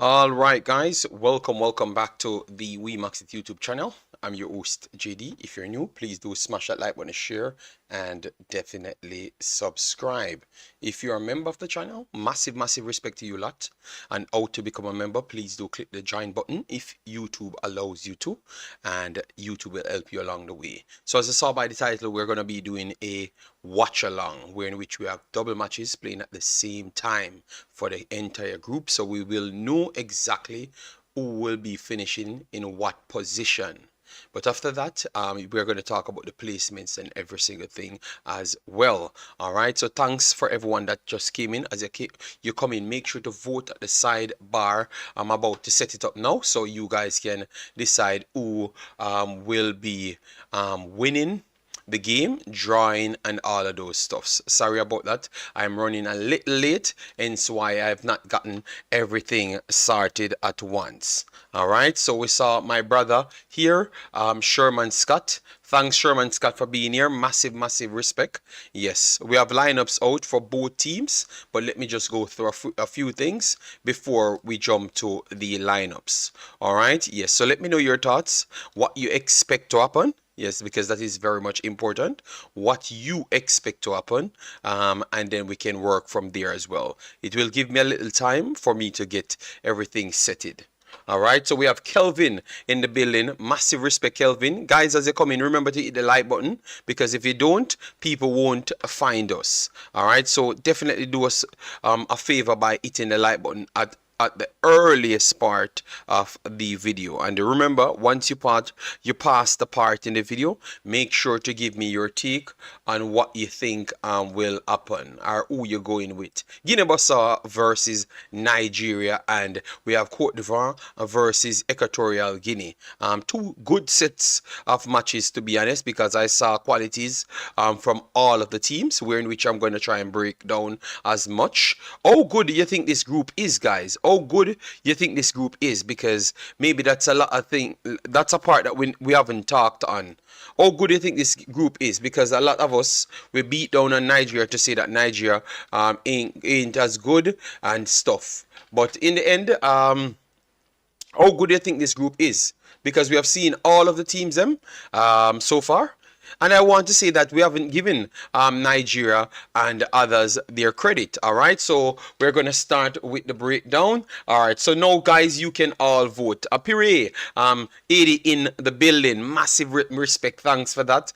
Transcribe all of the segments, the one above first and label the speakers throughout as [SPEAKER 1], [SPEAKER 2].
[SPEAKER 1] All right, guys, welcome back to the Wemaxit YouTube channel. I'm your host, JD. If you're new, please do smash that like button, share, and definitely subscribe. If you're a member of the channel, massive respect to you lot. And how to become a member, please do click the join button if YouTube allows you to, and YouTube will help you along the way. So as I saw by the title, we're going to be doing a watch along, where in which we have double matches playing at the same time for the entire group, so we will know exactly who will be finishing in what position. But after that, we're going to talk about the placements and every single thing as well. All right, so thanks for everyone that just came in. As you come in, make sure to vote at the sidebar. I'm about to set it up now so you guys can decide who will be winning the game, drawing, and all of those stuffs. Sorry about that. I'm running a little late, hence why I have not gotten everything sorted at once. All right, so we saw my brother here, Sherman Scott. Thanks, Sherman Scott, for being here. Massive respect. Yes, we have lineups out for both teams, but let me just go through a few things before we jump to the lineups. All right, yes, so let me know your thoughts, what you expect to happen. Yes, because that is very much important. What you expect to happen, and then we can work from there as well. It will give me a little time for me to get everything settled. All right, so we have Kelvin in the building. Massive respect, Kelvin. Guys, as you come in, remember to hit the like button, because if you don't, people won't find us. All right, so definitely do us a favor by hitting the like button at the earliest part of the video. And remember, once you pass the part in the video, make sure to give me your take on what you think will happen, or who you're going with. Guinea-Bissau versus Nigeria, and we have Cote d'Ivoire versus Equatorial Guinea. Two good sets of matches, to be honest, because I saw qualities from all of the teams, where in which I'm going to try and break down as much. How good do you think this group is, guys? How good you think this group is? Because maybe that's a lot of thing. That's a part that we haven't talked on. How good do you think this group is? Because a lot of us, we beat down on Nigeria to say that Nigeria ain't as good and stuff. But in the end, how good do you think this group is? Because we have seen all of the teams so far. And I want to say that we haven't given Nigeria and others their credit. All right, so we're going to start with the breakdown. All right, so now, guys, you can all vote. Apire, 80 in the building. Massive respect. Thanks for that.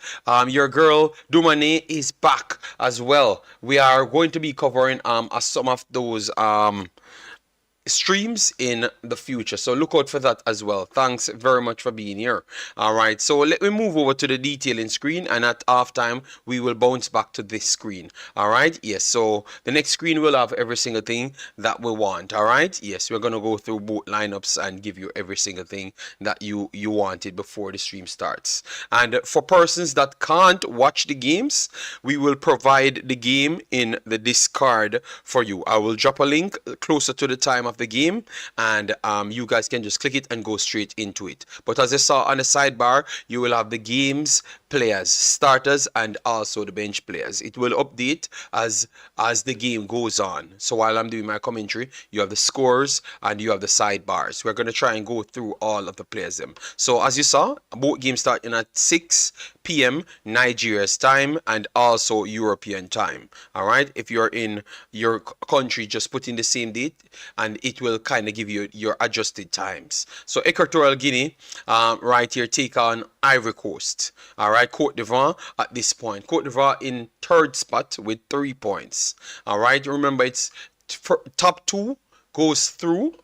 [SPEAKER 1] Your girl Dumane is back as well. We are going to be covering some of those streams in the future, so look out for that as well. Thanks very much for being here. All right, so let me move over to the detailing screen, and at halftime we will bounce back to this screen. All right, yes, so the next screen will have every single thing that we want. All right, yes, we're gonna go through both lineups and give you every single thing that you wanted before the stream starts. And for persons that can't watch the games, we will provide the game in the Discord for you. I will drop a link closer to the time of the game, and you guys can just click it and go straight into it. But as I saw on the sidebar, you will have the games, players, starters, and also the bench players. It will update as the game goes on. So while I'm doing my commentary, you have the scores and you have the sidebars. We're going to try and go through all of the players. So as you saw, both games starting at 6 p.m. Nigeria's time and also European time. All right, if you're in your country, just put in the same date and it will kind of give you your adjusted times. So Equatorial Guinea right here take on Ivory Coast. All right, Cote d'Ivoire at this point. Cote d'Ivoire in third spot with 3 points. All right, remember it's top two goes through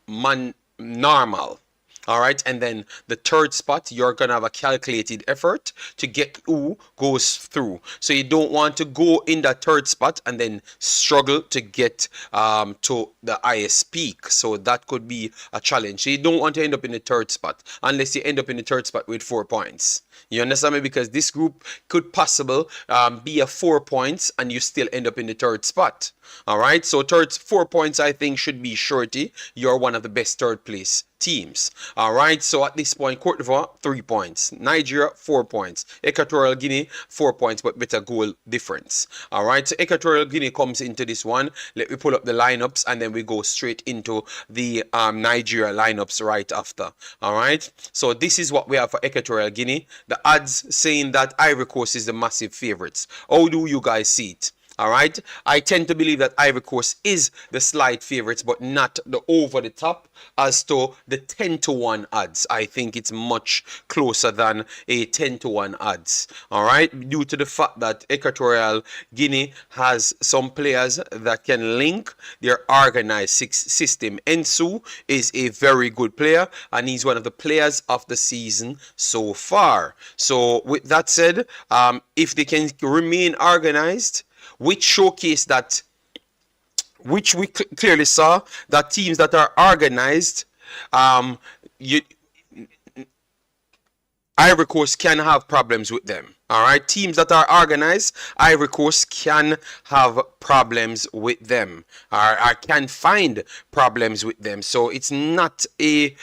[SPEAKER 1] normal. All right, and then the third spot, you're gonna have a calculated effort to get who goes through. So you don't want to go in that third spot and then struggle to get to the highest peak. So that could be a challenge. So you don't want to end up in the third spot unless you end up in the third spot with 4 points. You understand me? Because this group could possibly be a 4 points and you still end up in the third spot. All right, so 4 points I think should be surety. You're one of the best third place teams. All right, so at this point, Cote d'Ivoire 3 points, Nigeria 4 points, Equatorial Guinea 4 points, but better goal difference. All right, so Equatorial Guinea comes into this one. Let me pull up the lineups and then we go straight into the Nigeria lineups right after. All right, so this is what we have for Equatorial Guinea. The odds saying that Ivory Coast is the massive favorites. How do you guys see it? All right, I tend to believe that Ivory Coast is the slight favorites, but not the over the top as to the 10-1 odds. I think it's much closer than a 10-1 odds. All right, due to the fact that Equatorial Guinea has some players that can link their organized system. Ensu is a very good player, and he's one of the players of the season so far. So with that said, if they can remain organized, which showcase that, which we clearly saw that teams that are organized, Ivory Coast can have problems with them. All right, teams that are organized, Ivory Coast can have problems with them, or can find problems with them. So it's not a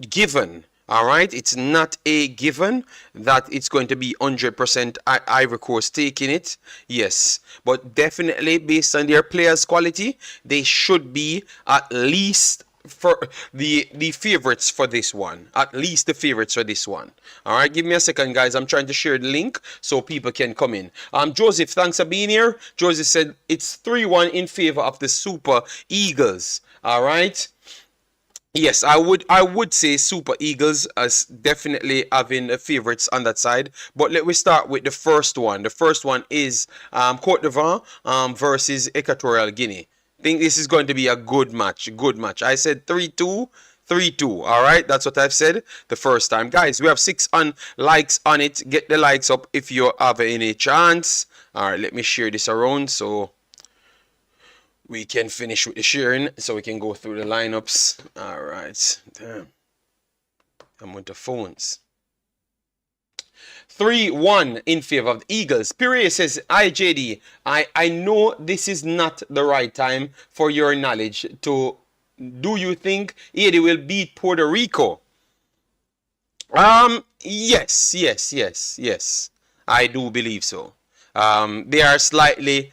[SPEAKER 1] given. All right, it's not a given that it's going to be 100% Ivory Coast taking it. Yes, but definitely based on their players' quality, they should be at least for the favorites for this one. At least the favorites for this one. All right, give me a second, guys. I'm trying to share the link so people can come in. Joseph, thanks for being here. Joseph said it's 3-1 in favor of the Super Eagles. All right. Yes, I would say Super Eagles as definitely having favorites on that side. But let me start with the first one. The first one is Cote d'Ivoire versus Equatorial Guinea. I think this is going to be a good match. Good match. I said 3-2. 3-2. All right, that's what I've said the first time. Guys, we have 6 likes on it. Get the likes up if you have any chance. All right, let me share this around so we can finish with the sharing, so we can go through the lineups. All right. Damn. I'm with the phones. 3-1 in favor of the Eagles. Pire says, "Hi JD, I know this is not the right time for your knowledge to. Do you think Haiti will beat Puerto Rico?" Yes. I do believe so. They are slightly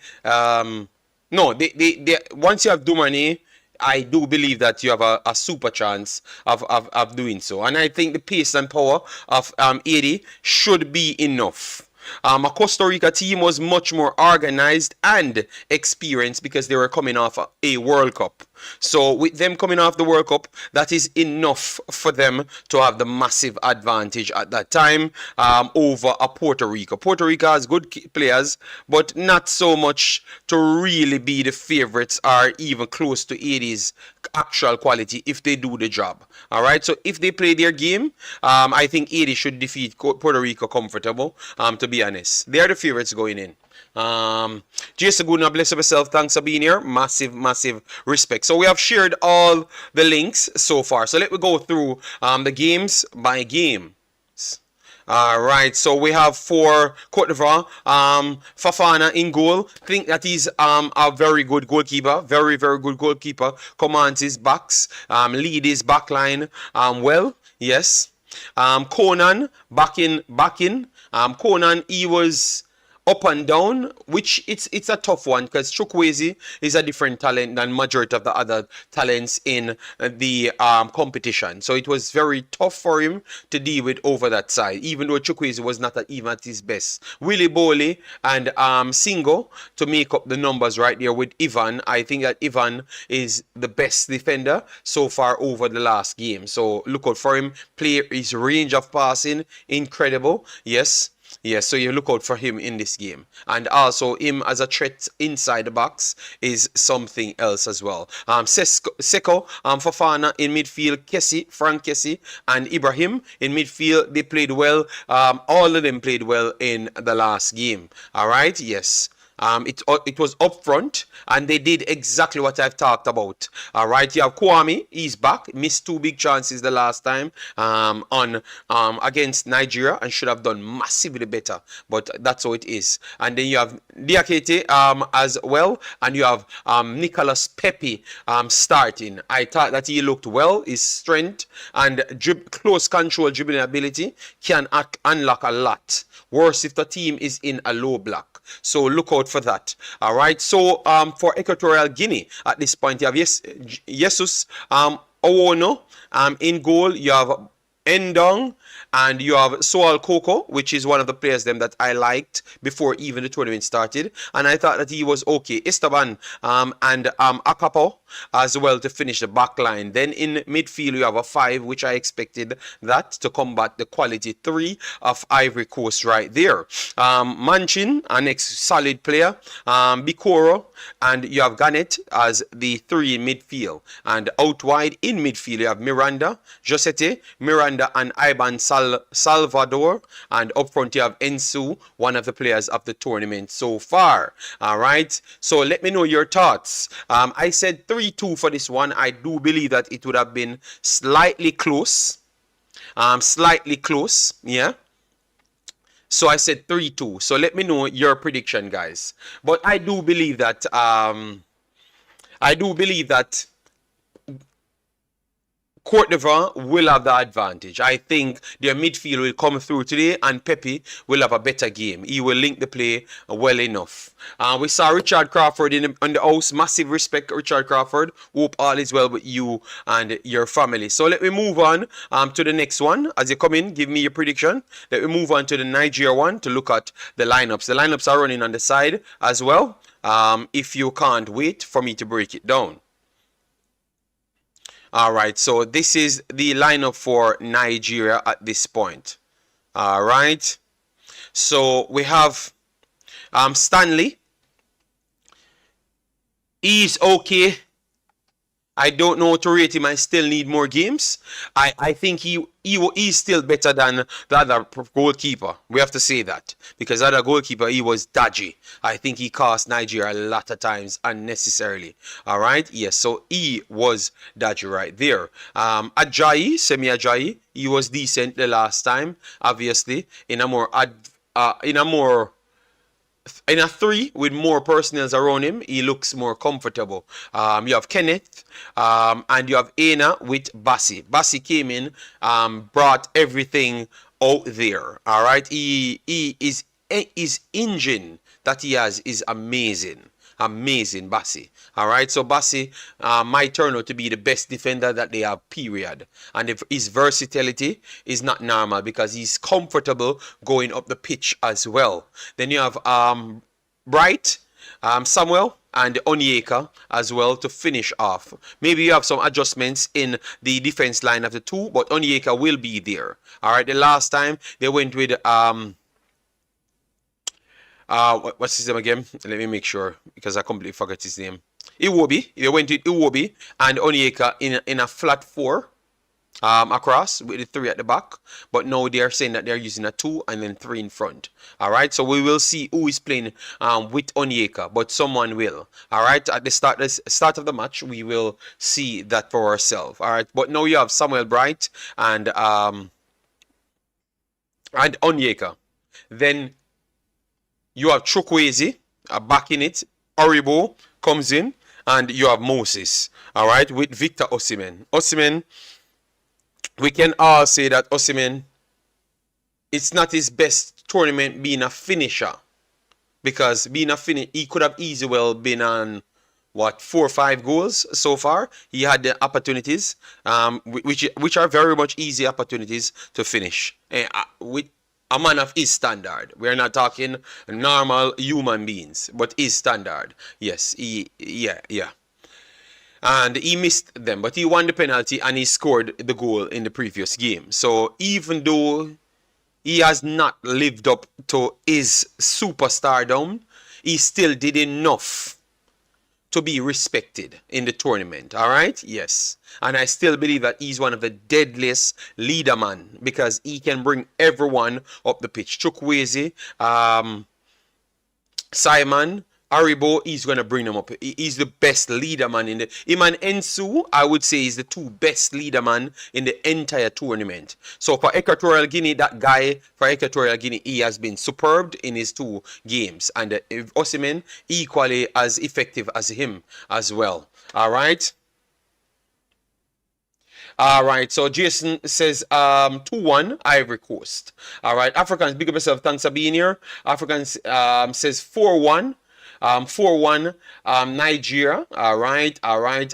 [SPEAKER 1] no, they once you have Dumani, I do believe that you have a super chance of doing so. And I think the pace and power of 80 should be enough. A Costa Rica team was much more organized and experienced because they were coming off a World Cup. So with them coming off the World Cup, that is enough for them to have the massive advantage at that time over a Puerto Rico. Puerto Rico has good players, but not so much to really be the favorites or even close to 80's actual quality if they do the job. All right, so if they play their game, I think 80 should defeat Puerto Rico comfortable, to be honest. They are the favorites going in. Jason Goodna, bless yourself. Thanks for being here. Massive respect. So we have shared all the links so far. So let me go through the games by game. All right, so we have for Cote d'Ivoire, Fafana in goal. I think that he's a very good goalkeeper, very good goalkeeper. Commands his backs, lead his back line well. Yes. Conan back in. Conan, he was up and down, which it's a tough one because Chukwueze is a different talent than majority of the other talents in the competition. So it was very tough for him to deal with over that side, even though Chukwueze was not even at his best. Willy Boley and Singo to make up the numbers right there with Ivan. I think that Ivan is the best defender so far over the last game. So look out for him. Play his range of passing, incredible. Yes, so you look out for him in this game. And also him as a threat inside the box is something else as well. Seko, Fafana in midfield, Frank Kessie, and Ibrahim in midfield. They played well. All of them played well in the last game. All right, yes. It was up front, and they did exactly what I've talked about. All right, you have Kwame, he's back, missed 2 big chances the last time on against Nigeria, and should have done massively better, but that's how it is. And then you have Diakite as well, and you have Nicolas Pepe starting. I thought that he looked well. His strength and close control dribbling ability can unlock a lot. Worse if the team is in a low block. So look out for that. All right. So for Equatorial Guinea at this point, you have Jesus Owono in goal. You have Endong, and you have Soal Coco, which is one of the players them that I liked before even the tournament started, and I thought that he was okay. Esteban and Akapo as well to finish the back line. Then in midfield you have a 5, which I expected that to combat the quality 3 of Ivory Coast right there. Manchin, an solid player, Bikoro, and you have Garnett as the 3 in midfield. And out wide in midfield you have Miranda, Josete, Miranda and Iban Salvador, and up front you have Ensu, one of the players of the tournament so far. All right, so let me know your thoughts. I said 3-2 for this one. I do believe that it would have been slightly close, yeah. So I said 3-2. So let me know your prediction, guys. But I do believe that Cote d'Ivoire will have the advantage. I think their midfield will come through today, and Pepe will have a better game. He will link the play well enough. We saw Richard Crawford on the house. Massive respect, Richard Crawford. Hope all is well with you and your family. So let me move on to the next one. As you come in, give me your prediction. Let me move on to the Nigeria one to look at the lineups. The lineups are running on the side as well. If you can't wait for me to break it down. All right, so this is the lineup for Nigeria at this point. All right, so we have Stanley. He's okay. I don't know how to rate him. I still need more games. I think he's still better than the other goalkeeper. We have to say that. Because the other goalkeeper, he was dodgy. I think he cost Nigeria a lot of times unnecessarily. All right? Yes, so he was dodgy right there. Ajayi, Semi Ajayi, he was decent the last time, obviously. In a 3 with more personnel around him, he looks more comfortable. You have Kenneth, and you have Aina with Bassi. Bassi came in, brought everything out there. All right, his engine that he has is amazing. Amazing, Bassi. All right, so Bassi might turn out to be the best defender that they have, period. And if his versatility is not normal because he's comfortable going up the pitch as well. Then you have Bright, Samuel, and Onyeka as well to finish off. Maybe you have some adjustments in the defense line of the 2, but Onyeka will be there. All right, the last time they went with what's his name again? Let me make sure because I completely forgot his name. Iwobi. They went with Iwobi and Onyeka in a flat 4 across with the 3 at the back. But now they are saying that they're using a 2 and then 3 in front. All right. So we will see who is playing with Onyeka, but someone will. All right. At the start of the match, we will see that for ourselves. All right. But now you have Samuel Bright and Onyeka. Then you have Chukwueze back in it. Oribo comes in. And you have Moses. All right. With Victor Osimhen. Osimhen, we can all say that Osimhen, it's not his best tournament being a finisher. Because being a finisher, he could have easily well been on, 4 or 5 goals so far. He had the opportunities, which are very much easy opportunities to finish. With a man of his standard. We're not talking normal human beings, but his standard. Yes, yeah. And he missed them, but he won the penalty and he scored the goal in the previous game. So even though he has not lived up to his superstardom, he still did enough to be respected in the tournament. All right? Yes. And I still believe that he's one of the deadliest leader man because he can bring everyone up the pitch. Chukwueze, Simon Aribo, he's gonna bring them up. He's the best leader man in the. Him and Ensu, I would say, is the two best leader man in the entire tournament. So for Equatorial Guinea, that guy for Equatorial Guinea, he has been superb in his 2 games, and Osimhen equally as effective as him as well. All right. All right, so Jason says 2-1 Ivory Coast. All right, Africans, big up yourself. Thanks for being here. Africans says 4-1. 4-1 Nigeria. All right,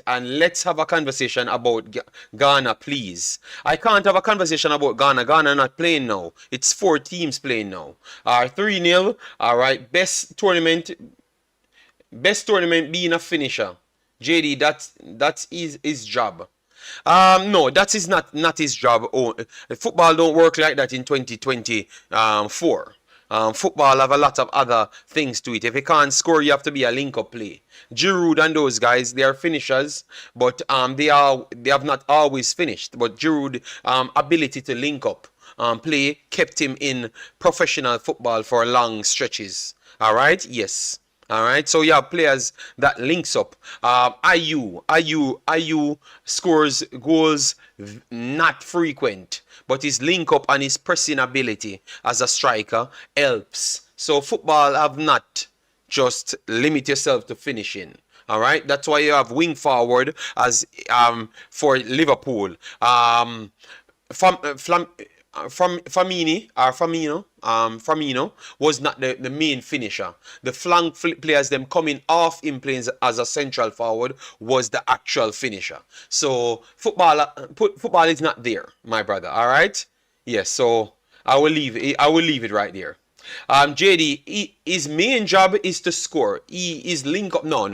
[SPEAKER 1] and let's have a conversation about Ghana, please. I can't have a conversation about Ghana. Ghana not playing now. It's 4 teams playing now. 3-0. All right, best tournament being a finisher. JD, that's his job. No, that is not his job. Oh, football don't work like that in 2024. Football have a lot of other things to it. If you can't score, you have to be a link-up play. Giroud and those guys, they are finishers, but they have not always finished. But Giroud ability to link up play kept him in professional football for long stretches. All right, yes. All right, so you have players that links up. IU scores goals not frequent, but his link up and his pressing ability as a striker helps. So football have not just limit yourself to finishing. All right, that's why you have wing forward as for Liverpool. Firmino was not the main finisher. The flank players, them coming off in planes as a central forward, was the actual finisher. So football is not there, my brother. All right. Yes. So I will leave it right there. JD, his main job is to score. His link up. No.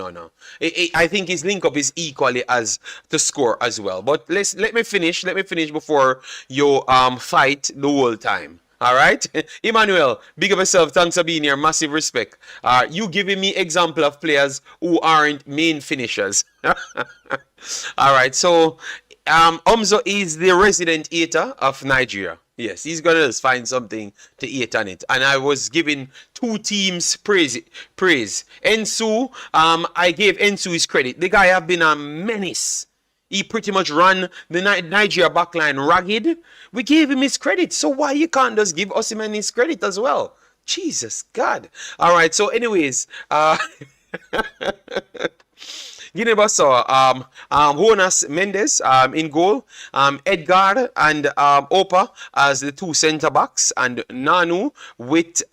[SPEAKER 1] I think his link up is equally as to score as well. But let me finish. Let me finish before you fight the whole time. All right, Emmanuel, big up yourself. Thanks for being here. Massive respect. You giving me example of players who aren't main finishers. All right, so Omzo is the resident eater of Nigeria. Yes, he's gonna find something to eat on it. And I was giving 2 teams praise. Ensu, I gave Ensu his credit. The guy have been a menace. He pretty much ran the Nigeria backline ragged. We gave him his credit. So why you can't just give Osimhen his credit as well? Jesus God. All right, so anyways, Guinea-Bissau, Jonas Mendes in goal, Edgar and Opa as the 2 centre backs, and Nanu with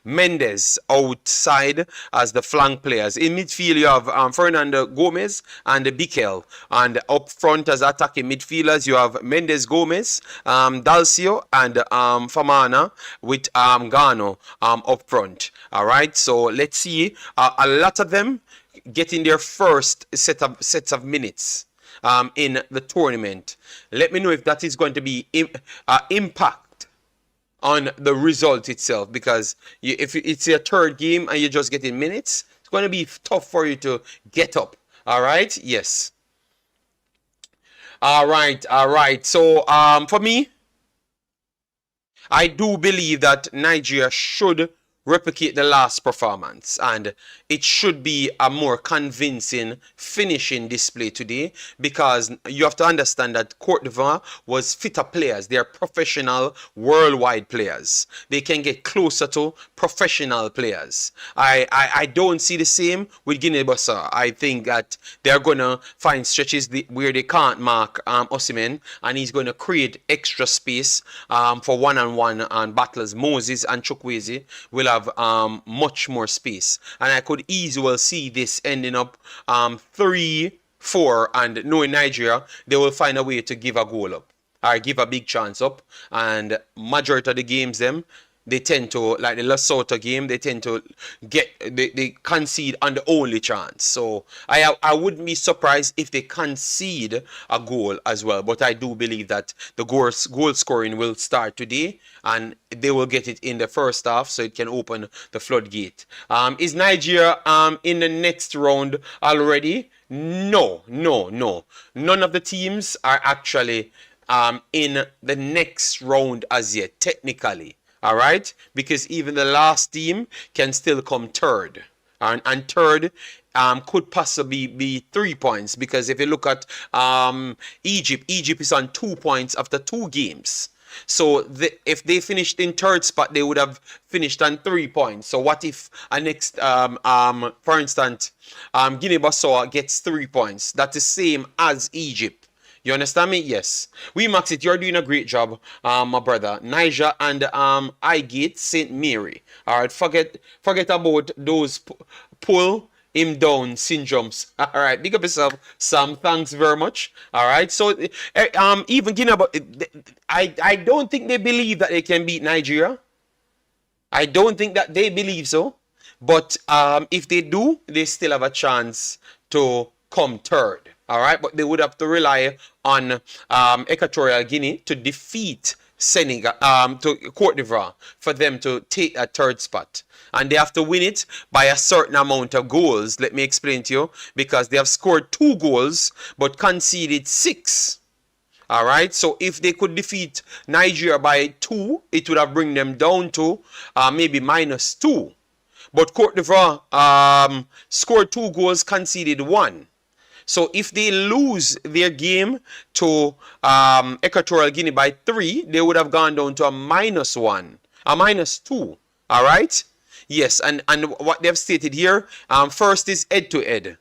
[SPEAKER 1] Mendes outside as the flank players. In midfield, you have Fernando Gomez and Bikel, and up front as attacking midfielders, you have Mendes Gomez, Dalcio, and Famana with Gano up front. All right, so let's see. A lot of them getting their first sets of minutes in the tournament. Let me know if that is going to be impact on the result itself, because if it's your 3rd game and you're just getting minutes, it's going to be tough for you to get up. All right, yes. All right. So for me, I do believe that Nigeria should replicate the last performance, and it should be a more convincing finishing display today, because you have to understand that Cote d'Ivoire was fitter players. They are professional worldwide players. They can get closer to professional players. I don't see the same with Guinea-Bissau. I think that they're going to find stretches where they can't mark Osimhen, and he's going to create extra space for one-on-one battles. Moses and Chukwueze will have much more space, and I could easily see this ending up 3-4, and knowing Nigeria, they will find a way to give a goal up or give a big chance up. And majority of the games they tend to, like the Lesotho game, they tend to they concede on the only chance. So I wouldn't be surprised if they concede a goal as well. But I do believe that the goal scoring will start today, and they will get it in the first half, so it can open the floodgate. Is Nigeria in the next round already? No. None of the teams are actually in the next round as yet, technically. All right, because even the last team can still come third, and third could possibly be 3 points, because if you look at Egypt is on 2 points after 2 games. So if they finished in third spot, they would have finished on 3 points. So what if for instance, Guinea-Bissau gets 3 points? That's the same as Egypt. You understand me? Yes. Wemaxit, you're doing a great job, my brother. Niger and Highgate St. Mary. All right, forget about those pull him down syndromes. All right, big up yourself, Sam. Thanks very much. All right, so even Guinea, I don't think they believe that they can beat Nigeria. I don't think that they believe so. But if they do, they still have a chance to come third. All right, but they would have to rely on Equatorial Guinea to defeat Senegal, to Cote d'Ivoire, for them to take a third spot. And they have to win it by a certain amount of goals. Let me explain to you. Because they have scored 2 goals but conceded 6. All right, so if they could defeat Nigeria by 2, it would have bring them down to maybe -2. But Cote d'Ivoire scored 2 goals, conceded 1. So if they lose their game to Equatorial Guinea by 3, they would have gone down to a -1, a -2. All right? Yes, and what they've stated here, first is head-to-head.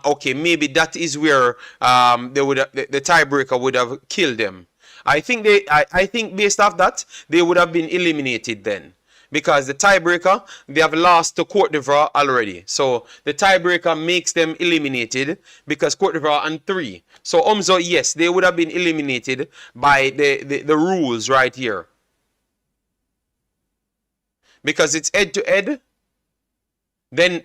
[SPEAKER 1] Okay, maybe that is where they would the tiebreaker would have killed them. I think based off that, they would have been eliminated then. Because the tiebreaker, they have lost to Cote d'Ivoire already. So the tiebreaker makes them eliminated because Cote d'Ivoire on 3. So Omzo, yes, they would have been eliminated by the rules right here. Because it's head-to-head. Then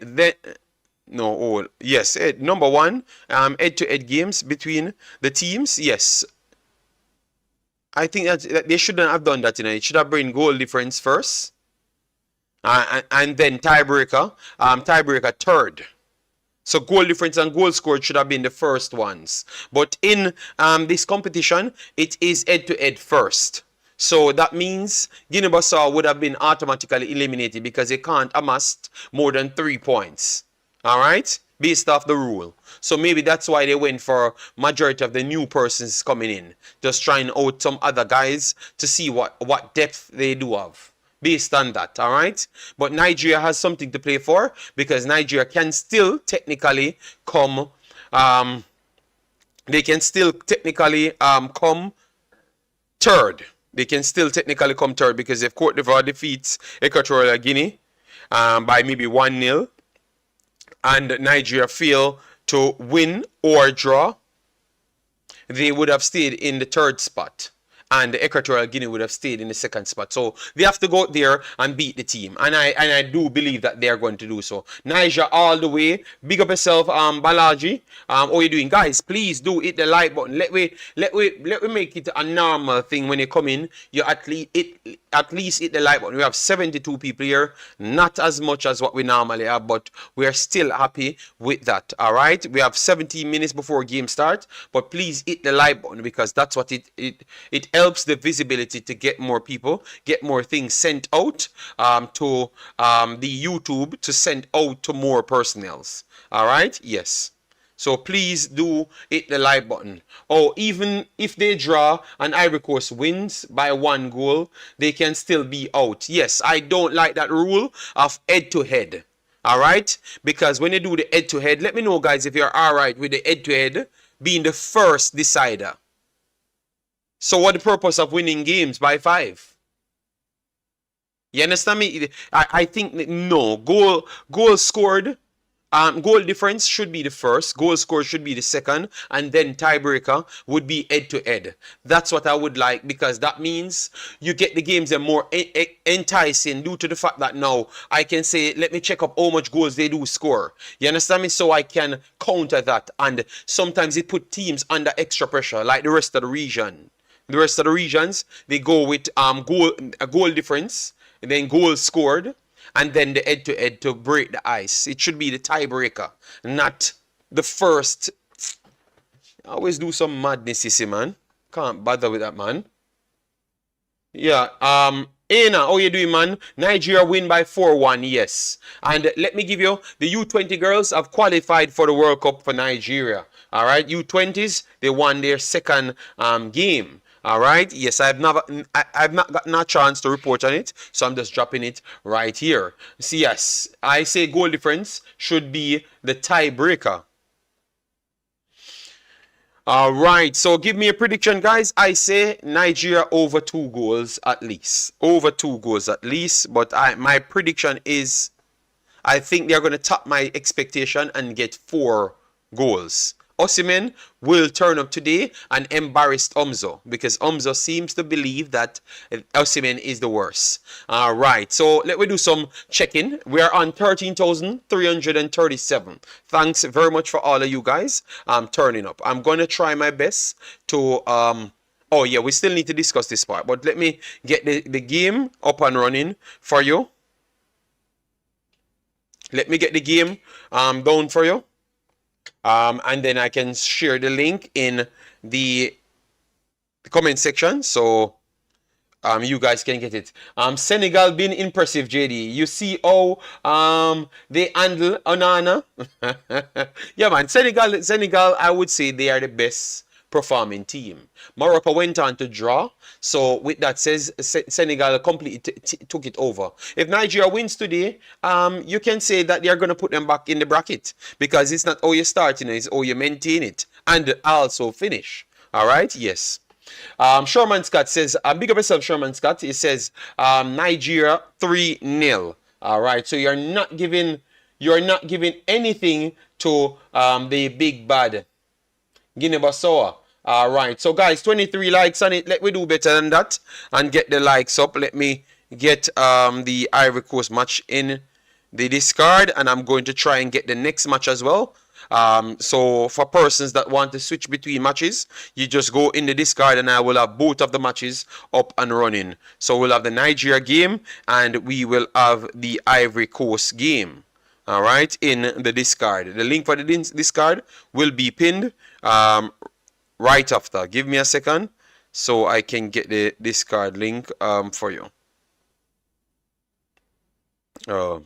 [SPEAKER 1] no, oh, yes, number 1, head-to-head games between the teams, yes. I think that they shouldn't have done that, you know. It should have been goal difference first. And then tiebreaker third. So goal difference and goal scored should have been the first ones. But in this competition, it is head-to-head first. So that means Guinea-Bissau would have been automatically eliminated because they can't amass more than 3 points. All right? Based off the rule. So maybe that's why they went for majority of the new persons coming in. Just trying out some other guys to see what depth they do have. Based on that, all right? But Nigeria has something to play for because Nigeria can still technically come, they can still technically come third. They can still technically come third because if Cote d'Ivoire defeats Equatorial Guinea by maybe 1-0 and Nigeria fail to win or draw, they would have stayed in the third spot. And the Equatorial Guinea would have stayed in the second spot. So they have to go out there and beat the team. And I do believe that they are going to do so. Niger all the way. Big up yourself, Balaji. How you doing? Guys, please do hit the like button. Let me make it a normal thing when you come in. You at least hit the like button. We have 72 people here. Not as much as what we normally have, but we are still happy with that. All right? We have 17 minutes before game start. But please hit the like button because that's what it helps the visibility to get more people, get more things sent out to the YouTube to send out to more personnels. All right? Yes. So please do hit the like button. Oh, even if they draw and Ivory Coast wins by 1 goal, they can still be out. Yes, I don't like that rule of head-to-head. All right? Because when you do the head-to-head, let me know, guys, if you're all right with the head-to-head being the first decider. So what the purpose of winning games by 5? You understand me? I think no. Goal scored, goal difference should be the first. Goal scored should be the second, and then tiebreaker would be head-to-head. That's what I would like because that means you get the games that are more enticing due to the fact that now I can say, let me check up how much goals they do score. You understand me? So I can counter that, and sometimes it put teams under extra pressure, like the rest of the region. The rest of the regions, they go with a goal difference, and then goals scored, and then the head-to-head to break the ice. It should be the tiebreaker, not the first. I always do some madness, you see, man. Can't bother with that, man. Yeah, Aina, how you doing, man? Nigeria win by 4-1, yes. And let me give you, the U20 girls have qualified for the World Cup for Nigeria. All right, U20s, they won their second game. All right, yes, I've not gotten a chance to report on it, so I'm just dropping it right here. See, yes, I say goal difference should be the tiebreaker. All right, so give me a prediction, guys. I say Nigeria over 2 goals at least. Over 2 goals at least. But my prediction is I think they're going to top my expectation and get 4 goals. Osimhen will turn up today and embarrass Omzo because Omzo seems to believe that Osimhen is the worst. All right, so let me do some check-in. We are on 13,337. Thanks very much for all of you guys turning up. I'm going to try my best to... oh, yeah, we still need to discuss this part, but let me get the game up and running for you. Let me get the game down for you. And then I can share the link in the comment section so you guys can get it. Senegal been impressive, JD. You see how they handle Onana. Yeah, man. Senegal, I would say they are the best performing team. Morocco went on to draw, so with that says Senegal completely took it over. If Nigeria wins today, you can say that they're going to put them back in the bracket because it's not how you start, it's how you maintain it and also finish. All right, yes. Sherman Scott says, big up yourself, Sherman Scott. He says Nigeria 3-0. All right, so you're not giving anything to the big bad Guinea-Bissau. All right, so guys, 23 likes on it. Let me do better than that and get the likes up. Let me get the Ivory Coast match in the discard, and I'm going to try and get the next match as well. So for persons that want to switch between matches, you just go in the discard and I will have both of the matches up and running. So we'll have the Nigeria game and we will have the Ivory Coast game. All right, in the discard. The link for the discard will be pinned right after. Give me a second so I can get the discard link for you. Oh.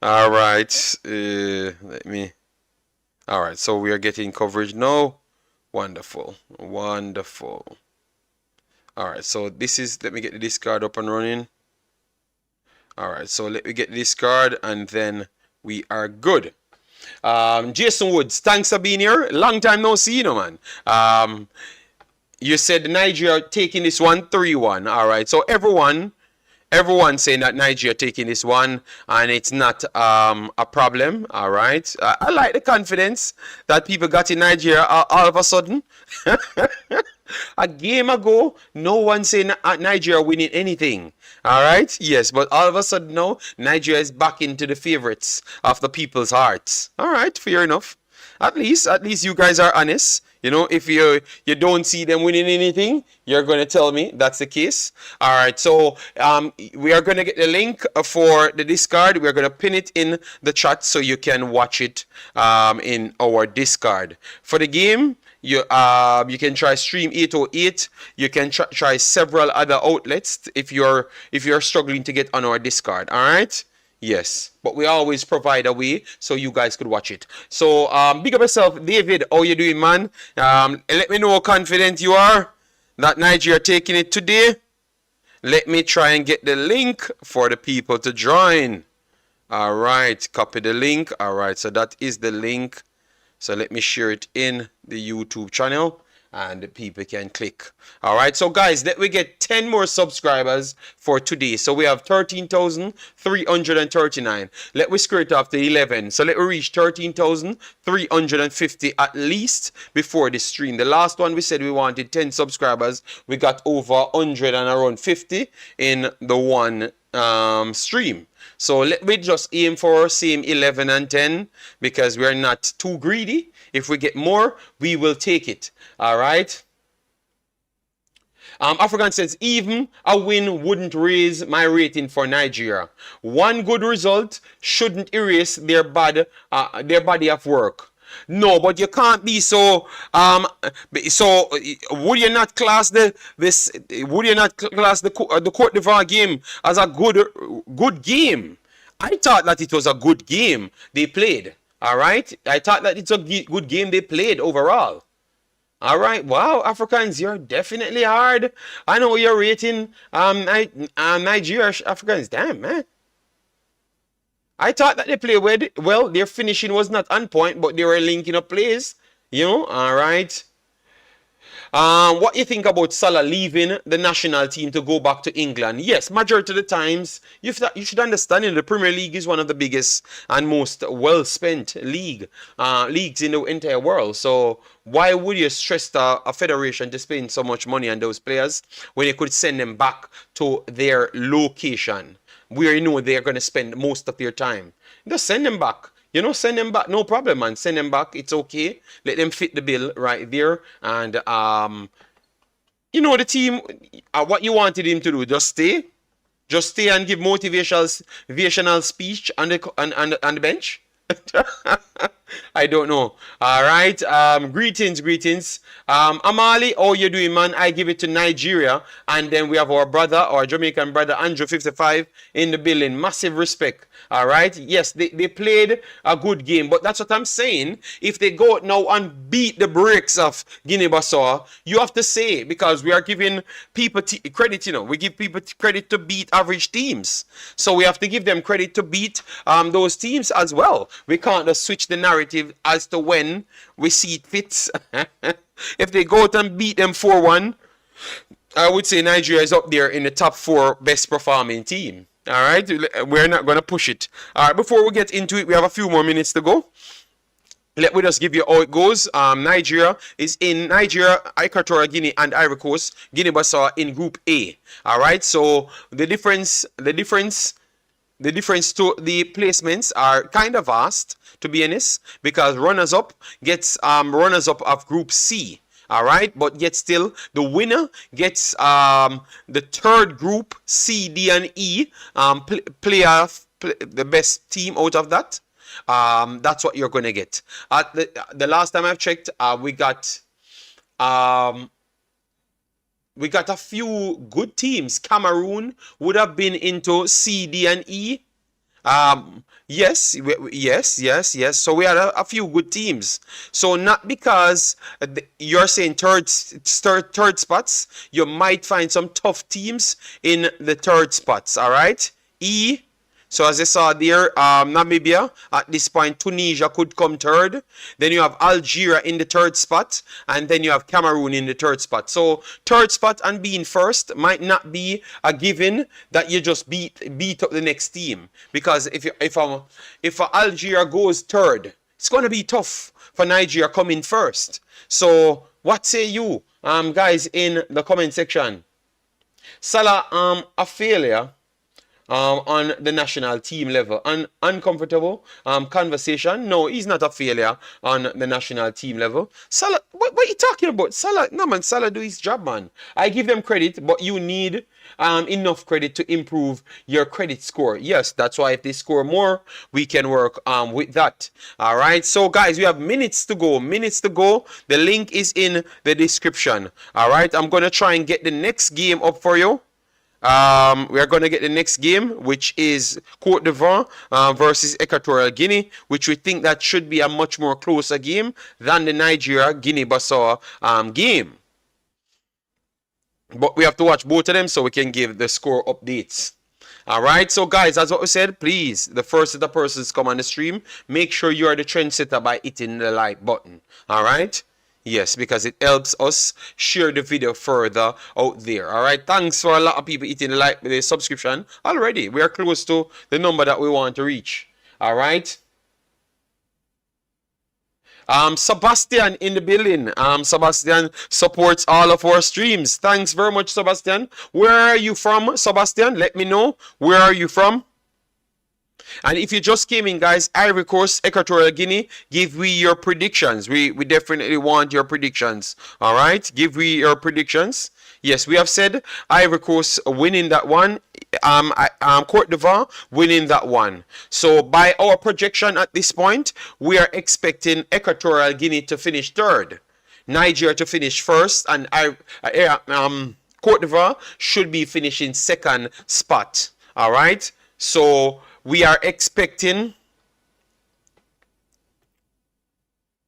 [SPEAKER 1] All right, let me. All right, so we are getting coverage now. Wonderful, wonderful. All right, so this is. Let me get the discard up and running. All right, so let me get the discard and then we are good. Jason Woods, thanks for being here. Long time no see, man. You said Nigeria taking this one 3-1. All right, so everyone saying that Nigeria taking this one and it's not a problem. All right, I like the confidence that people got in Nigeria all of a sudden. A game ago, no one saying Nigeria winning anything. All right, yes, but all of a sudden now, Nigeria is back into the favorites of the people's hearts. All right, fair enough. At least you guys are honest. If you don't see them winning anything, you're going to tell me that's the case. All right, so we are going to get the link for the discard. We're going to pin it in the chat so you can watch it in our discard. For the game, you can try Stream 808. You can try several other outlets if you're struggling to get on our discard. All right. Yes, but we always provide a way so you guys could watch it. So, big up yourself, David. How you doing, man? Let me know how confident you are that Nigeria taking it today. Let me try and get the link for the people to join. All right, copy the link. All right, so that is the link. So let me share it in the YouTube channel and people can click. All right, so guys, let me get 10 more subscribers for today. So we have 13,339. Let me scrape off the 11. So let me reach 13,350 at least before the stream. The last one we said we wanted 10 subscribers. We got over 100 and around 50 in the one stream. So let me just aim for same 11 and 10 because we're not too greedy. If we get more, we will take it. All right. African says, even a win wouldn't raise my rating for Nigeria. One good result shouldn't erase their body of work. No, but you can't be so would you not class the Cote d'Ivoire game as a good game? I thought that it was a good game they played. All right, I thought that it's a good game they played overall. All right, wow, Africans, you're definitely hard. I know you're rating Nigeria Africans. Damn, man. I thought that they played well. Their finishing was not on point, but they were linking up plays. You know, all right. What you think about Salah leaving the national team to go back to England? Yes, majority of the times, you should understand, the Premier League is one of the biggest and most well-spent leagues in the entire world. So why would you stress a federation to spend so much money on those players when you could send them back to their location where you know they're going to spend most of their time? Just send them back. You know, send them back, no problem, man. Send them back, it's okay. Let them fit the bill right there. And, you know, the team, what you wanted him to do, just stay. Just stay and give motivational speech on the bench. I don't know. All right. Greetings. Amali, how you doing, man? I give it to Nigeria. And then we have our Jamaican brother, Andrew 55 in the building. Massive respect. All right. Yes, they played a good game. But that's what I'm saying. If they go out now and beat the brakes of Guinea-Bissau, you have to say, because we are giving people credit, you know. We give people credit to beat average teams. So we have to give them credit to beat those teams as well. We can't just switch the narrative as to when we see it fits. If they go out and beat them 4-1, I would say Nigeria is up there in the top 4 best performing team. All right, we're not going to push it. All right, before we get into it, we have a few more minutes to go. Let me just give you how it goes. Nigeria, Equatorial Guinea, and Ivory Coast. Guinea-Bissau in Group A. All right, so the difference to the placements are kind of vast, to be honest, because runners-up gets runners-up of Group C. All right, but yet still the winner gets the third group C, D, and E the best team out of that. That's what you're gonna get. At the last time I've checked, we got a few good teams. Cameroon would have been into C, D, and E. Yes. So we had a few good teams. So not because you're saying third spots, you might find some tough teams in the third spots. All right. E. So as you saw there, Namibia, at this point, Tunisia could come third. Then you have Algeria in the third spot. And then you have Cameroon in the third spot. So third spot and being first might not be a given that you just beat up the next team. Because if Algeria goes third, it's going to be tough for Nigeria coming first. So what say you, guys, in the comment section? Salah, a failure on the national team level. An uncomfortable conversation. No, he's not a failure on the national team level. Salah, what are you talking about? Salah, no man, Salah do his job, man. I give them credit, but you need enough credit to improve your credit score. Yes, that's why if they score more, we can work with that. All right, so guys, we have minutes to go. The link is in the description. All right, I'm gonna try and get the next game up for you. We are going to get the next game, which is Cote d'Ivoire versus Equatorial Guinea, which we think that should be a much more closer game than the Nigeria Guinea-Bissau game. But we have to watch both of them so we can give the score updates. All right, so guys, as what we said, please, the first of the persons come on the stream, make sure you are the trendsetter by hitting the like button. All right. Yes, because it helps us share the video further out there. All right, thanks for a lot of people hitting the subscription already. We are close to the number that we want to reach. All right. Sebastian in the building. Sebastian supports all of our streams. Thanks very much, Sebastian. Where are you from, Sebastian? Let me know. Where are you from? And if you just came in, guys, Ivory Coast, Equatorial Guinea, give we your predictions. We definitely want your predictions. All right, give we your predictions. Yes, we have said Ivory Coast winning that one. Cote d'Ivoire winning that one. So by our projection at this point, we are expecting Equatorial Guinea to finish third, Nigeria to finish first, and Cote d'Ivoire should be finishing second spot. All right. So we are expecting.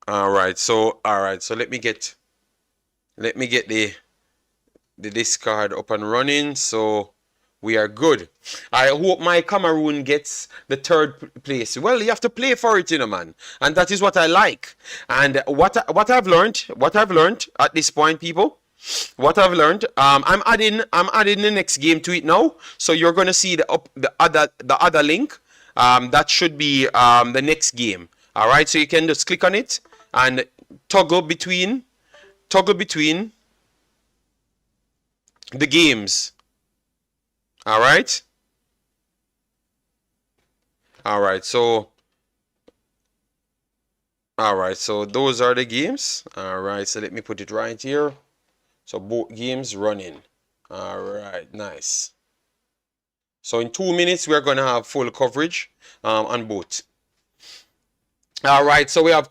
[SPEAKER 1] All right. So let me get the discard up and running. So we are good. I hope my Cameroon gets the third place. Well, you have to play for it, you know, man. And that is what I like. And what I've learned at this point, people, what I've learned, I'm adding the next game to it now. So you're gonna see the other link. That should be the next game. All right. So you can just click on it and toggle between the games. All right. So those are the games. All right, so let me put it right here. So both games running. All right, nice. So in 2 minutes we're gonna have full coverage on both. All right, so we have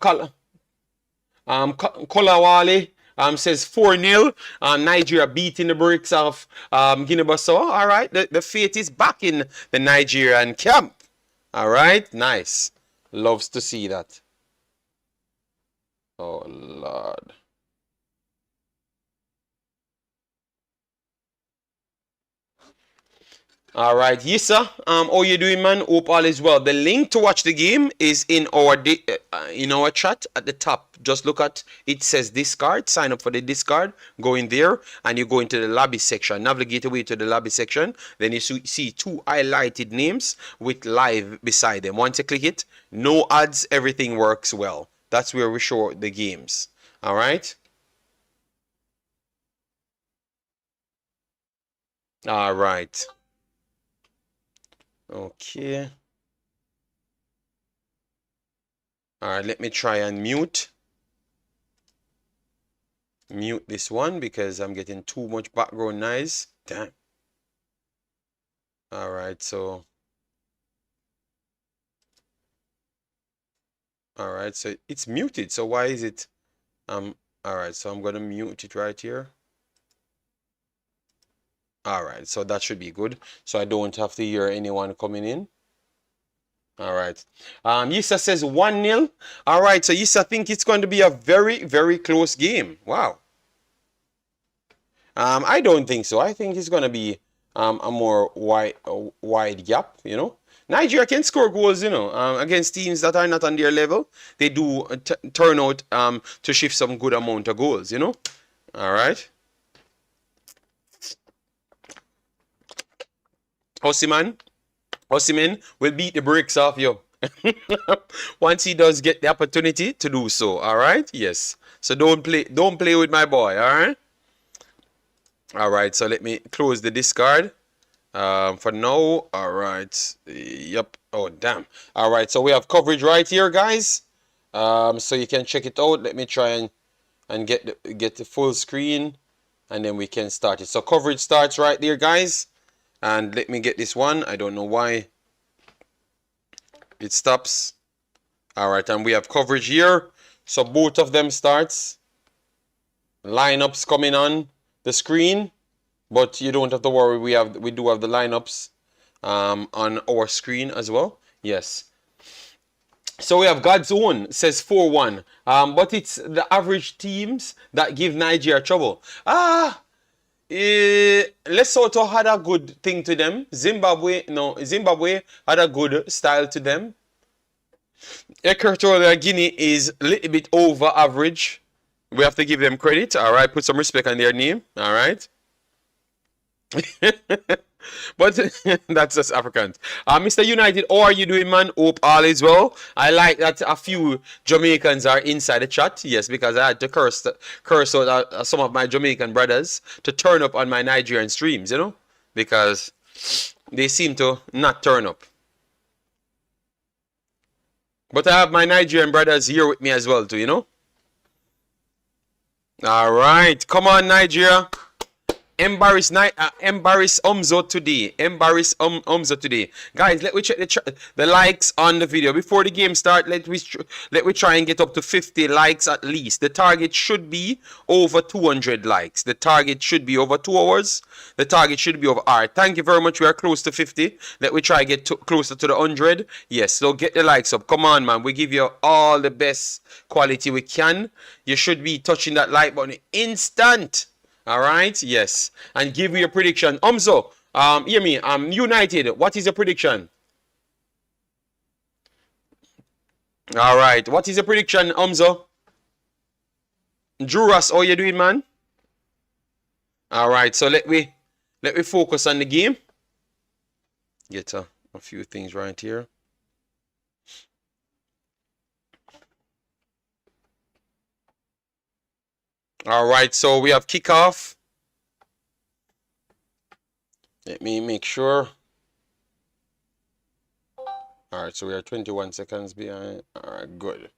[SPEAKER 1] Kolawale says 4-0. Nigeria beating the bricks of Guinea-Bissau. All right, the faith is back in the Nigerian camp. All right, nice. Loves to see that. Oh, Lord. All right, Yisa, how you doing, man? Hope all is well. The link to watch the game is in our chat at the top. Just look at it, says discard. Sign up for the discard. Go in there and you go into the lobby section. Navigate away to the lobby section. Then you see two highlighted names with live beside them. Once you click it, no ads, everything works well. That's where we show the games. All right. All right. Okay. All right, let me try and mute this one because I'm getting too much background noise. Damn. All right, so it's muted. So why is it all right, so I'm gonna mute it right here. All right, so that should be good. So I don't have to hear anyone coming in. All right. Yisa says 1-0. All right, so Yisa think it's going to be a very, very close game. Wow. I don't think so. I think it's going to be a more wide gap, you know. Nigeria can score goals, you know, against teams that are not on their level. They do turn out to shift some good amount of goals, you know. All right. Osimhen will beat the bricks off you once he does get the opportunity to do so. All right, yes. So don't play with my boy. All right. So let me close the discard for now. All right. Yep. Oh damn. All right. So we have coverage right here, guys. So you can check it out. Let me try and get the full screen, and then we can start it. So coverage starts right there, guys. And let me get this one. I don't know why it stops. All right, and we have coverage here. So both of them starts. Lineups coming on the screen, but you don't have to worry. We do have the lineups on our screen as well. Yes. So we have God's Own says 4-1. But it's the average teams that give Nigeria trouble. Lesotho had a good thing to them. Zimbabwe had a good style to them. Equatorial Guinea is a little bit over average. We have to give them credit. All right, put some respect on their name. All right. But that's just Africans. Mr. United, how are you doing, man? Hope all is well. I like that a few Jamaicans are inside the chat. Yes, because I had to curse out some of my Jamaican brothers to turn up on my Nigerian streams, you know, because they seem to not turn up. But I have my Nigerian brothers here with me as well, too, you know. All right, come on, Nigeria. Embarrass Umzo today. Embarrass Umzo today. Guys, let me check the likes on the video before the game start. Let we try and get up to 50 likes at least. The target should be over 200 likes. The target should be over 2 hours. The target should be over. All right, thank you very much. We are close to 50. Let me try get closer to the 100. Yes, so get the likes up. Come on, man. We give you all the best quality we can. You should be touching that like button instant. All right, yes, and give me your prediction. Umzo, hear me. United. What is your prediction? All right, what is your prediction, Umzo? Juras, how you doing, man? All right, so let me focus on the game. Get a few things right here. All right, so we have kickoff. Let me make sure. All right, so we are 21 seconds behind. All right, good.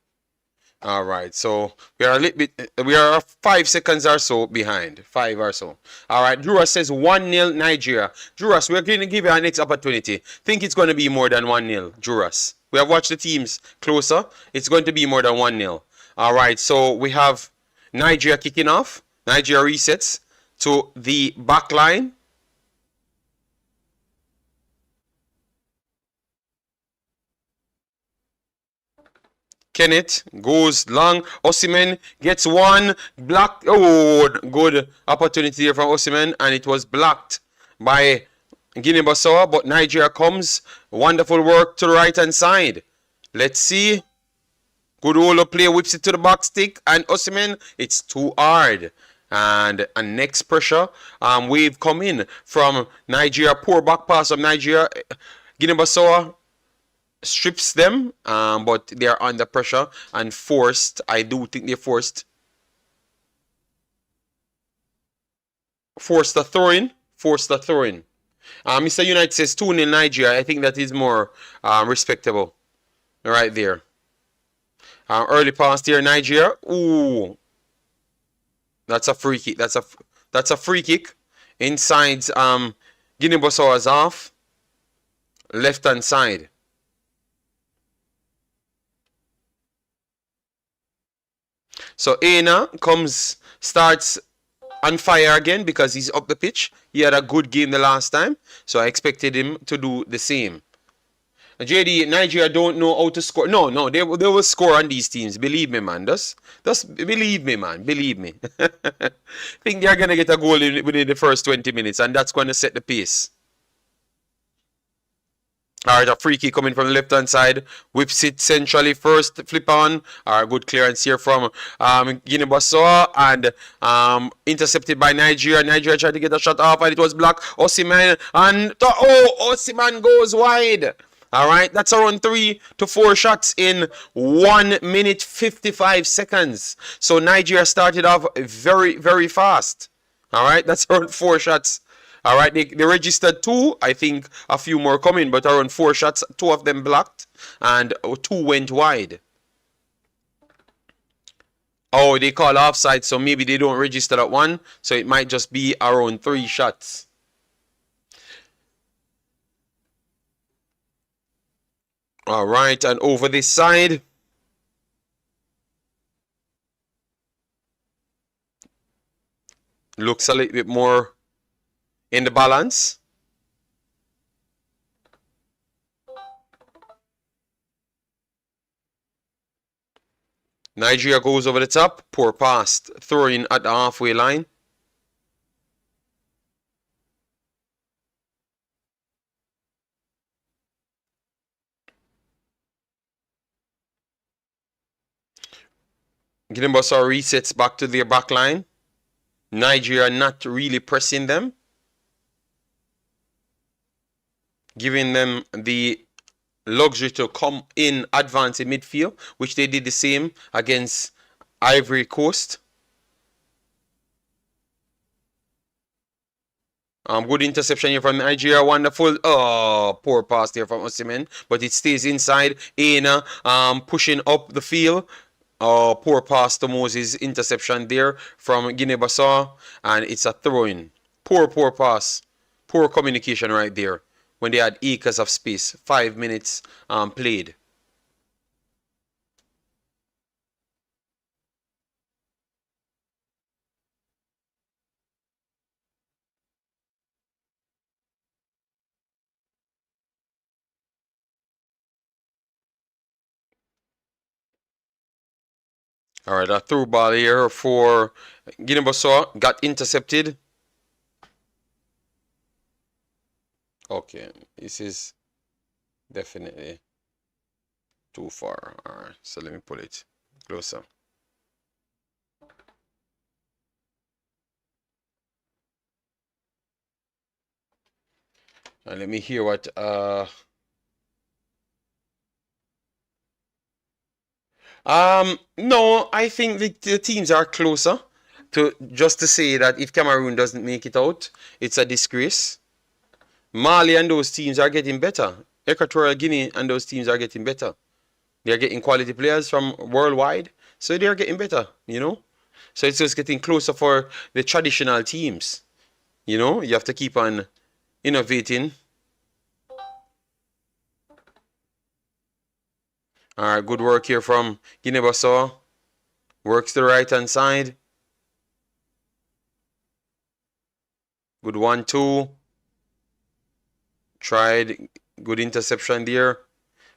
[SPEAKER 1] All right, so we are a little bit, we are 5 seconds or so behind, 5 or so. All right, Juras says 1-0 Nigeria. Juras, we're going to give you our next opportunity. Think it's going to be more than 1-0, Juras. We have watched the teams closer. It's going to be more than 1-0. All right, so we have Nigeria kicking off. Nigeria resets to the back line. Kenneth goes long. Osimhen gets one. Blocked. Oh, good opportunity here from Osimhen. And it was blocked by Guinea-Bissau. But Nigeria comes. Wonderful work to the right-hand side. Let's see. Good Olo player whips it to the box stick. And Osimhen, it's too hard. And next pressure. Wave come in from Nigeria. Poor back pass of Nigeria. Guinea-Bissau strips them, but they are under pressure and forced. I do think they're forced. Forced a throw-in. Forced a throw-in. Mr. United says 2-0 Nigeria. I think that is more respectable. Right there. Early pass here, Nigeria. Ooh. That's a free kick. That's a free kick. Inside Guinea-Bissau is off. Left hand side. So Aina starts on fire again because he's up the pitch. He had a good game the last time, so I expected him to do the same. JD, Nigeria don't know how to score. No, they will score on these teams. Believe me, man. Just believe me, man. Believe me. I think they're going to get a goal within the first 20 minutes, and that's going to set the pace. All right, a free kick coming from the left-hand side. Whips it centrally first. Flip on. All right, good clearance here from Guinea-Bissau. And intercepted by Nigeria. Nigeria tried to get a shot off, and it was blocked. Osimhen. And Osimhen goes wide. All right, that's around 3 to 4 shots in 1 minute 55 seconds. So Nigeria started off very, very fast. All right, that's around 4 shots. All right, they registered 2. I think a few more coming, but around 4 shots, 2 of them blocked, and 2 went wide. Oh, they call offside, so maybe they don't register that one. So it might just be around 3 shots. All right, and over this side. Looks a little bit more in the balance. Nigeria goes over the top. Poor pass. Throw in at the halfway line. Guinea-Bissau resets back to their back line. Nigeria not really pressing them, giving them the luxury to come in advance in midfield, which they did the same against Ivory Coast. Good interception here from Nigeria. Wonderful. Oh, poor pass there from Osimhen, but it stays inside. Aina pushing up the field. Oh, poor pass to Moses. Interception there from Guinea-Bissau, and it's a throw-in. Poor pass. Poor communication right there. When they had acres of space. 5 minutes played. All right, a through ball here for Guinea-Bissau. Got intercepted. Okay, this is definitely too far. All right, so let me pull it closer. And let me hear what no, I think the teams are closer. Just to say that if Cameroon doesn't make it out, it's a disgrace. Mali and those teams are getting better. Equatorial Guinea and those teams are getting better. They're getting quality players from worldwide, so they're getting better, you know. So it's just getting closer for the traditional teams. You know, you have to keep on innovating. All right, good work here from Guinea-Bissau. Works the right hand side. Good 1-2. Tried good interception there,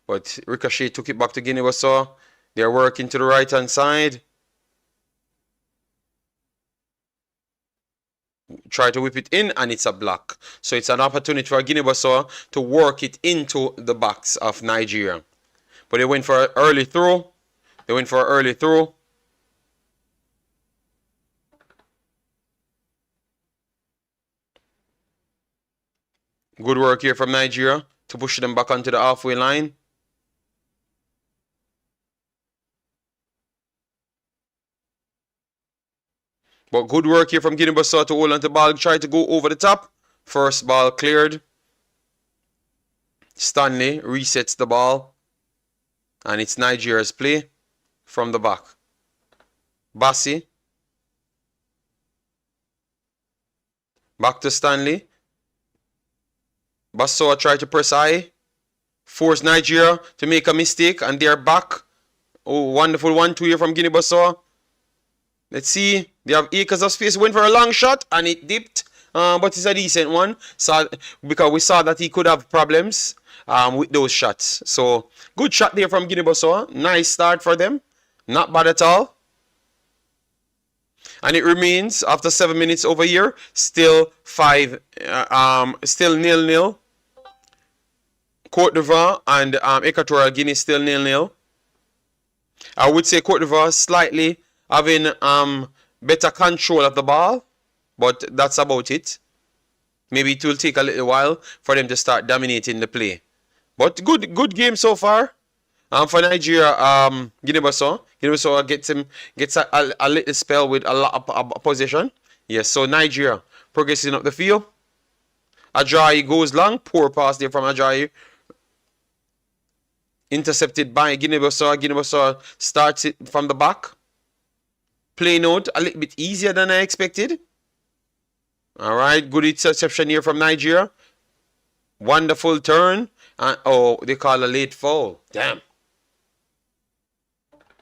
[SPEAKER 1] but Ricochet took it back to Guinea-Bissau. They're working to the right hand side. Try to whip it in, and it's a block. So it's an opportunity for Guinea-Bissau to work it into the backs of Nigeria. But they went for an early throw. Good work here from Nigeria to push them back onto the halfway line. But good work here from Guinea-Bissau to hold on to the ball. Try to go over the top. First ball cleared. Stanley resets the ball. And it's Nigeria's play from the back. Bassi. Back to Stanley. Basoa tried to press high. Force Nigeria to make a mistake. And they're back. Oh, wonderful 1-2 here from Guinea-Bissau. Let's see. They have acres of space. Went for a long shot. And it dipped. But it's a decent one. So, because we saw that he could have problems with those shots. So, good shot there from Guinea-Bissau. Nice start for them. Not bad at all. And it remains, after 7 minutes over here, still 0-0. Cote d'Ivoire and Equatorial Guinea still 0-0. I would say Cote d'Ivoire slightly having better control of the ball, but that's about it. Maybe it will take a little while for them to start dominating the play. But good game so far. For Nigeria, Guinea-Bissau. Guinea-Bissau gets a little spell with a lot of possession. Yes, so Nigeria progressing up the field. Ajayi goes long. Poor pass there from Ajayi. Intercepted by Guinea-Bissau. Guinea-Bissau starts it from the back. Play note a little bit easier than I expected. Alright, good interception here from Nigeria. Wonderful turn. And oh, they call a late foul. Damn.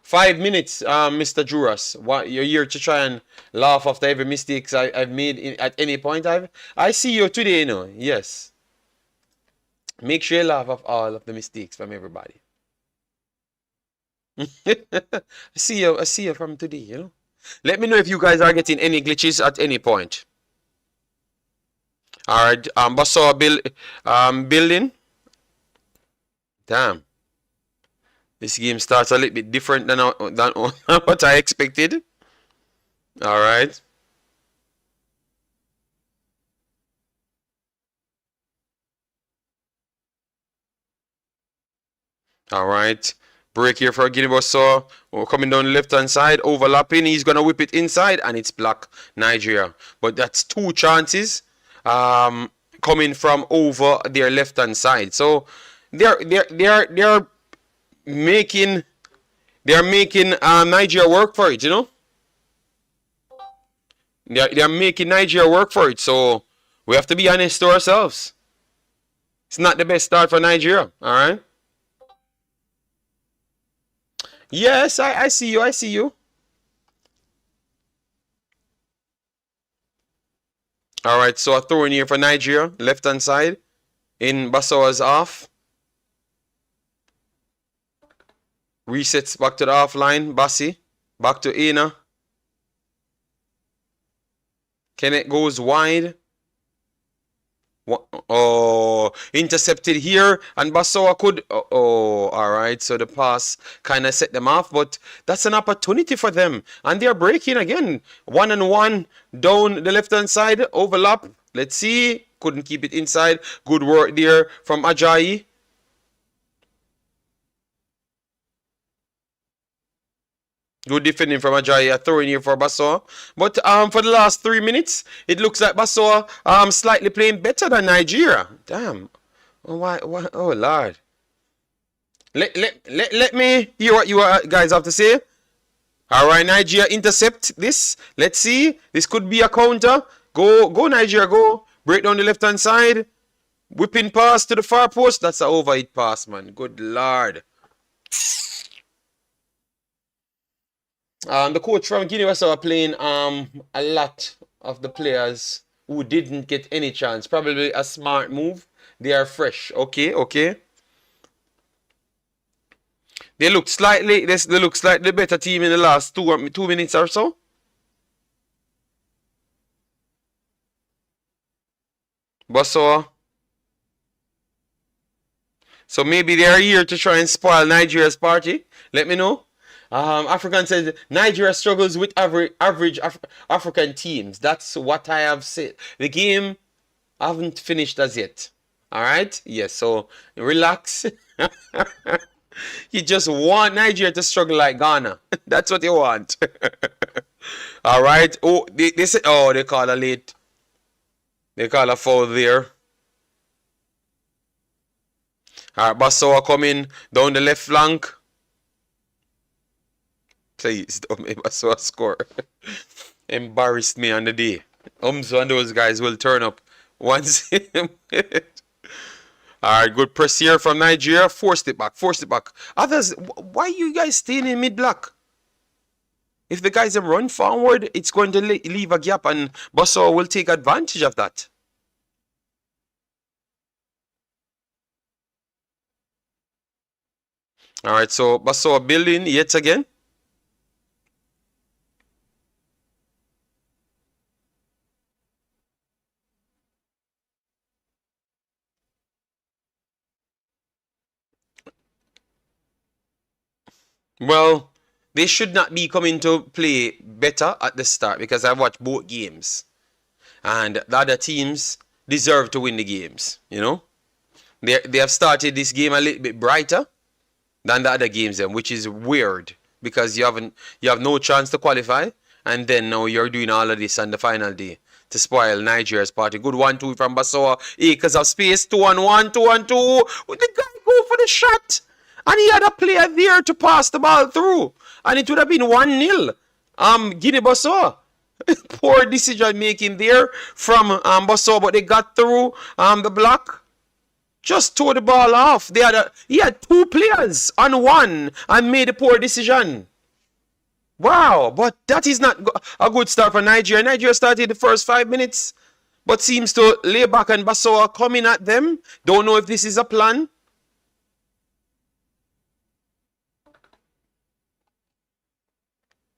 [SPEAKER 1] 5 minutes, Mr. Juras. What, you're here to try and laugh after every mistakes I've made at any point. I see you today, you know. Yes. Make sure you laugh off all of the mistakes from everybody. I see you from today, you know. Let me know if you guys are getting any glitches at any point. Alright, Basoa building. Damn. This game starts a little bit different than what I expected. Alright. Alright. Break here for Guinea-Bissau. Oh, coming down the left-hand side. Overlapping. He's going to whip it inside. And it's block Nigeria. But that's 2 chances coming from over their left-hand side. So they're making Nigeria work for it, you know. They're making Nigeria work for it, so we have to be honest to ourselves. It's not the best start for Nigeria, all right? Yes, I see you, I see you. All right, so a throw in here for Nigeria, left-hand side. In Basawa's off. Resets back to the offline. Bassi. Back to Ena. Kenneth goes wide. Oh, intercepted here. And Basawa could... Oh, all right. So the pass kind of set them off. But that's an opportunity for them. And they're breaking again. 1-on-1 down the left-hand side. Overlap. Let's see. Couldn't keep it inside. Good work there from Ajayi. Good defending from Ajayi. Throwing here for Basawa. But for the last 3 minutes, it looks like Basawa slightly playing better than Nigeria. Damn. Oh, why? Oh, Lord. Let me hear what you guys have to say. All right, Nigeria intercept this. Let's see. This could be a counter. Go, Nigeria, go. Break down the left-hand side. Whipping pass to the far post. That's an overhit pass, man. Good Lord. The coach from Guinea-Bissau are playing a lot of the players who didn't get any chance. Probably a smart move. They are fresh. Okay. They look slightly better team in the last 2 minutes or so. Basawa. So maybe they are here to try and spoil Nigeria's party. Let me know. African says Nigeria struggles with average African teams. That's what I have said. The game haven't finished as yet. All right. Yes. So relax. You just want Nigeria to struggle like Ghana. That's what you want. All right. Oh, they said. Oh, they call a late. They call a foul there. All right. Basawa coming down the left flank. Please don't make Basawa score. Embarrassed me on the day. Umzo and those guys will turn up once. Alright, good press here from Nigeria. Forced it back. Others, why are you guys staying in mid-block? If the guys have run forward, it's going to leave a gap and Basawa will take advantage of that. Alright, so Basawa building yet again. Well, they should not be coming to play better at the start because I've watched both games. And the other teams deserve to win the games, you know. They have started this game a little bit brighter than the other games, which is weird because you have no chance to qualify. And then now you're doing all of this on the final day to spoil Nigeria's party. Good 1-2 from Basawa. Acres of space. 2-on-1, 2-on-2. The guy go for the shot. And he had a player there to pass the ball through. And it would have been 1-0. Guinea-Bissau. Poor decision making there from Basawa, but they got through the block. Just tore the ball off. He had two players on one and made a poor decision. Wow, but that is not a good start for Nigeria. Nigeria started the first 5 minutes, but seems to lay back and Basawa coming at them. Don't know if this is a plan.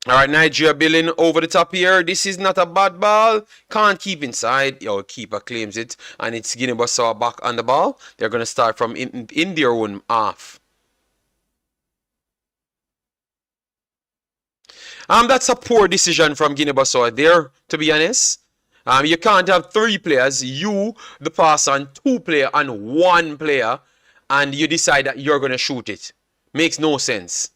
[SPEAKER 1] All right, Nigeria building over the top here. This is not a bad ball. Can't keep inside. Your keeper claims it. And it's Guinea-Bissau back on the ball. They're going to start from in their own half. That's a poor decision from Guinea-Bissau there, to be honest. You can't have three players, you, the pass on, two players, and one player, and you decide that you're going to shoot it. Makes no sense.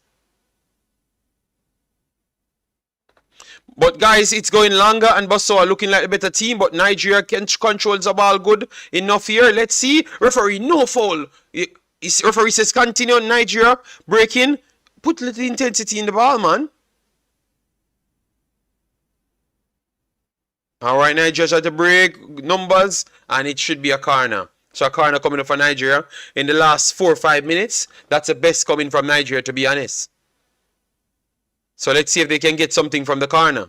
[SPEAKER 1] But guys, it's going longer and Basawa looking like a better team. But Nigeria can control the ball good enough here. Let's see. Referee, no foul. Referee says continue. Nigeria breaking. Put a little intensity in the ball, man. All right, Nigeria try to break numbers, and it should be a corner. So a corner coming up for Nigeria in the last 4 or 5 minutes. That's the best coming from Nigeria, to be honest. So let's see if they can get something from the corner.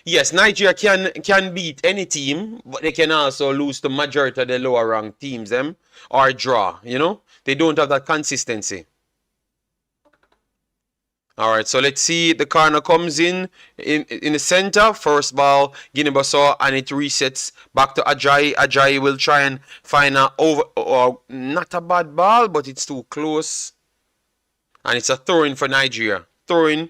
[SPEAKER 1] Yes, Nigeria can beat any team, but they can also lose to majority of the lower ranked teams, them, or draw, you know? They don't have that consistency. All right, so let's see. The corner comes in the center. First ball, Guinea-Bissau, and it resets back to Ajayi. Ajayi will try and find a not a bad ball, but it's too close. And it's a throw-in for Nigeria. Throw-in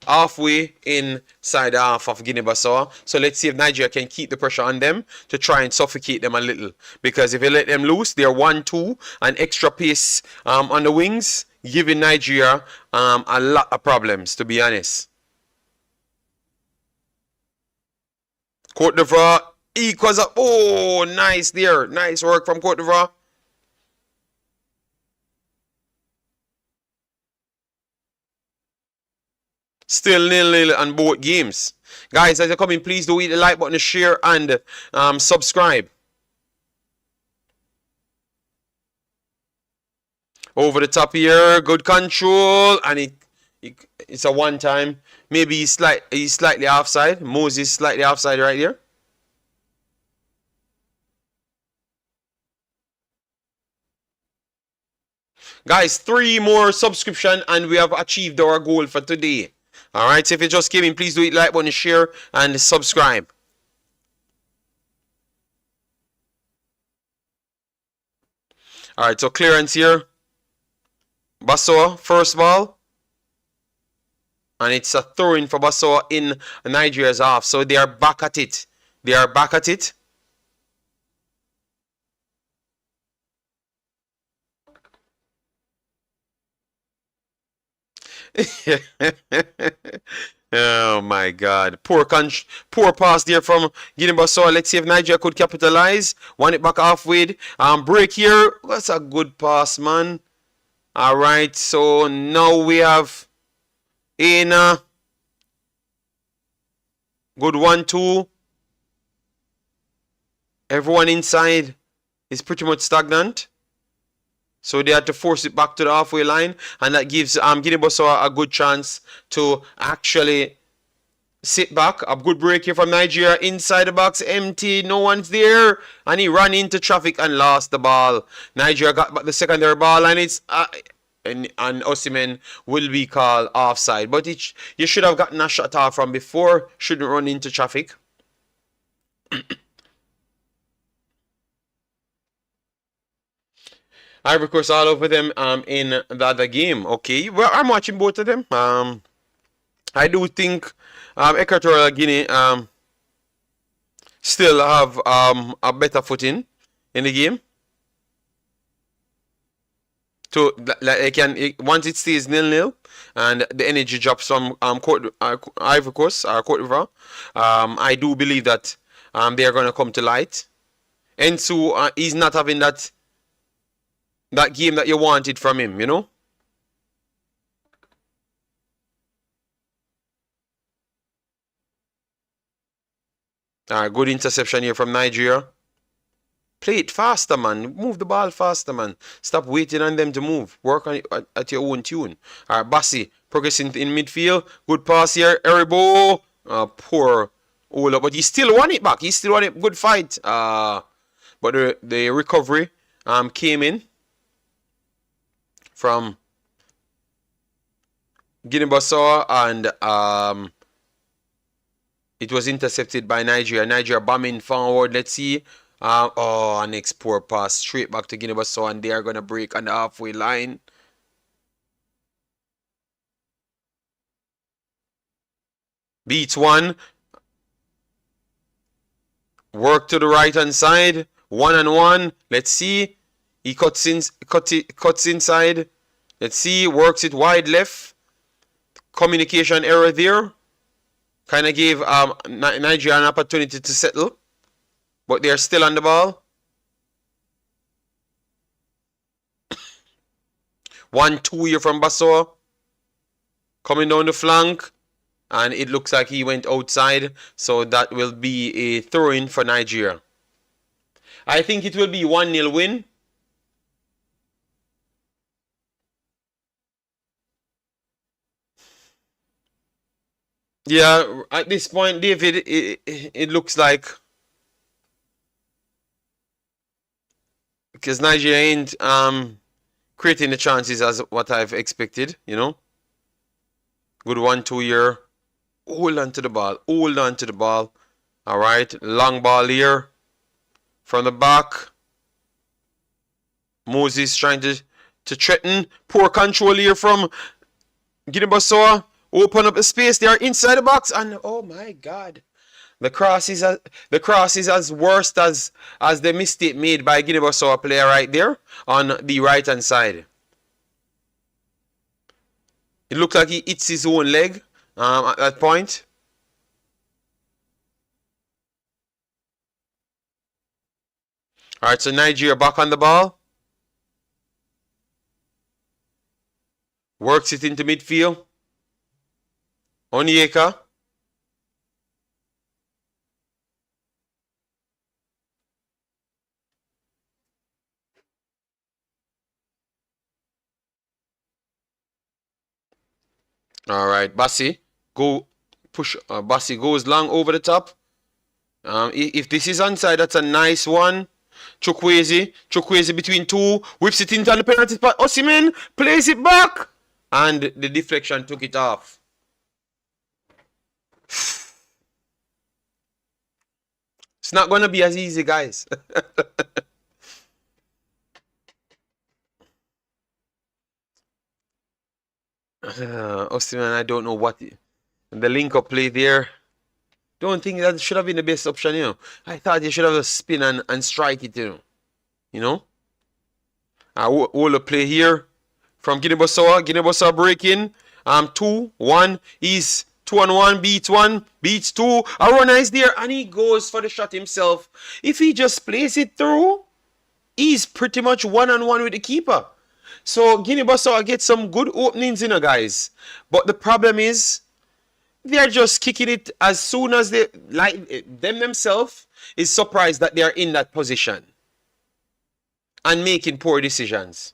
[SPEAKER 1] halfway inside the half of Guinea-Bissau. So let's see if Nigeria can keep the pressure on them to try and suffocate them a little. Because if you let them loose, they're 1-2 and extra pace on the wings, giving Nigeria a lot of problems, to be honest. Cote d'Ivoire equals up. Oh, nice there. Nice work from Cote d'Ivoire. Still 0-0 on both games. Guys, as you come in, please do hit the like button, share, and subscribe. Over the top here, good control, and it's a one time. Maybe he's slightly offside. Moses slightly offside right here. Guys, 3 more subscription and we have achieved our goal for today. Alright, so if you just came in, please do hit like button, share, and subscribe. Alright, so clearance here. Bissau, first ball. And it's a throw-in for Bissau in Nigeria's half. So they are back at it. They are back at it. Oh my God. Poor pass there from Guinea-Bissau. Let's see if Nigeria could capitalize. Want it back halfway. Break here. That's a good pass, man. Alright, so now we have Aina. Good 1-2. Everyone inside is pretty much stagnant. So they had to force it back to the halfway line, and that gives Guinea-Bissau a good chance to actually sit back. A good break here from Nigeria. Inside the box, empty, no one's there, and he ran into traffic and lost the ball. Nigeria got back the secondary ball, and it's and Osimhen will be called offside. But you should have gotten a shot off from before. Shouldn't run into traffic. Ivory Coast all over them in the other game. Okay, well, I'm watching both of them. I do think Equatorial Guinea still have a better footing in the game. So like they can, once it stays 0-0 and the energy drops from Ivory Coast or Cote d'Ivoire, I do believe that they are going to come to light. And so he's not having that game that you wanted from him, you know? Good interception here from Nigeria. Play it faster, man. Move the ball faster, man. Stop waiting on them to move. Work on it at your own tune. All right, Bassi progressing in midfield. Good pass here. Eribo. Poor Ola. But he still won it back. He still won it. Good fight. But the recovery came in from Guinea-Bissau, and it was intercepted by Nigeria. Nigeria bombing forward. Let's see. Next poor pass straight back to Guinea-Bissau, and they are going to break on the halfway line. Beats one. Work to the right hand side. 1-on-1. Let's see. He cuts inside. Let's see. Works it wide left. Communication error there. Kind of gave Nigeria an opportunity to settle. But they're still on the ball. 1-2 here from Basso. Coming down the flank. And it looks like he went outside. So that will be a throw-in for Nigeria. I think it will be 1-0 win. Yeah, at this point, David, it looks like, because Nigeria ain't creating the chances as what I've expected, you know. Good 1-2 here. Hold on to the ball. Hold on to the ball. All right. Long ball here. From the back. Moses trying to threaten. Poor control here from Guinea-Bissau. Open up the space. They are inside the box. And oh my God. The cross is as worst as the mistake made by Guinea-Bissau player right there on the right hand side. It looks like he hits his own leg at that point. Alright, so Nigeria back on the ball. Works it into midfield. Onyeka. Alright, Bassi. Go push. Bassi goes long over the top. If this is onside, that's a nice one. Chukwueze between two. Whips it into the penalty spot. Osimhen plays it back. And the deflection took it off. It's not going to be as easy, guys. Osimhen, I don't know what the link-up play there. Don't think that should have been the best option, you know. I thought you should have a spin and strike it, you know. All the play here from Guinea-Bissau. Guinea-Bissau breaking. 2-1. He's 2-on-1, beats 2. A runner is there, and he goes for the shot himself. If he just plays it through, he's pretty much one-on-one with the keeper. So Guinea-Bissau get some good openings, you know, guys. But the problem is, they're just kicking it as soon as they, like, them themselves is surprised that they are in that position. And making poor decisions.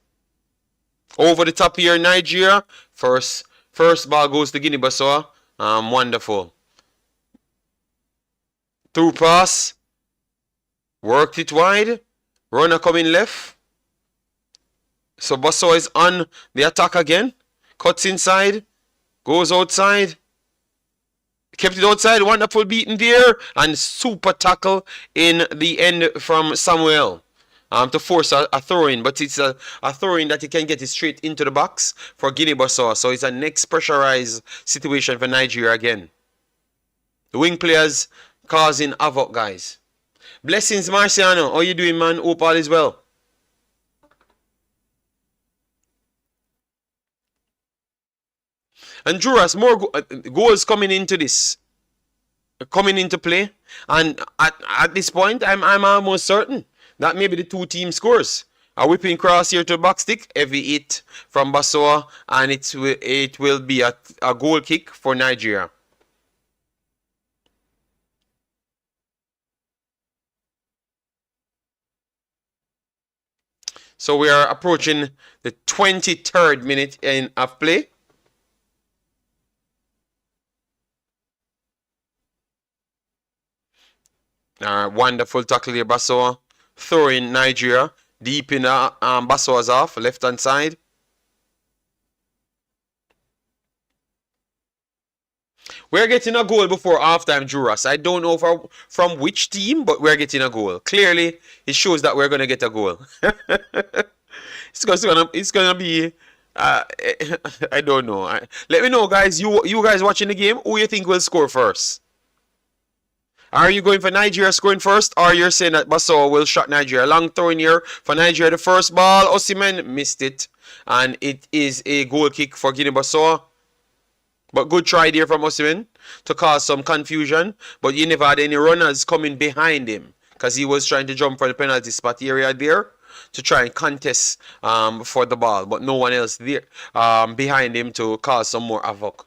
[SPEAKER 1] Over the top here, Nigeria. First ball goes to Guinea-Bissau. Wonderful. Through pass. Worked it wide. Runner coming left. So Bissau is on the attack again. Cuts inside. Goes outside. Kept it outside. Wonderful beating there. And super tackle in the end from Samuel. To force a throw-in. But it's a throw-in that he can get it straight into the box for Guinea-Bissau. So it's a next pressurized situation for Nigeria again. The wing players causing havoc, guys. Blessings, Marciano. How you doing, man? Hope all is well. And Juras, more goals coming into play. And at this point, I'm almost certain that maybe the two team scores. A whipping cross here to the box stick, heavy hit from Bissau, and it will be a goal kick for Nigeria. So we are approaching the 23rd minute of play. Wonderful tackle here, Bissau. Throw in Nigeria. Deep in Bissau's off, left hand side. We're getting a goal before halftime, Juras. I don't know from which team, but we're getting a goal. Clearly, it shows that we're gonna get a goal. It's gonna be. I don't know. Let me know, guys. You guys watching the game, who you think will score first? Are you going for Nigeria scoring first, or you're saying that Bissau will shot Nigeria? Long throw in here for Nigeria. The first ball, Osimhen missed it, and it is a goal kick for Guinea-Bissau. But good try there from Osimhen to cause some confusion. But you never had any runners coming behind him because he was trying to jump for the penalty spot area there. to try and contest for the ball, but no one else there behind him to cause some more havoc.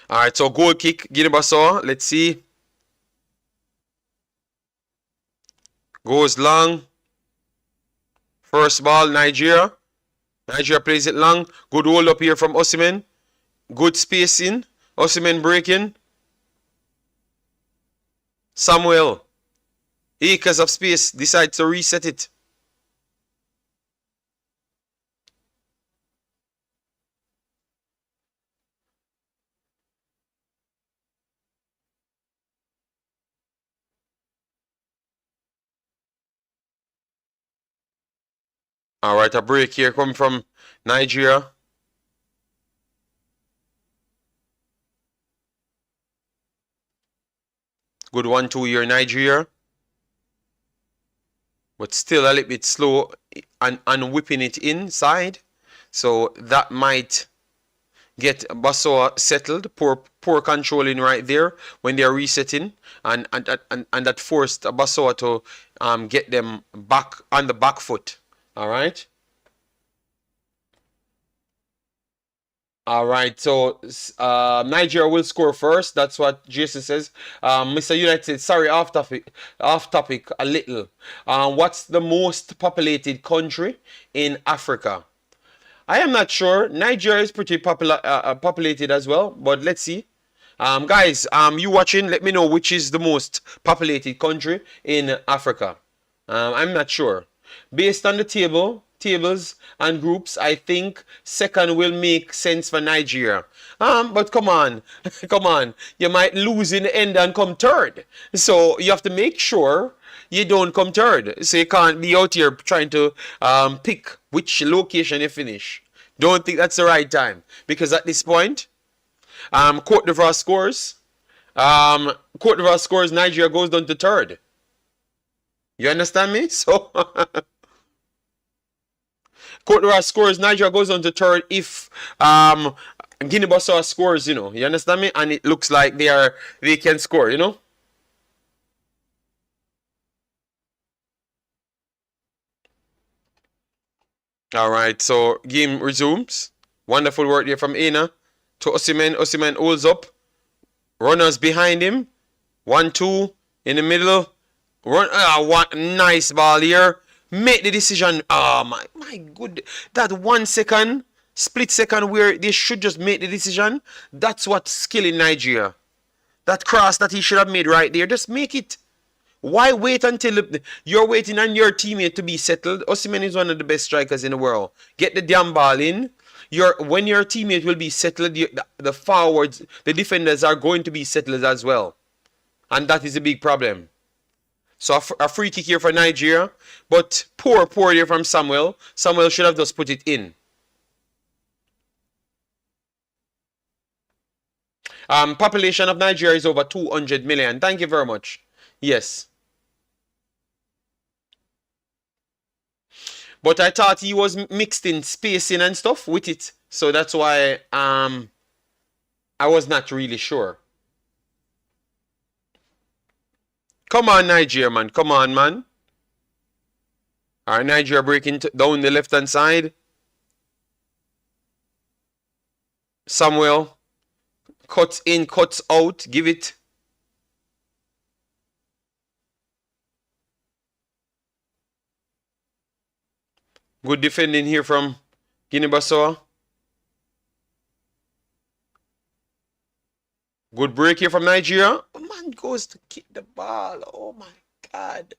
[SPEAKER 1] All right, so goal kick, Guinea-Bissau. Let's see. Goes long. First ball, Nigeria. Nigeria plays it long. Good hold up here from Osimhen. Good spacing. Osimhen breaking. Samuel. Acres of space. Decides to reset it. All right, a break here coming from Nigeria. Good 1-2 here, Nigeria. But still a little bit slow and whipping it inside. So that might get Bissau settled. Poor controlling right there when they're resetting. And that forced Bissau to get them back on the back foot. All right. All right, so Nigeria will score first. That's what Jason says. Mr. United, sorry, off topic a little. What's the most populated country in Africa? I am not sure. Nigeria is pretty populated as well, but let's see. Guys, you watching, let me know which is the most populated country in Africa. I'm not sure. Based on the tables and groups, I think second will make sense for Nigeria. But come on, come on. You might lose in the end and come third. So you have to make sure you don't come third. So you can't be out here trying to pick which location you finish. Don't think that's the right time. Because at this point, Cote d'Ivoire scores. Cote d'Ivoire scores, Nigeria goes down to third. You understand me? So Cote d'Ivoire scores, Nigeria goes on to third if Guinea-Bissau scores, you know. You understand me? And it looks like they can score, you know. All right, so game resumes. Wonderful work there from Aina to Osimhen. Osimhen holds up. Runners behind him. 1-2 in the middle. What nice ball here. Make the decision. Oh my good. That 1 second, split second where they should just make the decision. That's what skill in Nigeria. That cross that he should have made right there. Just make it. Why wait until you're waiting on your teammate to be settled? Osimhen is one of the best strikers in the world. Get the damn ball in. When your teammate will be settled, the forwards, the defenders are going to be settled as well. And that is a big problem. So a free kick here for Nigeria. But poor here from Samuel. Samuel should have just put it in. Population of Nigeria is over 200 million. Thank you very much. Yes. But I thought he was mixed in spacing and stuff with it. So that's why I was not really sure. Come on, Nigeria, man. Come on, man. All right, Nigeria breaking down the left-hand side. Samuel. Cuts in, cuts out. Give it. Good defending here from Guinea-Bissau. Good break here from Nigeria. Oh, man goes to kick the ball. Oh, my God.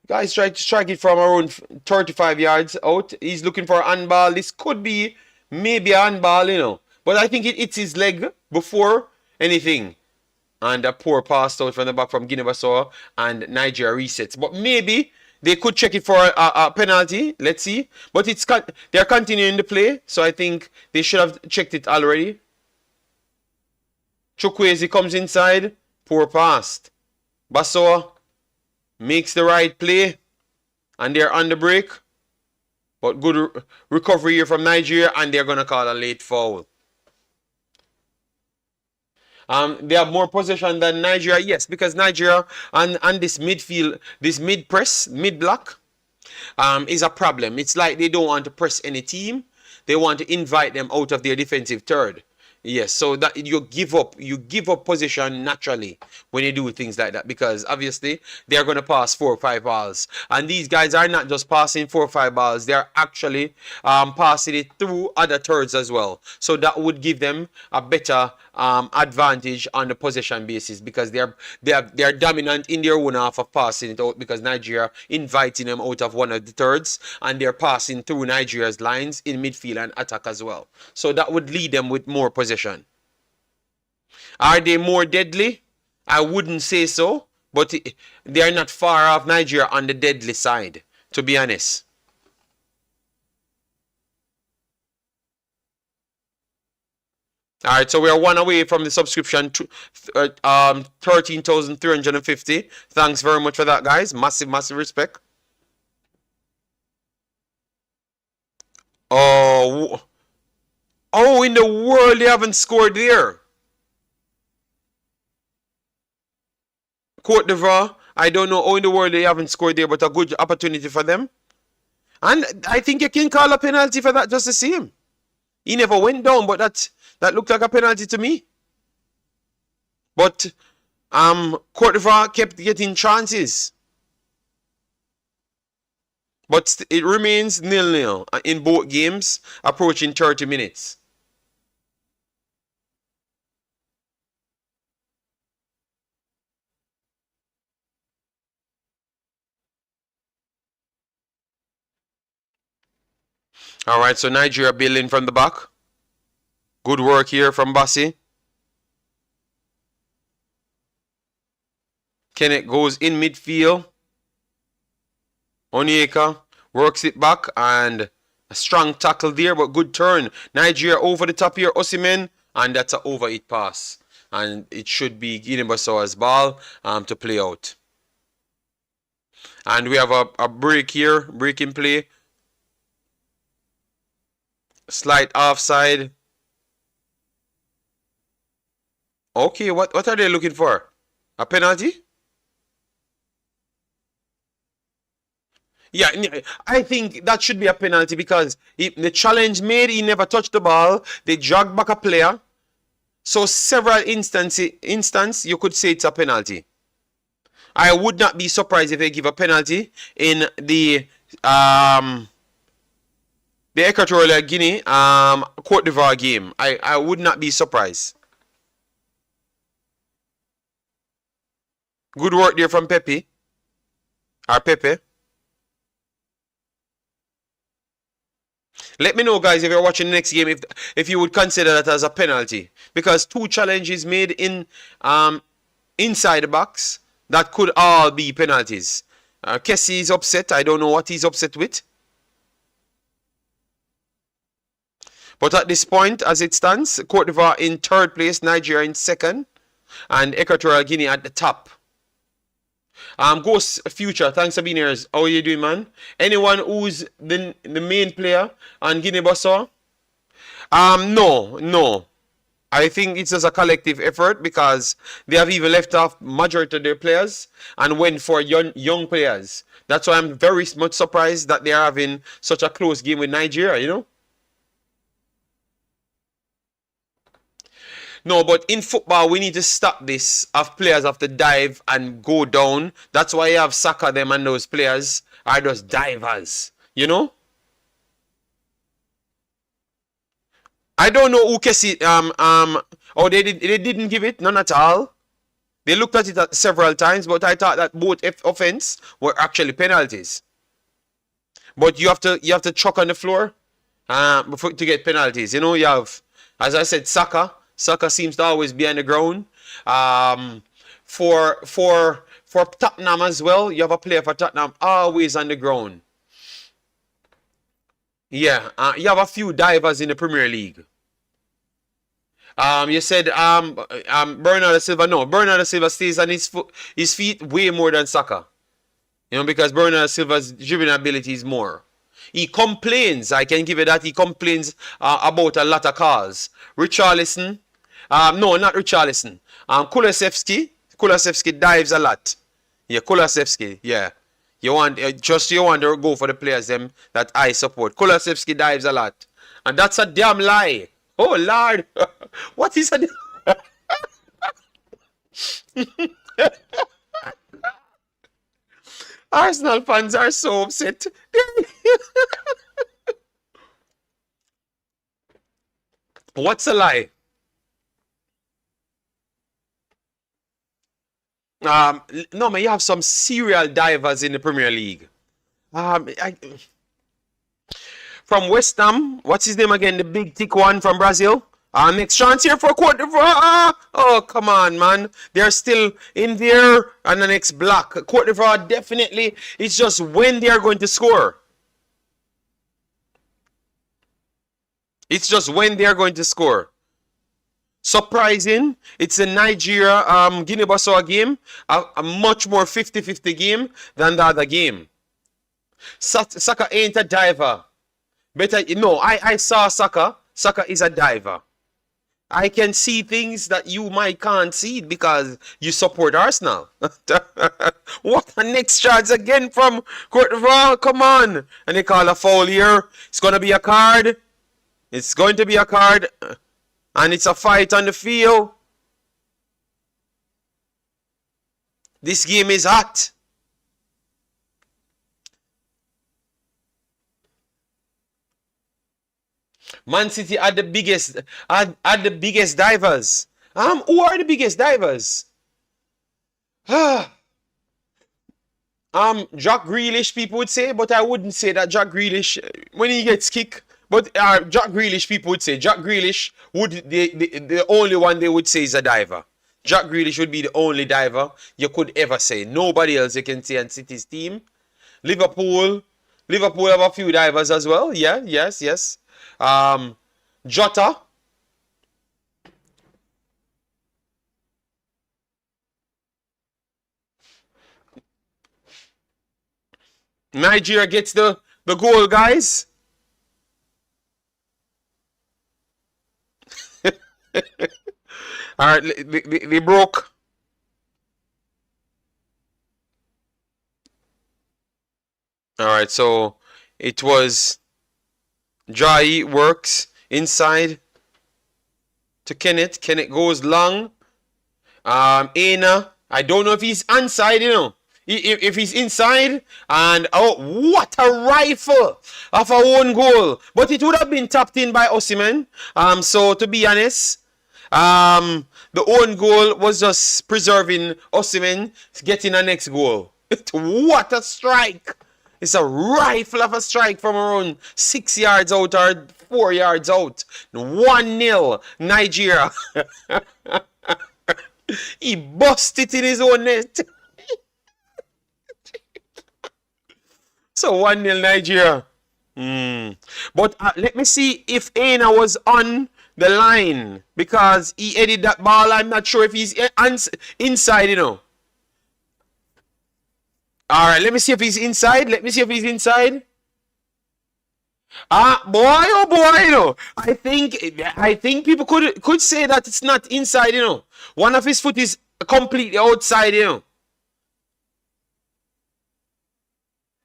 [SPEAKER 1] Guys try to strike it from around 35 yards out. He's looking for a handball. This could be maybe a handball, you know. But I think it hits his leg before anything. And a poor pass out from the back from Guinea-Bissau. And Nigeria resets. But maybe they could check it for a penalty. Let's see. But they're continuing the play. So I think they should have checked it already. Chukwueze comes inside. Poor pass. Bissau makes the right play. And they're on the break. But good recovery here from Nigeria. And they're going to call a late foul. They have more possession than Nigeria, yes, because Nigeria and this midfield, this mid press, mid block, is a problem. It's like they don't want to press any team. They want to invite them out of their defensive third. Yes, so that you give up position naturally when you do things like that, because obviously they're going to pass 4 or 5 balls, and these guys are not just passing 4 or 5 balls; they're actually passing it through other thirds as well. So that would give them a better advantage on the possession basis, because they're dominant in their own half of passing it out, because Nigeria inviting them out of one of the thirds, and they're passing through Nigeria's lines in midfield and attack as well. So that would lead them with more possession. Are they more deadly? I wouldn't say so, but they are not far off Nigeria on the deadly side, to be honest. All right, so we are one away from the subscription, 13,350. Thanks very much for that, guys. Massive, massive respect. Oh, in the world they haven't scored there. Cote d'Ivoire, I don't know how in the world they haven't scored there, but a good opportunity for them. And I think you can call a penalty for that just the same. He never went down, but that looked like a penalty to me. But Cote d'Ivoire kept getting chances. But it remains 0-0 in both games, approaching 30 minutes. All right, so Nigeria building from the back. Good work here from Bassi. Kenneth goes in midfield. Onyeka works it back, and a strong tackle there, but good turn. Nigeria over the top here, Osimhen, and that's an over it pass. And it should be Guinea-Bissau's ball to play out. And we have a break here, breaking play. Slight offside. Okay, what are they looking for? A penalty? Yeah, I think that should be a penalty, because the challenge made, he never touched the ball. They dragged back a player. So several instance you could say it's a penalty. I would not be surprised if they give a penalty in the Equatorial Guinea Cote d'Ivoire game. I would not be surprised. Good work there from Pepe. Or Pepe. Let me know, guys, if you're watching the next game, if you would consider that as a penalty. Because 2 challenges made in inside the box, that could all be penalties. Kessie is upset. I don't know what he's upset with. But at this point, as it stands, Cote d'Ivoire in 3rd place, Nigeria in 2nd, and Equatorial Guinea at the top. Ghost Future, thanks for being here. How are you doing, man? Anyone who's the main player on Guinea-Bissau? No. I think it's just a collective effort, because they have even left off majority of their players and went for young players. That's why I'm very much surprised that they're having such a close game with Nigeria, you know? No, but in football, we need to stop this of players have to dive and go down. That's why you have Saka, them, and those players are just divers, you know? I don't know who Kessie, oh, they didn't give it, none at all. They looked at it several times, but I thought that both offense were actually penalties. But you have to chuck on the floor to get penalties. You know, you have, as I said, Saka. Saka seems to always be on the ground. For Tottenham as well, you have a player for Tottenham always on the ground. Yeah, you have a few divers in the Premier League. You said Bernardo Silva. No, Bernardo Silva stays on his feet way more than Saka. You know, because Bernardo Silva's dribbling ability is more. He complains, I can give you that, he complains about a lot of calls. Richarlison, No, not Richarlison. Kulusevski dives a lot. Yeah, Kulusevski. Yeah. You want to go for the players them that I support. Kulusevski dives a lot. And that's a damn lie. Oh Lord. What is a Arsenal fans are so upset. What's a lie? No, man, you have some serial divers in the Premier League. From West Ham, what's his name again? The big thick one from Brazil. Next chance here for Cote d'Ivoire. Oh, come on, man. They're still in there. And the next block. Cote d'Ivoire, definitely. It's just when they are going to score. It's just when they are going to score. Surprising. It's a Nigeria Guinea-Bissau game. A much more 50-50 game than the other game. Saka ain't a diver. Better, no, I saw Saka. Saka is a diver. I can see things that you might can't see because you support Arsenal. What a next charge again from Cote d'Ivoire. Come on. And they call a foul here. It's going to be a card. It's going to be a card. And it's a fight on the field. This game is hot. Man City are the biggest divers. Who are the biggest divers? Jack Grealish, people would say, but I wouldn't say that Jack Grealish when he gets kicked. But Jack Grealish, people would say Jack Grealish would the only one they would say is a diver. Jack Grealish would be the only diver you could ever say. Nobody else you can say on City's team. Liverpool have a few divers as well. Yeah, yes. Jota. Nigeria gets the goal, guys. All right, they broke. All right, so it was Jai works inside to Kenneth. Kenneth goes long. Aina, I don't know if he's inside, you know. If he's inside, and oh, what a rifle of a own goal. But it would have been tapped in by Osimhen. So to be honest, the own goal was just preserving Osimhen getting a next goal. What a strike! It's a rifle of a strike from around 6 yards out or 4 yards out. 1-0 Nigeria. He busted it in his own net. So 1-0 Nigeria. But let me see if Aina was on the line because he headed that ball. I'm not sure if he's inside, you know. All right, let me see if he's inside. Boy, oh boy, you know. I think people could say that it's not inside, you know. One of his foot is completely outside, you know.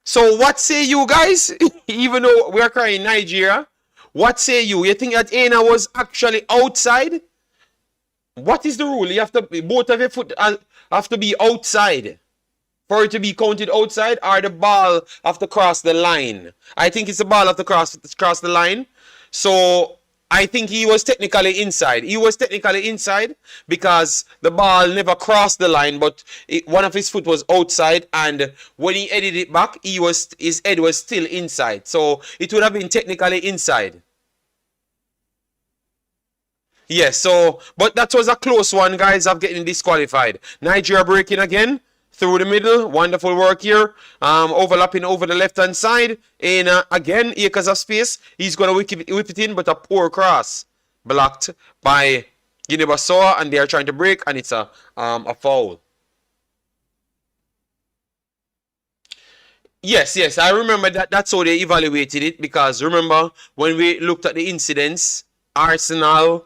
[SPEAKER 1] So what say you guys? Even though we are crying Nigeria, what say you? You think that Aina was actually outside? What is the rule? You have to both of your foot have to be outside for it to be counted outside, or the ball have to cross the line. I think it's the ball have to cross the line. So I think he was technically inside. He was technically inside because the ball never crossed the line, but one of his foot was outside, and when he headed it back, his head was still inside. So it would have been technically inside. Yes, so, but that was a close one, guys, of getting disqualified. Nigeria breaking again. Through the middle, wonderful work here. Overlapping over the left-hand side. And again, acres of space. He's going to whip it in, but a poor cross. Blocked by Guinea-Bissau, and they are trying to break, and it's a foul. Yes, I remember that. That's how they evaluated it, because remember, when we looked at the incidents, Arsenal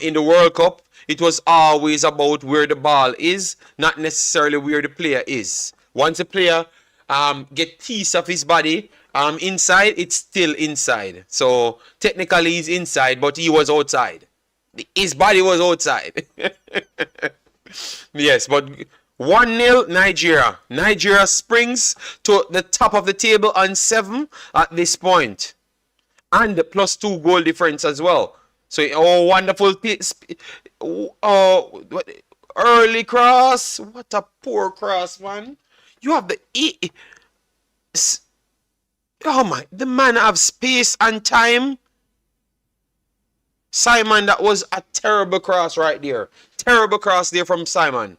[SPEAKER 1] in the World Cup, it was always about where the ball is, not necessarily where the player is. Once a player get piece of his body inside, it's still inside. So technically he's inside, but he was outside. His body was outside. Yes, but 1-0 Nigeria. Nigeria springs to the top of the table on 7 at this point. And the +2 goal difference as well. So, oh, wonderful. Oh, early cross. What a poor cross, man. You have the... Oh, my. The man have space and time. Simon, that was a terrible cross right there. Terrible cross there from Simon.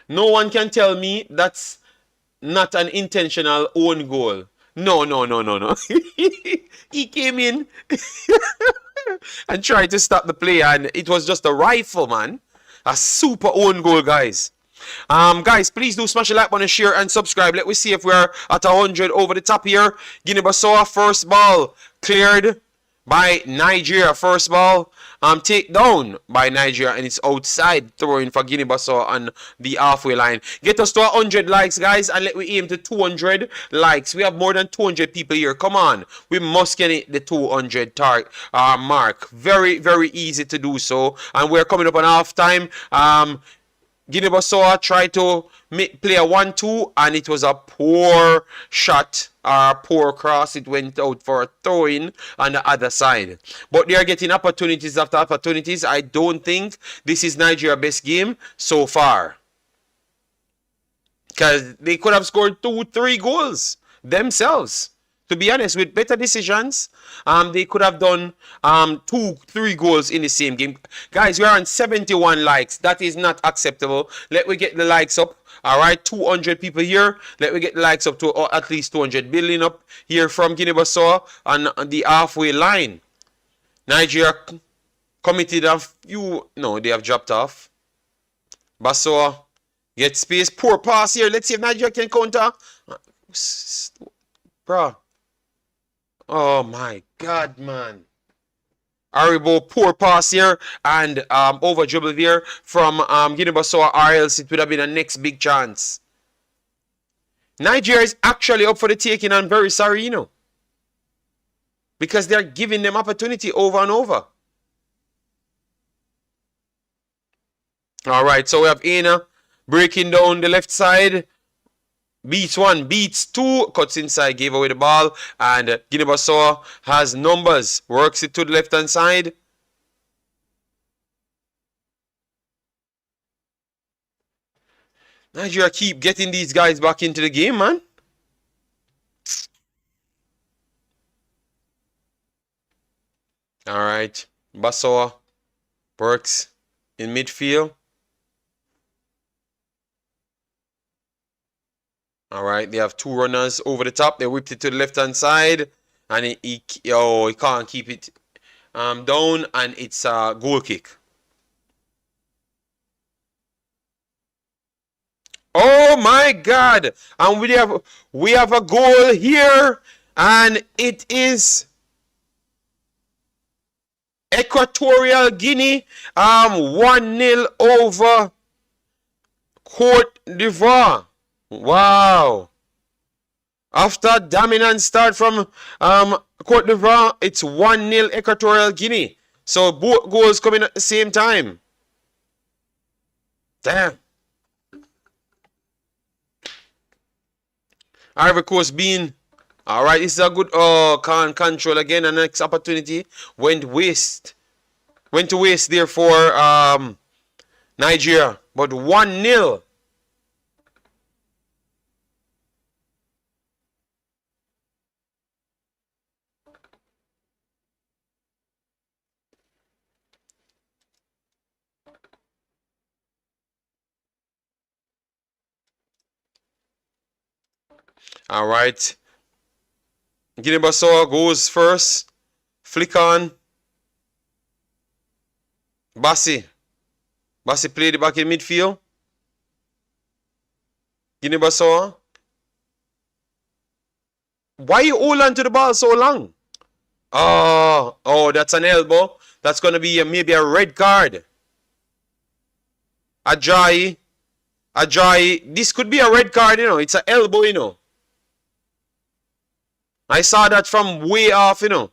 [SPEAKER 1] No one can tell me that's not an intentional own goal. No. He came in and tried to stop the play, and it was just a rifle, man. A super own goal, guys. Guys, please do smash the like button, share, and subscribe. Let me see if we're at 100 over the top here. Guinea-Bissau, first ball cleared by Nigeria. First ball take down by Nigeria, and it's outside, throwing for Guinea-Bissau on the halfway line. Get us to 100 likes, guys, and let me aim to 200 likes. We have more than 200 people here. Come on, we must get it the 200 mark. Very, very easy to do so, and we're coming up on halftime. Guinea-Bissau tried to play a 1-2, and it was a poor shot, poor cross. It went out for a throw-in on the other side. But they are getting opportunities after opportunities. I don't think this is Nigeria's best game so far, because they could have scored 2-3 goals themselves. To be honest, with better decisions, they could have done 2-3 goals in the same game. Guys, we're on 71 likes. That is not acceptable. Let me get the likes up. All right, 200 people here. Let me get the likes up to at least 200 billion up here from Guinea-Bissau on the halfway line. Nigeria committed a few. No, they have dropped off. Bissau get space. Poor pass here. Let's see if Nigeria can counter. Bruh. Oh my God, man. Aribo, poor pass here, and over dribble there from Guinea-Bissau, or else it would have been a next big chance. Nigeria is actually up for the taking. I'm very sorry, you know, because they're giving them opportunity over and over. All right, so we have Aina breaking down the left side. Beats 1, beats 2, cuts inside, gave away the ball, and Guinea-Bissau has numbers, works it to the left-hand side. Nigeria keep getting these guys back into the game, man. All right, Bissau works in midfield. All right, they have 2 runners over the top. They whipped it to the left-hand side, and he can't keep it down, and it's a goal kick. Oh my God! And we have a goal here, and it is Equatorial Guinea 1-0 over Cote d'Ivoire. Wow. After a dominant start from Cote d'Ivoire, it's 1-0 Equatorial Guinea. So both goals coming at the same time. Damn. Ivory Coast being... Alright, this is a good... Oh, can't control again. The next opportunity went to waste there for Nigeria. But 1-0. All right. Guinea-Bissau goes first. Flick on. Bassi played it back in midfield. Guinea-Bissau. Why you hold on to the ball so long? Oh, that's an elbow. That's going to be maybe a red card. Ajayi. Ajayi. This could be a red card, you know. It's an elbow, you know. I saw that from way off, you know.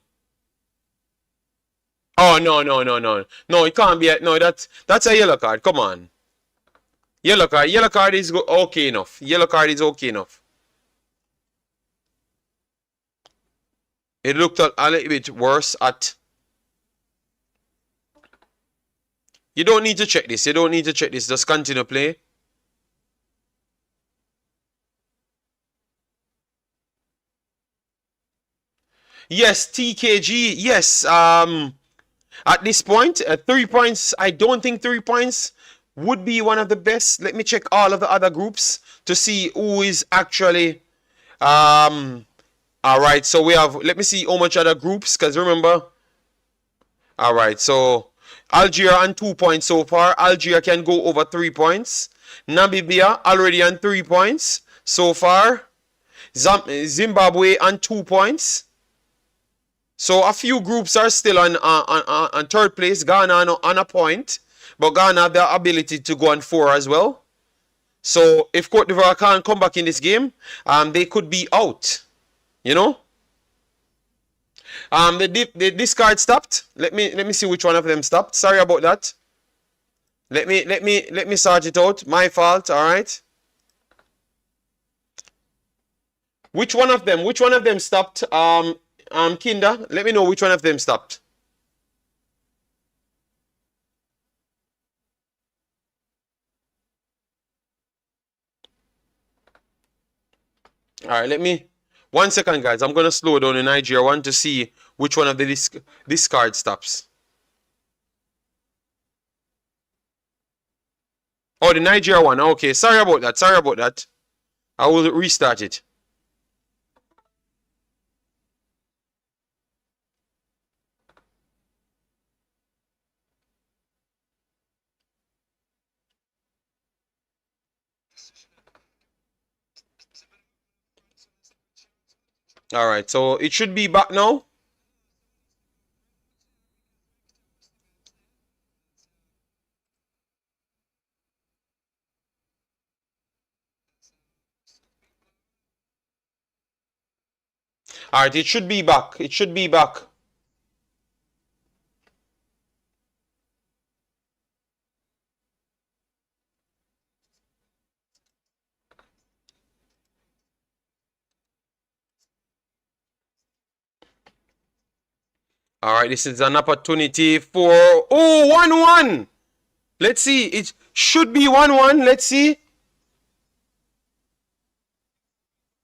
[SPEAKER 1] Oh, no, no, no, no. No, it can't be. No, that's a yellow card. Come on. Yellow card. Yellow card is okay enough. Yellow card is okay enough. It looked a little bit worse at... You don't need to check this. You don't need to check this. Just continue play. Yes, TKG. Yes. At this point, 3 points. I don't think 3 points would be one of the best. Let me check all of the other groups to see who is actually... all right, so we have... Let me see how much other groups, because remember... All right, so Algeria on 2 points so far. Algeria can go over 3 points. Namibia already on 3 points so far. Zimbabwe on 2 points. So a few groups are still on third place. Ghana on a point. But Ghana have the ability to go on 4 as well. So if Cote d'Ivoire can't come back in this game, they could be out. You know? The discard stopped. Let me see which one of them stopped. Sorry about that. Let me sort it out. My fault, alright. Which one of them stopped? Kinder, let me know which one of them stopped. Alright, let me... 1 second, guys. I'm going to slow down the Nigeria one to see which one of the discard stops. Oh, the Nigeria one. Okay, sorry about that. Sorry about that. I will restart it. Alright, so it should be back now. Alright, it should be back. It should be back. Alright, this is an opportunity for... Oh, 1-1. Let's see. It should be 1-1. Let's see.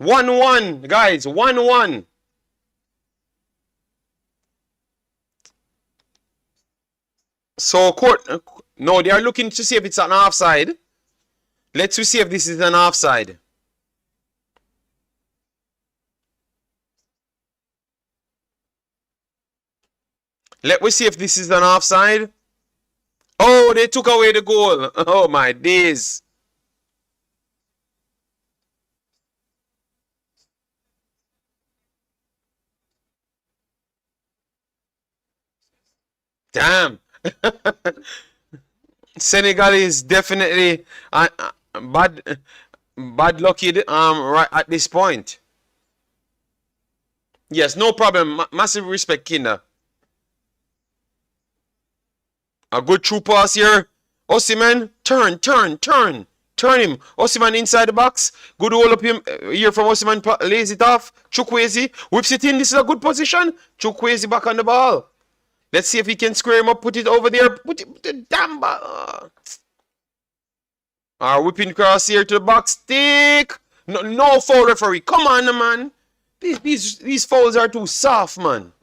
[SPEAKER 1] 1-1, guys. 1-1. So, no, they are looking to see if it's an offside. Let's see if this is an offside. Let me see if this is an offside. Oh, they took away the goal. Oh, my days. Damn. Senegal is definitely bad lucky right at this point. Yes, no problem. Massive respect, Kinder. A good true pass here. Osimhen, turn him. Osimhen inside the box. Good hold up him here from Osimhen. Lays it off. Chukwueze whips it in. This is a good position. Chukwueze back on the ball. Let's see if he can square him up. Put it over there. Put the damn ball. Whipping cross here to the box. Stick. No foul, referee. Come on, man. These fouls are too soft, man.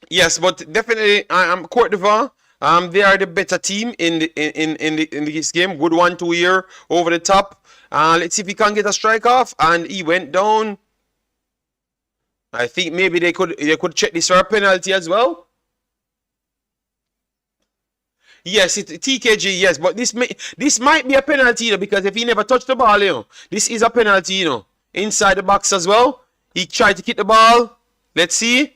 [SPEAKER 1] Yes, but definitely, I'm Cote d'Ivoire. They are the better team in this game. Good 1-2 here over the top. Let's see if he can get a strike off, and he went down. I think maybe they could check this for a penalty as well. Yes, TKG, yes, but this might be a penalty, because if he never touched the ball, this is a penalty, inside the box as well. He tried to kick the ball. Let's see.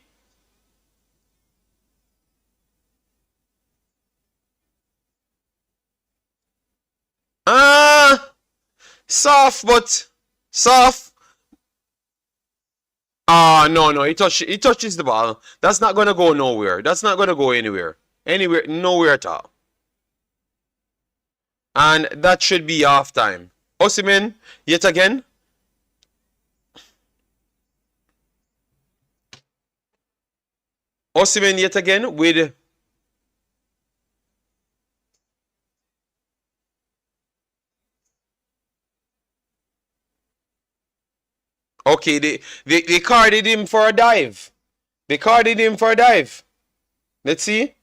[SPEAKER 1] Soft, but soft. No, he touches the ball. That's not gonna go nowhere. That's not gonna go anywhere. Nowhere at all. And that should be half time. Osimhen, yet again. Osimhen yet again with okay, they carded him for a dive. They carded him for a dive. Let's see.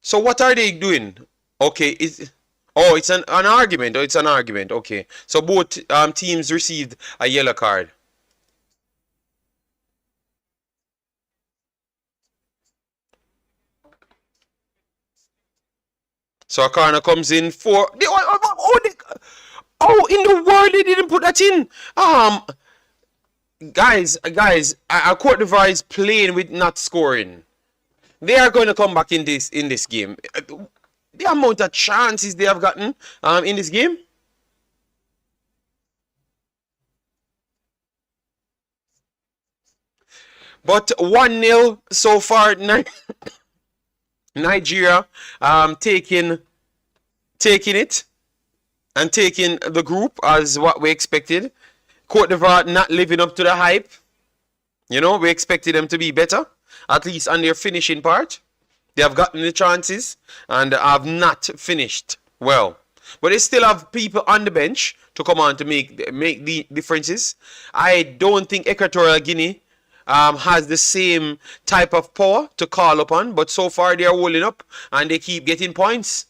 [SPEAKER 1] So what are they doing? Okay, it's an argument. Oh, it's an argument. Okay. So both teams received a yellow card. So a corner comes in for in the world they didn't put that in. Guys, Cote d'Ivoire is playing with not scoring. They are going to come back in this game. The amount of chances they have gotten in this game. But 1-0 so far. Nigeria taking it and taking the group as what we expected. Cote d'Ivoire not living up to the hype. We expected them to be better, at least on their finishing part. They have gotten the chances and have not finished well. But they still have people on the bench to come on to make the differences. I don't think Equatorial Guinea has the same type of power to call upon, but so far they are holding up and they keep getting points,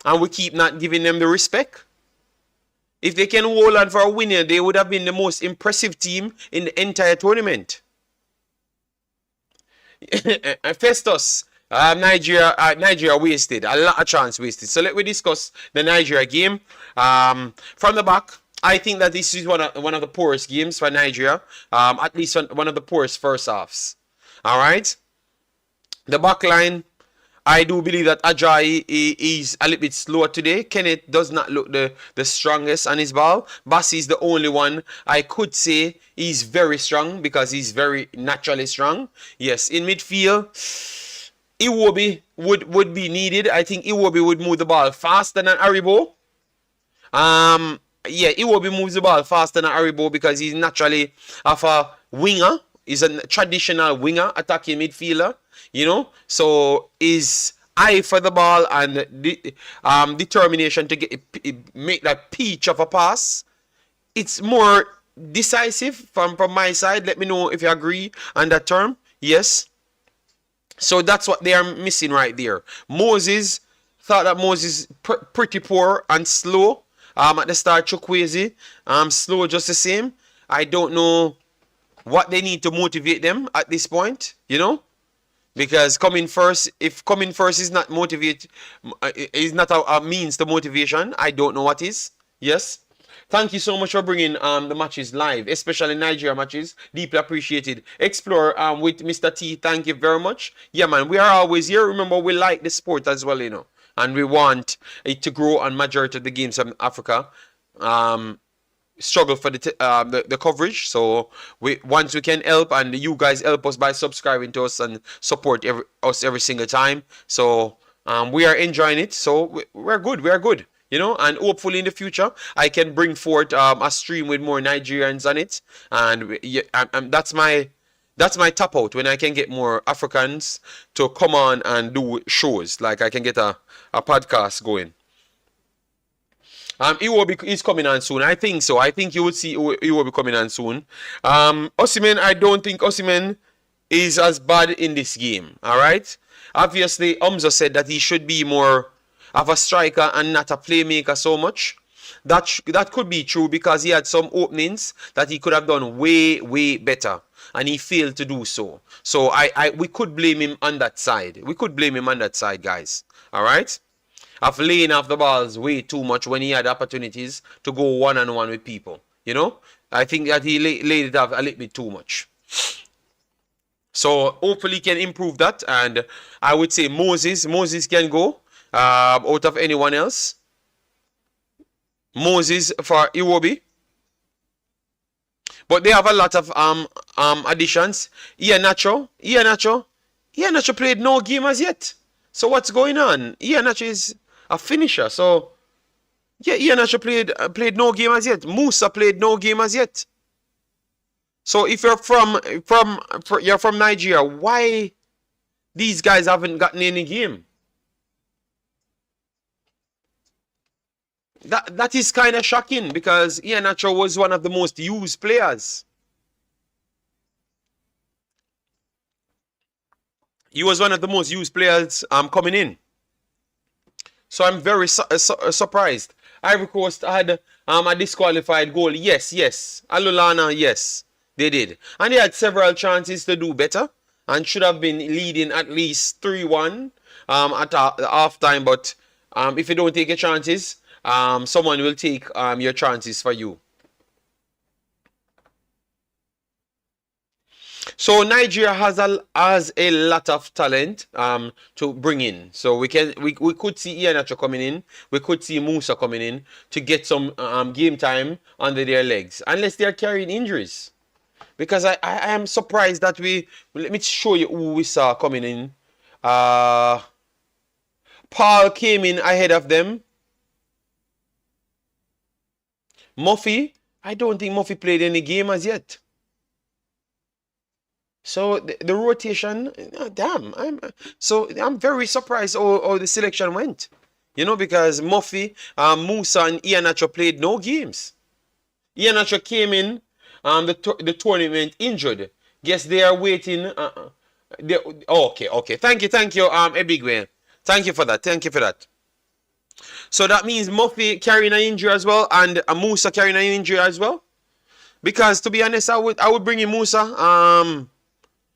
[SPEAKER 1] and we keep not giving them the respect. If they can hold on for a winner, they would have been the most impressive team in the entire tournament. Festus, Nigeria wasted a lot of chance wasted. So let me discuss the Nigeria game from the back. I think that this is one of the poorest games for Nigeria. At least one of the poorest first halves. All right. The back line, I do believe that Ajayi is a little bit slower today. Kenneth does not look the strongest on his ball. Bassi is the only one I could say he's very strong because he's very naturally strong. Yes, in midfield, Iwobi would be needed. I think Iwobi would move the ball faster than Aribo. Yeah, Iwobi moves the ball faster than Aribo because he's naturally of a winger. He's a traditional winger, attacking midfielder, So his eye for the ball and determination to make that peach of a pass, it's more decisive from my side. Let me know if you agree on that term. Yes. So that's what they are missing right there. Moses, thought that Moses pretty poor and slow. At the start, Chukwueze, slow just the same. I don't know what they need to motivate them at this point, because if coming first is not is not a means to motivation, I don't know what is. Yes. Thank you so much for bringing the matches live, especially Nigeria matches. Deeply appreciated. Explore with Mr. T, thank you very much. Yeah, man, we are always here. Remember, we like the sport as well, and we want it to grow on majority of the games from Africa. Struggle for the coverage, so once we can help, and you guys help us by subscribing to us and support us every single time. So we are enjoying it, so we're good, and hopefully in the future I can bring forth a stream with more Nigerians on it, and that's my top out, when I can get more Africans to come on and do shows, like I can get a podcast going. Iwobi is coming on soon. I think so. I think you will see Iwobi coming on soon. Osimhen, I don't think Osimhen is as bad in this game. All right. Obviously, Umzo said that he should be more of a striker and not a playmaker so much. That could be true because he had some openings that he could have done way better, and he failed to do so. So we could blame him on that side. We could blame him on that side, guys. All right. Of laying off the balls way too much when he had opportunities to go one-on-one with people. You know, I think that he laid it off a little bit too much. So hopefully he can improve that, and I would say Moses can go out of anyone else. Moses for Iwobi. But they have a lot of additions. Iheanacho played no game as yet. So what's going on? Iheanacho is a finisher. So yeah, Iheanacho played no game as yet. Musa played no game as yet. So if you're from Nigeria, why these guys haven't gotten any game? That is kind of shocking because Iheanacho was one of the most used players. He was one of the most used players coming in. So I'm very surprised. Ivory Coast had a disqualified goal. Yes. Alulana, yes, they did. And they had several chances to do better and should have been leading at least 3-1 at half time. But if you don't take your chances, someone will take your chances for you. So Nigeria has a lot of talent to bring in. So we could see Iheanacho coming in. We could see Musa coming in to get some game time under their legs, unless they are carrying injuries. Because I am surprised that let me show you who we saw coming in. Paul came in ahead of them. Murphy, I don't think Murphy played any game as yet. So the rotation, damn, I'm very surprised how the selection went. You know, because Murphy, Musa, and Iheanacho played no games. Iheanacho came in the tournament injured. Guess they are waiting. Okay. Thank you, Ebigwe. Thank you for that. So that means Murphy carrying an injury as well, and Musa carrying an injury as well. Because to be honest, I would bring in Musa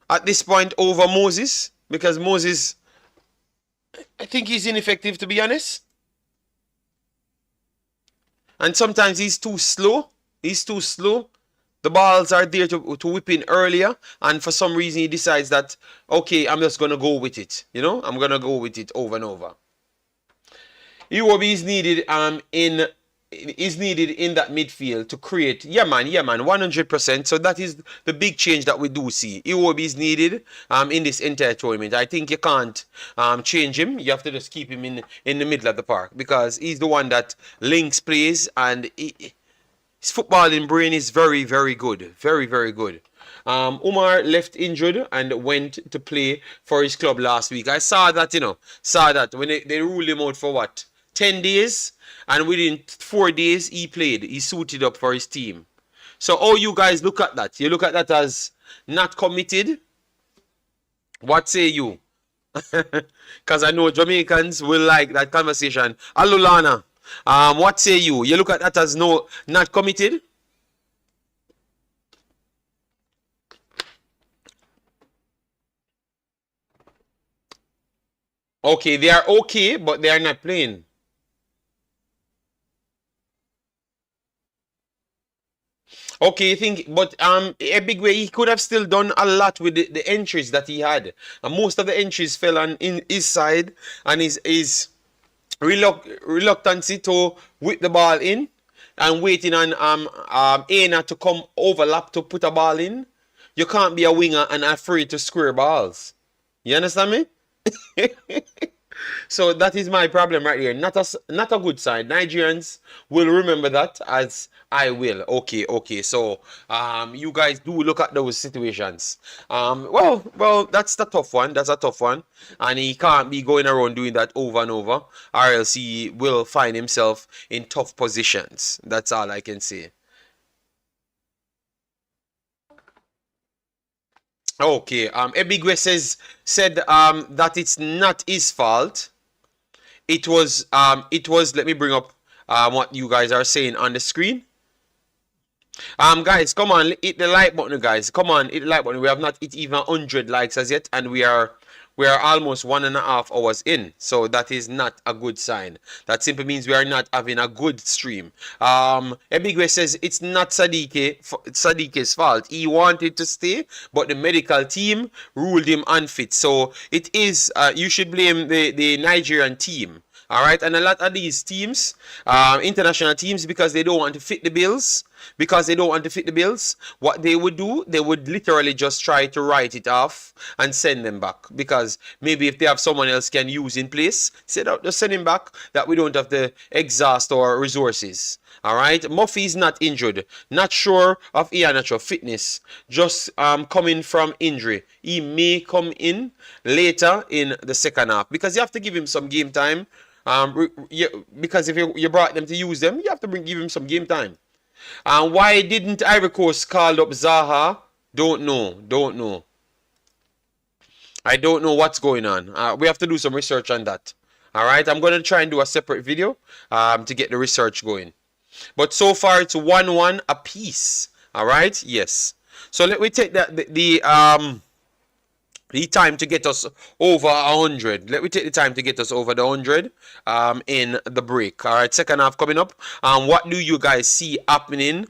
[SPEAKER 1] at this point over Moses, because Moses, I think he's ineffective, to be honest. And sometimes he's too slow. The balls are there to whip in earlier, and for some reason he decides that, okay, I'm just gonna go with it. You know, I'm gonna go with it over and over. Iwobi is needed in that midfield to create. Yeah man, 100%. So that is the big change that we do see. Iwobi is needed in this entire tournament. I think you can't change him. You have to just keep him in the middle of the park, because he's the one that links plays, and his footballing brain is very good. Very good. Umar left injured and went to play for his club last week. I saw that, when they ruled him out for what? 10 days, and within 4 days he played. He suited up for his team. So how you guys look at that? You look at that as not committed? What say you? Because I know Jamaicans will like that conversation. Alulana, what say you? You look at that as not committed? Okay, they are okay, but they are not playing. Okay, you think, but a big way he could have still done a lot with the entries that he had, and most of the entries fell on in his side, and his reluctancy to whip the ball in and waiting on Aina to come overlap to put a ball in. You can't be a winger and afraid to square balls. You understand me? So that is my problem right here. Not a good sign. Nigerians will remember that, as I will. Okay. So you guys do look at those situations. Well, that's the tough one. That's a tough one, and he can't be going around doing that over and over, or else he will find himself in tough positions. That's all I can say. Okay. Ebigwe said that it's not his fault. It was let me bring up what you guys are saying on the screen. Guys, come on, hit the like button, guys. Come on, hit the like button. We have not hit even 100 likes as yet, and we are almost 1.5 hours in. So that is not a good sign. That simply means we are not having a good stream. Ebigwe says it's not Sadiq's fault. He wanted to stay, but the medical team ruled him unfit. So it is. You should blame the Nigerian team. All right, and a lot of these teams, international teams, because they don't want to fit the bills. What they would do, they would literally just try to write it off and send them back. Because maybe if they have someone else can use in place, just send him back. That we don't have to exhaust our resources. All right, Muffy is not injured. Not sure of Iheanacho fitness. Just coming from injury. He may come in later in the second half because you have to give him some game time. Because if you brought them to use them, you have to give him some game time. And why didn't Ivory Coast call up Zaha? Don't know. I don't know what's going on. We have to do some research on that. All right, I'm going to try and do a separate video to get the research going. But so far it's 1-1 apiece. All right, yes. So let me take the time to get us over 100. Let me take the time to get us over the 100 in the break. All right, second half coming up. What do you guys see happening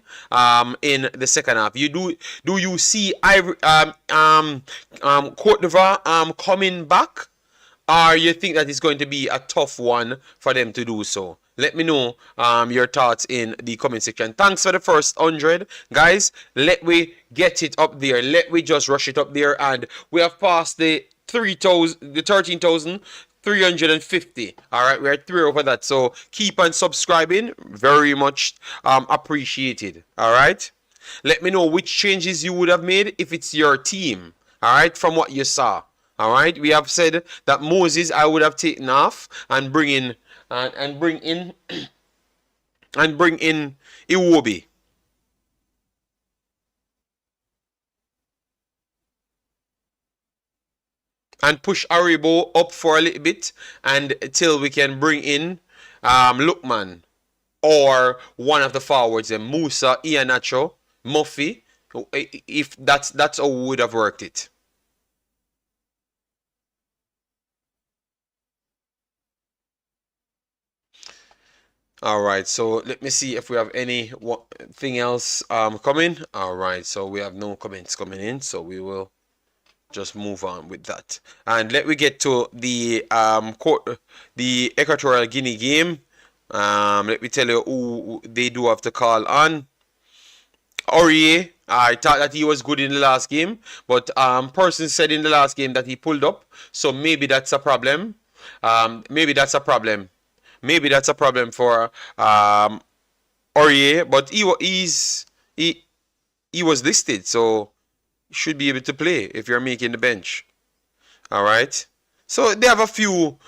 [SPEAKER 1] in the second half? Do you see Cote d'Ivoire coming back? Or you think that it's going to be a tough one for them to do so? Let me know your thoughts in the comment section. Thanks for the first 100. Guys, let me get it up there. Let me just rush it up there. And we have passed the 13,350. All right, we're 3 over that. So keep on subscribing. Very much appreciated. All right. Let me know which changes you would have made if it's your team. All right, from what you saw. All right, we have said that Moses I would have taken off and bring in Iwobi. And push Aribo up for a little bit until we can bring in Lookman or one of the forwards, Musa, Iheanacho, Muffy. If that's how we would have worked it. All right, so let me see if we have anything else coming. All right, so we have no comments coming in, so we will just move on with that. And let me get to the Equatorial Guinea game. Let me tell you who they do have to call on. Aurier, I thought that he was good in the last game, but person said in the last game that he pulled up, so maybe that's a problem. Maybe that's a problem for Aurier, but he was listed, so he should be able to play if you're making the bench. All right. So they have a few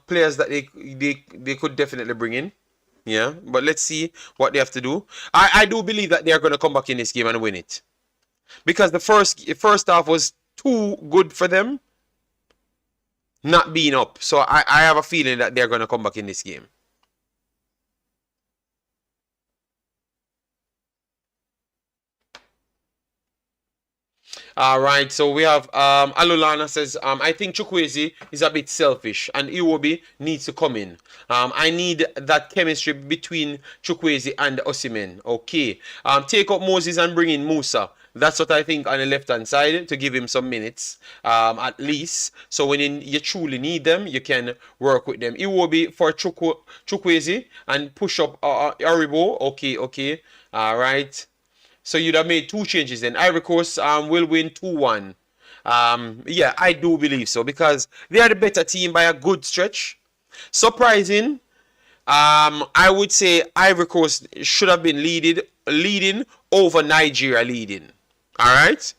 [SPEAKER 1] players that they could definitely bring in. Yeah, but let's see what they have to do. I do believe that they are going to come back in this game and win it. Because the first half was too good for them not being up. So I have a feeling that they're going to come back in this game. All right, so we have Alolana says, I think Chukwueze is a bit selfish and Iwobi needs to come in. I need that chemistry between Chukwueze and Osimhen. Okay. Take up Moses and bring in Musa. That's what I think on the left-hand side to give him some minutes, at least. So when you truly need them, you can work with them. Iwobi for Chukwueze and push up Aribo. Okay. All right. So you'd have made 2 changes then. Ivory Coast will win 2-1. Yeah, I do believe so because they are the better team by a good stretch. Surprising. I would say Ivory Coast should have been leading over Nigeria leading. All right?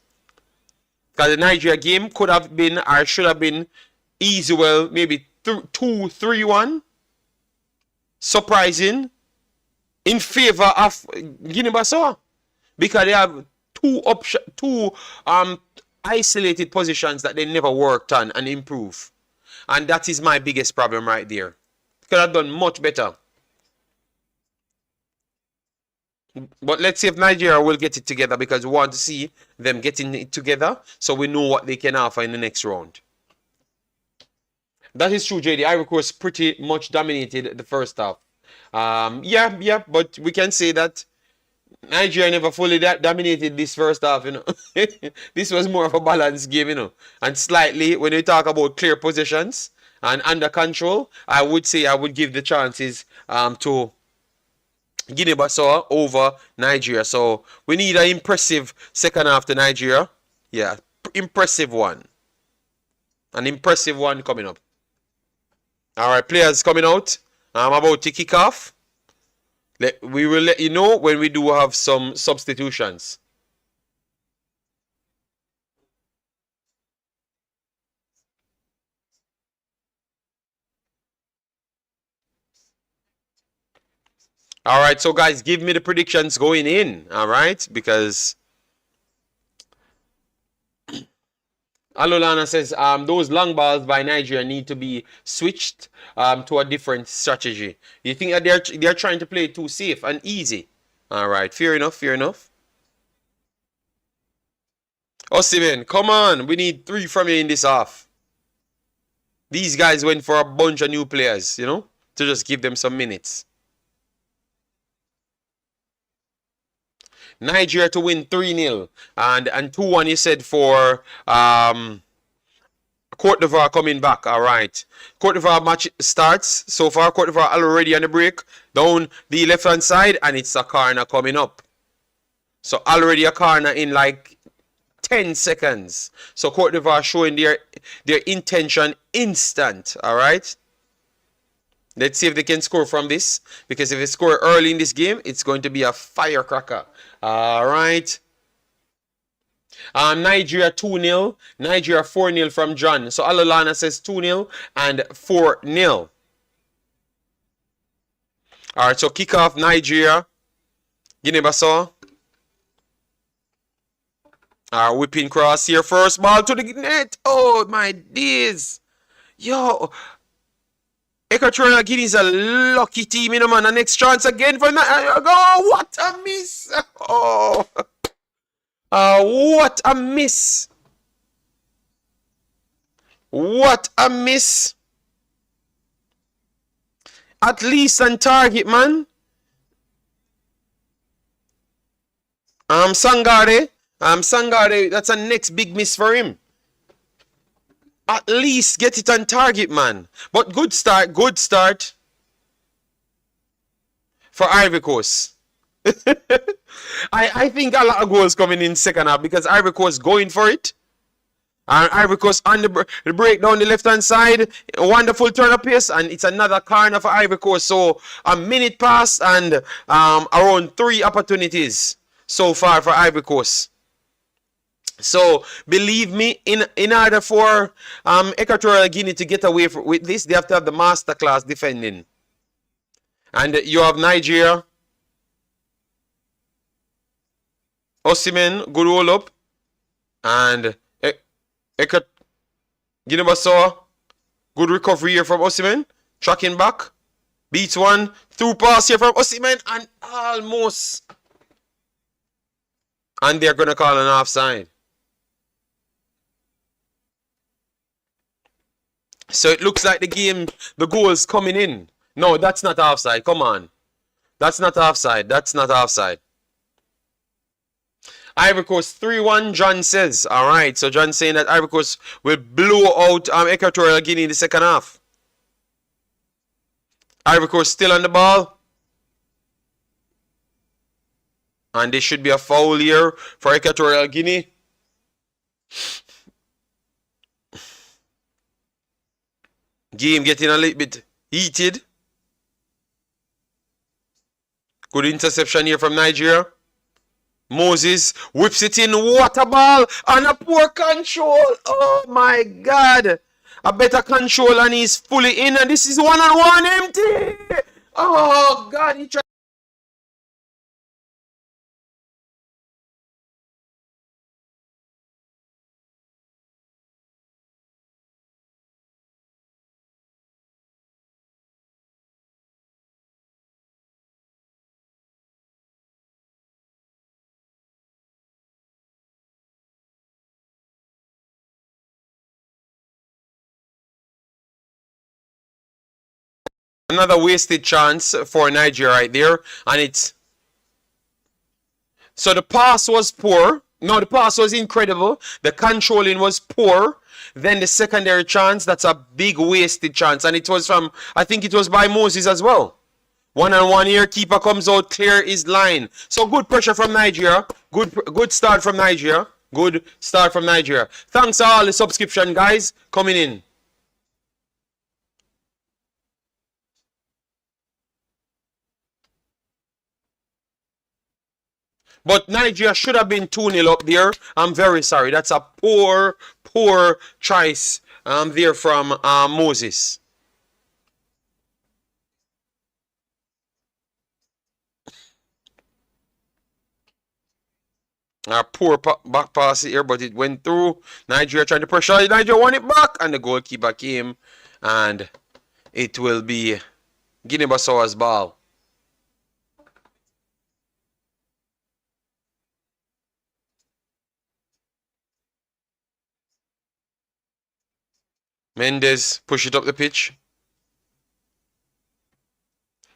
[SPEAKER 1] Because the Nigeria game could have been or should have been easy, well, maybe 2-3-1. Surprising. In favor of Guinea-Bissau. Because they have two isolated positions that they never worked on and improve. And that is my biggest problem right there. Could have done much better. But let's see if Nigeria will get it together, because we want to see them getting it together so we know what they can offer in the next round. That is true, JD. Ivory Coast pretty much dominated the first half. Yeah, but we can say that Nigeria never fully dominated this first half, you know. This was more of a balanced game, you know. And slightly, when we talk about clear positions and under control, I would say I would give the chances to Guinea-Bissau over Nigeria. So we need an impressive second half to Nigeria. Yeah, impressive one. An impressive one coming up. All right, players coming out. I'm about to kick off. We will let you know when we do have some substitutions. All right, so guys, give me the predictions going in. All right, because Alolana says those long balls by Nigeria need to be switched to a different strategy. You think that they're trying to play too safe and easy? All right, fair enough, fair enough. Osimhen, come on, we need 3 from you in this half. These guys went for a bunch of new players, you know, to just give them some minutes. Nigeria to win 3-0 and 2-1 you said for Cote d'Ivoire coming back. All right. Cote d'Ivoire match starts. So far, Cote d'Ivoire already on the break. Down the left-hand side, and it's a corner coming up. So already a corner in like 10 seconds. So Cote d'Ivoire showing their intention instant. All right. Let's see if they can score from this. Because if they score early in this game, it's going to be a firecracker. All right. Nigeria 2-0. Nigeria 4-0 from John. So Alolana says 2-0 and 4-0. All right, so kickoff Nigeria. Guinea-Bissau. Whipping cross here. First ball to the net. Oh, my days. Yo. Equatorial Guinea is a lucky team, you know, man. The next chance again for oh, what a miss. Oh. What a miss. What a miss. At least on target, man. Sangare. Sangare, that's a next big miss for him. At least get it on target, man. But good start for Ivory Coast. I think a lot of goals coming in second half because Ivory Coast going for it. And Ivory Coast on the break down the left-hand side. A wonderful turn of pace. And it's another corner for Ivory Coast. So a minute passed and around 3 opportunities so far for Ivory Coast. So believe me, in order for Equatorial Guinea to get away with this, they have to have the masterclass defending. And you have Nigeria. Osimhen, good roll up. And Guinea-Bissau, good recovery here from Osimhen. Tracking back. Beats one. Through pass here from Osimhen. And almost. And they're going to call an offside. So it looks like the goal's coming in. No, that's not offside. Come on. That's not offside. That's not offside. Ivory Coast 3-1, John says. All right, so John saying that Ivory Coast will blow out Equatorial Guinea in the second half. Ivory Coast still on the ball. And there should be a foul here for Equatorial Guinea. Game getting a little bit heated. Good interception here from Nigeria. Moses whips it in. What a ball. And a poor control. Oh my God. A better control and he's fully in. And this is 1-on-1 empty. Oh God. He tried. Another wasted chance for Nigeria right there. And it's... So the pass was poor. No, the pass was incredible. The controlling was poor. Then the secondary chance, that's a big wasted chance. And it was from, I think it was by Moses as well. 1-on-1 here, keeper comes out, clear his line. So good pressure from Nigeria. Good start from Nigeria. Good start from Nigeria. Thanks to all the subscription guys coming in. But Nigeria should have been 2-0 up there. I'm very sorry. That's a poor choice there from Moses. A poor back pass here, but it went through. Nigeria trying to pressure. Nigeria won it back, and the goalkeeper came, and it will be Guinea-Bissau's ball. Mendes push it up the pitch.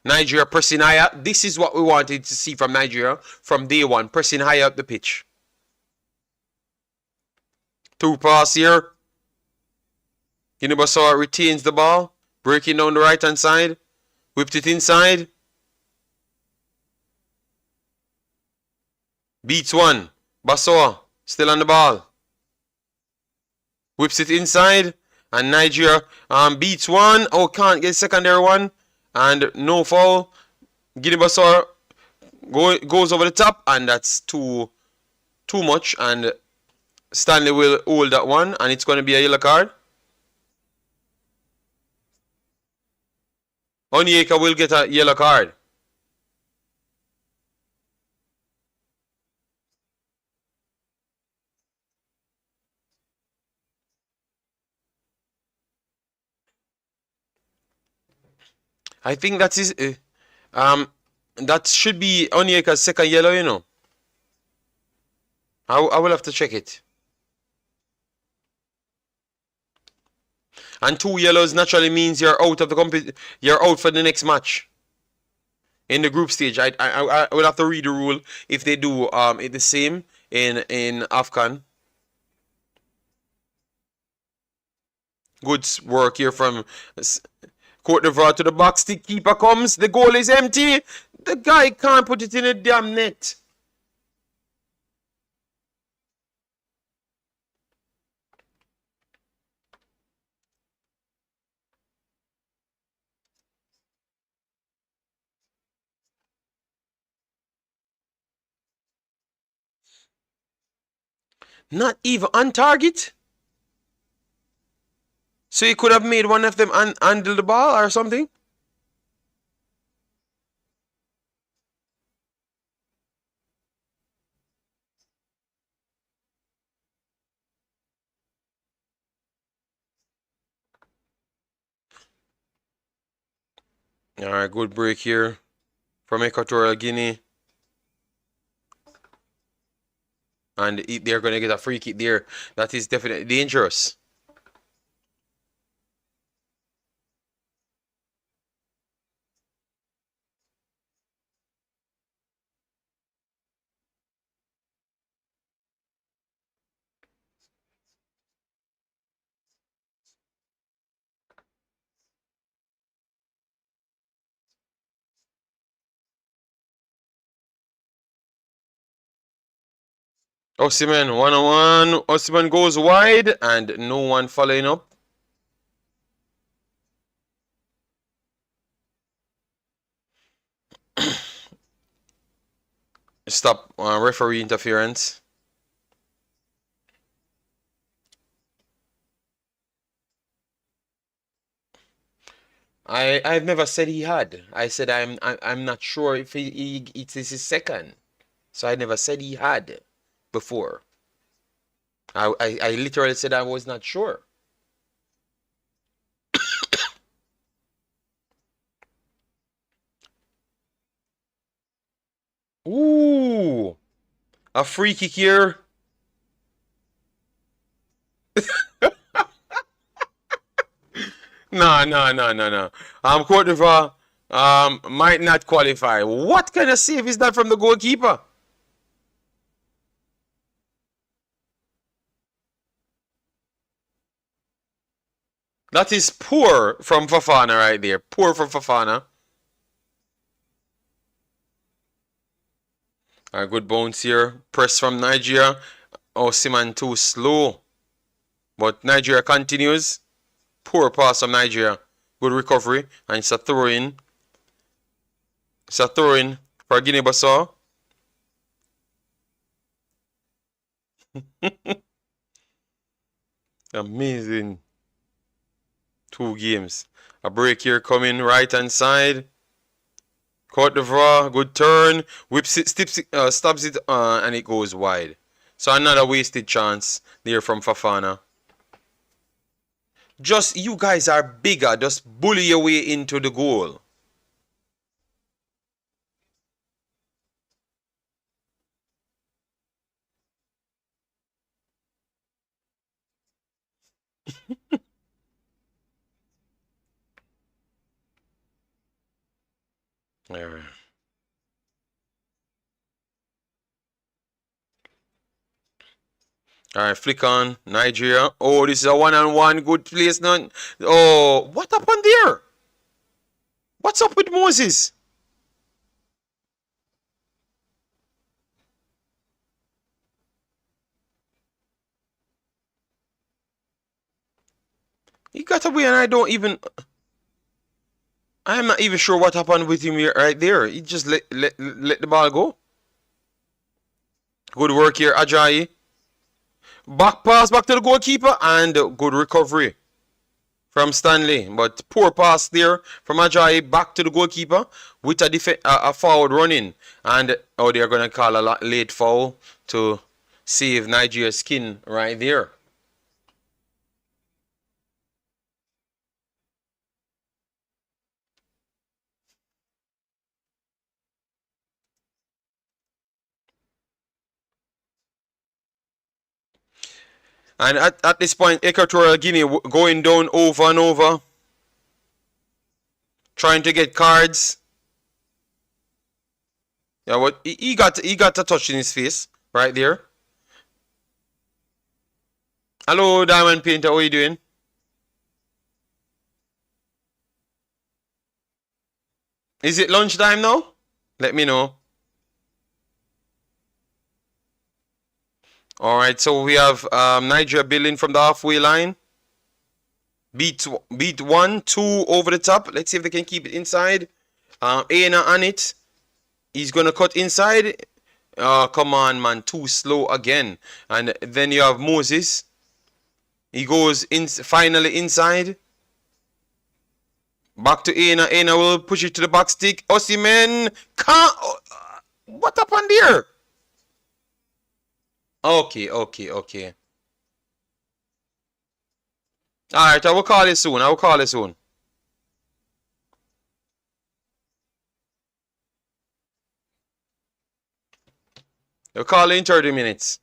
[SPEAKER 1] Nigeria pressing higher. This is what we wanted to see from Nigeria from day one. Pressing higher up the pitch. Through pass here. Guinea-Bissau retains the ball. Breaking down the right hand side. Whipped it inside. Beats one. Bissau still on the ball. Whips it inside. And Nigeria beats one. Oh, can't get secondary one. And no foul. Guinea-Bissau goes over the top. And that's too much. And Stanley will hold that one. And it's going to be a yellow card. Onyeka will get a yellow card. I think that is that should be Onyeka's second yellow, you know. I will have to check it. And 2 yellows naturally means you're out of the you're out for the next match. In the group stage, I will have to read the rule if they do it the same in Afcon. Good work here from Cote to the box. The keeper comes. The goal is empty. The guy can't put it in a damn net. Not even on target. So he could have made one of them handle the ball or something. All right, good break here from Equatorial Guinea. And they're going to get a free kick there. That is definitely dangerous. Osimhen, 1-on-1. Osimhen goes wide and no one following up. Stop referee interference. I've never said he had. I said I'm not sure if it is his second. So I never said he had before. I literally said I was not sure. Ooh, a free kick here. No, no, no, no, no. Cote d'Ivoire might not qualify. What kind of save is that from the goalkeeper? That is poor from Fofana right there. Poor from Fofana. A good bounce here. Press from Nigeria. Oh, Siman too slow. But Nigeria continues. Poor pass from Nigeria. Good recovery. And it's a throw in. It's a throw in for Guinea-Bissau. Amazing. 2 games. A break here coming right hand side. Cote d'Ivoire, good turn. Whips it, stabs it, and it goes wide. So another wasted chance there from Fofana. Just, you guys are bigger. Just bully your way into the goal. Alright. Alright, flick on. Nigeria. Oh, this is a one-on-one. Good place. None. Oh, what happened there? What's up with Moses? He got away and I'm not even sure what happened with him right there. He just let the ball go. Good work here, Ajayi. Back pass back to the goalkeeper and good recovery from Stanley. But poor pass there from Ajayi back to the goalkeeper with a forward running. And they're going to call a late foul to save Nigeria's skin right there. And at this point, Equatorial Guinea going down over and over. Trying to get cards. Yeah, what he got a touch in his face right there. Hello, Diamond Painter, how are you doing? Is it lunchtime now? Let me know. Alright, so we have Nigeria building from the halfway line. Beat 1, 2 over the top. Let's see if they can keep it inside. Aina on it. He's going to cut inside. Come on, man. Too slow again. And then you have Moses. He goes finally inside. Back to Aina. Aina will push it to the back stick. Osimhen can't. What happened there? Okay. Alright, I will call it soon. You'll call it in 30 minutes.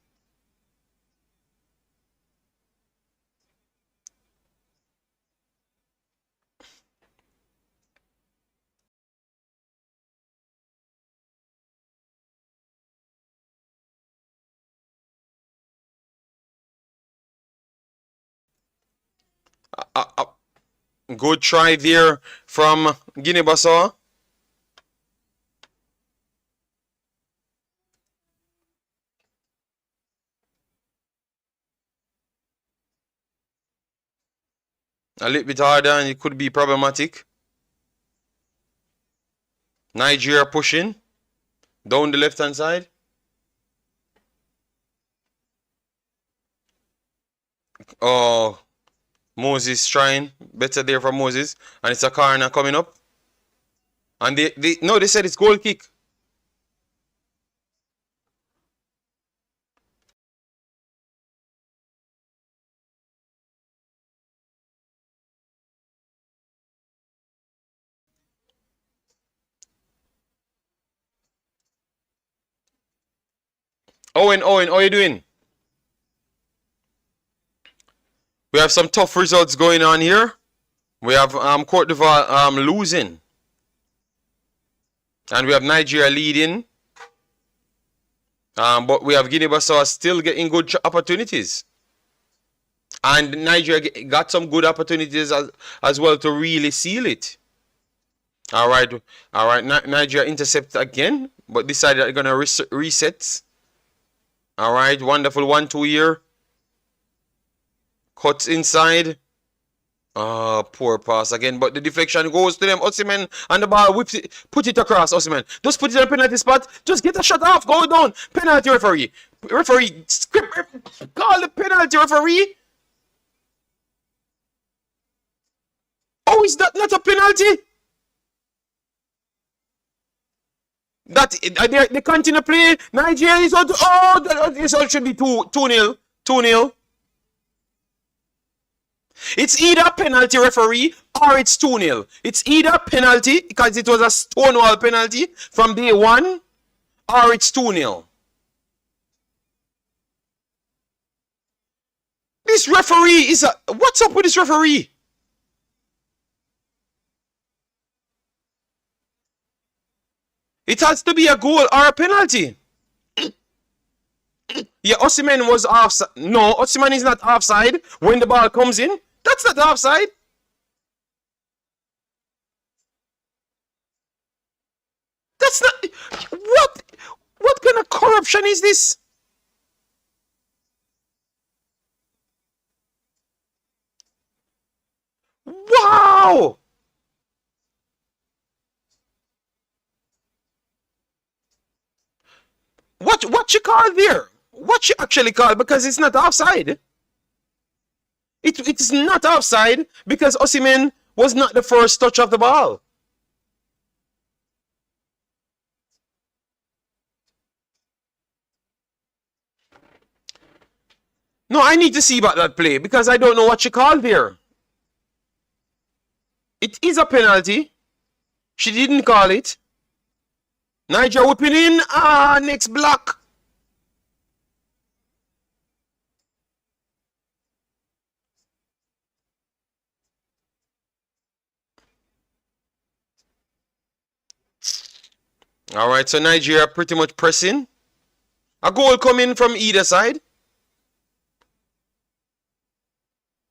[SPEAKER 1] Good try there from Guinea-Bissau. A little bit harder and it could be problematic. Nigeria pushing down the left-hand side. Oh, Moses trying. Better there for Moses. And it's a corner coming up. And they said it's goal kick. Owen, how are you doing? We have some tough results going on here. We have Cote d'Ivoire losing. And we have Nigeria leading. But we have Guinea-Bissau still getting good opportunities. And Nigeria got some good opportunities as well to really seal it. All right. Nigeria intercept again, but decided they're gonna reset. All right, wonderful 1-2 here. Cuts inside. Oh, poor pass again, but the deflection goes to them. Osimhen and the ball whips it, put it across. Osimhen just put it in a penalty spot. Just get a shot off. Go down. Penalty referee. Referee, call the penalty referee. Oh, is that not a penalty? That they continue play. Nigeria is out. Oh, this all should be 2-0. 2-0. It's either penalty referee or it's 2-0. It's either penalty because it was a stonewall penalty from day one, or it's 2-0. This referee is a... What's up with this referee? It has to be a goal or a penalty. Yeah, Osimhen was offside. No, Osimhen is not offside when the ball comes in. That's not offside. That's not... What kind of corruption is this? Wow! What you call there? What you actually call? Because it's not offside. It is not offside because Osimhen was not the first touch of the ball. No, I need to see about that play because I don't know what you called there. It is a penalty. She didn't call it. Niger whipping in. Next block. All right, so Nigeria pretty much pressing. A goal coming from either side.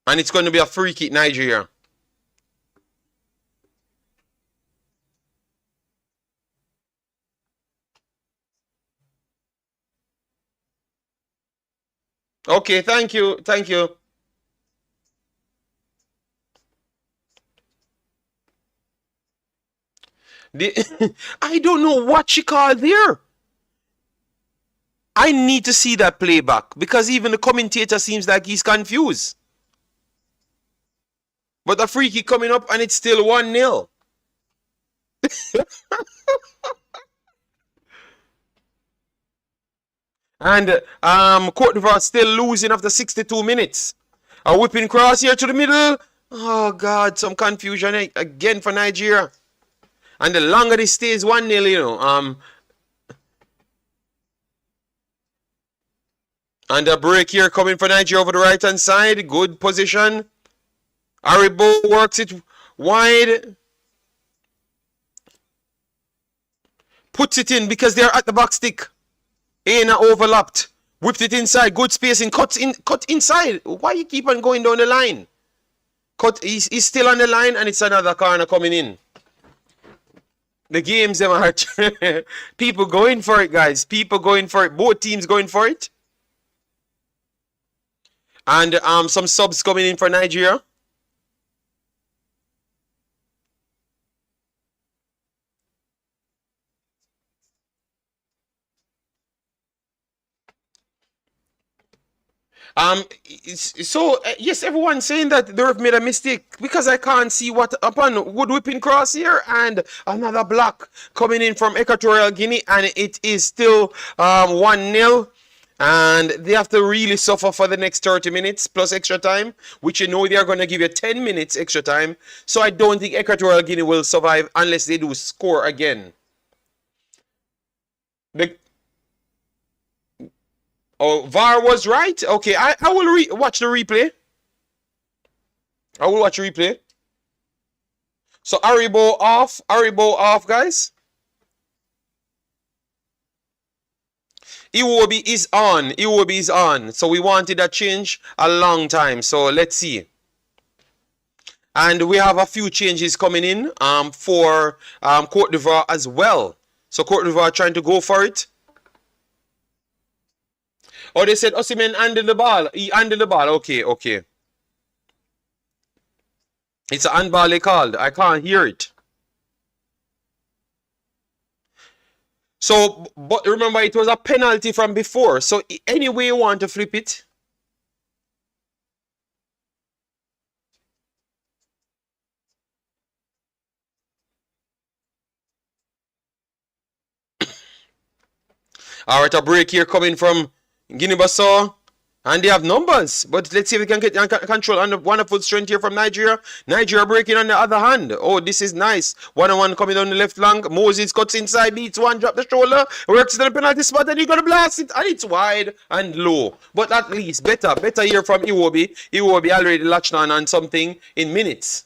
[SPEAKER 1] And it's going to be a free kick, Nigeria. Okay, thank you. Thank you. I don't know what she called there. I need to see that playback because even the commentator seems like he's confused. But the free kick coming up and it's still 1-0. And Cote d'Ivoire still losing after 62 minutes. A whipping cross here to the middle. Oh, God, some confusion again for Nigeria. And the longer this stays 1-0, you know. And a break here coming for Nigeria over the right-hand side. Good position. Aribo works it wide. Puts it in because they're at the back stick. Aina overlapped. Whipped it inside. Good spacing. Cut inside. Why you keep on going down the line? He's still on the line and it's another corner coming in. The games, them are people going for it, guys. People going for it. Both teams going for it. And some subs coming in for Nigeria. Yes, everyone's saying that they have made a mistake because I can't see what upon good whipping cross here and another block coming in from Equatorial Guinea and it is still 1-0 and they have to really suffer for the next 30 minutes plus extra time, which you know they are going to give you 10 minutes extra time. So I don't think Equatorial Guinea will survive unless they do score again. Oh, VAR was right. Okay, I will watch the replay. I will watch the replay. So Aribo off, guys. Iwobi is on. Iwobi is on. So we wanted a change a long time. So let's see. And we have a few changes coming in for Cote d'Ivoire as well. So Cote d'Ivoire trying to go for it. Oh, they said Osimhen handled the ball. He handled the ball. Okay, okay. It's an handball they called. I can't hear it. So, but remember, it was a penalty from before. So, any way you want to flip it. All right, a break here coming from Guinea-Bissau. And they have numbers. But let's see if we can get control on the wonderful strength here from Nigeria. Nigeria breaking on the other hand. Oh, this is nice. 1-on-1 coming down the left flank. Moses cuts inside, beats one, drop the shoulder. Works to the penalty spot and he's going to blast it. And it's wide and low. But at least better here from Iwobi. Iwobi already latched on something in minutes.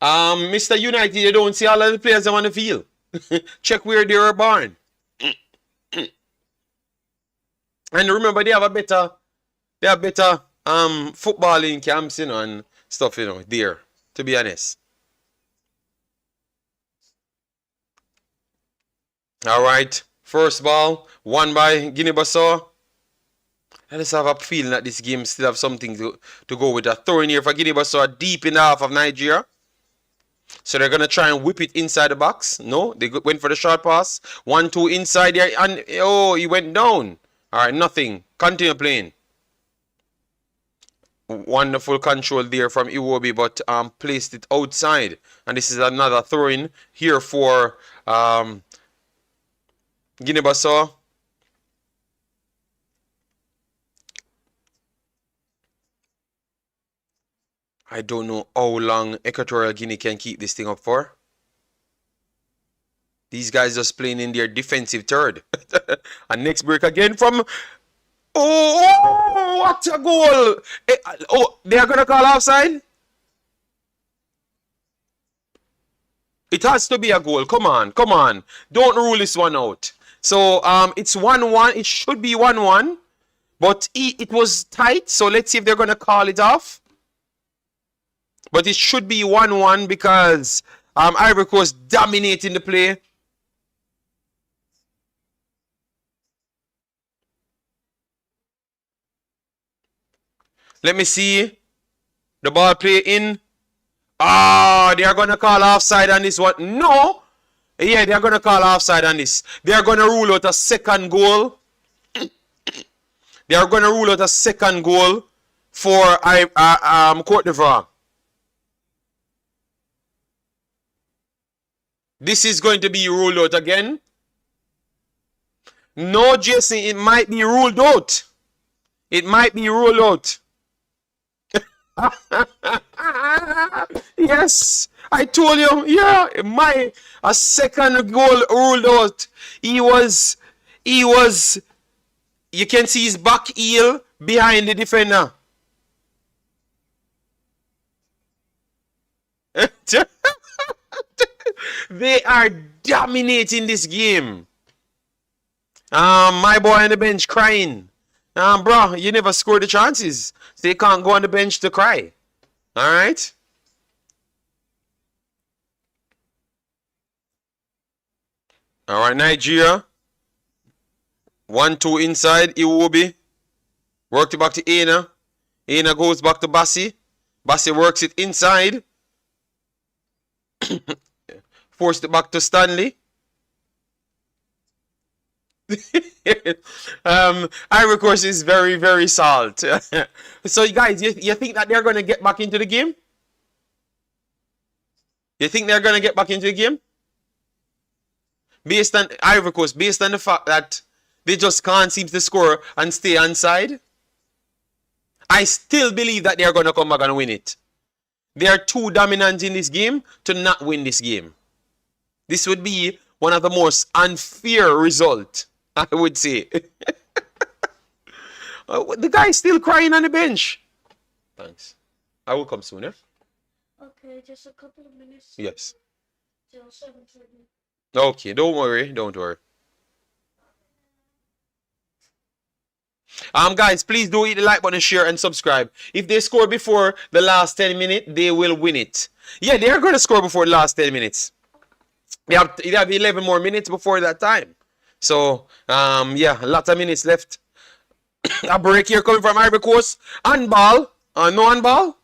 [SPEAKER 1] Mr. United, you don't see all of the players on the field. Check where they were born. And remember, they have better footballing camps, and stuff, there, to be honest. All right, first ball won by Guinea-Bissau. I just have a feeling that this game still have something to go with. A throw in here for Guinea-Bissau deep in the half of Nigeria. So they're going to try and whip it inside the box. No, they went for the short pass. 1-2 inside there. And, oh, he went down. All right, nothing. Continue playing. Wonderful control there from Iwobi, but placed it outside. And this is another throw-in here for Guinea-Bissau. I don't know how long Equatorial Guinea can keep this thing up for. These guys just playing in their defensive third. And next break again from... Oh, what a goal! Oh, they are going to call offside? It has to be a goal. Come on, come on. Don't rule this one out. So, it's 1-1. It should be 1-1. But it was tight. So, let's see if they're going to call it off. But it should be 1-1 because Ivory Coast dominating the play. Let me see. The ball play in. Ah, they are going to call offside on this one. No. Yeah, they are going to call offside on this. They are going to rule out a second goal. They are going to rule out a second goal for Cote d'Ivoire. This is going to be ruled out again. No, Jason, it might be ruled out. It might be ruled out. Yes, I told you. Yeah, a second goal ruled out. He was. You can see his back heel behind the defender. They are dominating this game. My boy on the bench crying. Bro, you never scored the chances. So you can't go on the bench to cry. Alright? Alright, Nigeria. 1-2 inside. Iwobi. Worked it back to Aina. Aina goes back to Bassi. Bassi works it inside. Forced it back to Stanley. Ivory Coast is very, very salt. So, guys, you think that they're going to get back into the game? You think they're going to get back into the game? Based on Ivory Coast, based on the fact that they just can't seem to score and stay onside? I still believe that they're going to come back and win it. They are too dominant in this game to not win this game. This would be one of the most unfair results, I would say. The guy's still crying on the bench. Thanks. I will come soon, yeah?
[SPEAKER 2] Okay, just a couple of minutes.
[SPEAKER 1] Yes.
[SPEAKER 2] Till 7:30.
[SPEAKER 1] Okay, don't worry, don't worry. Guys, please do hit the like button, share, and subscribe. If they score before the last 10 minutes, they will win it. Yeah, they are going to score before the last 10 minutes. They have 11 more minutes before that time. So, yeah, lots of minutes left. A break here coming from Ivory Coast. Handball. No handball.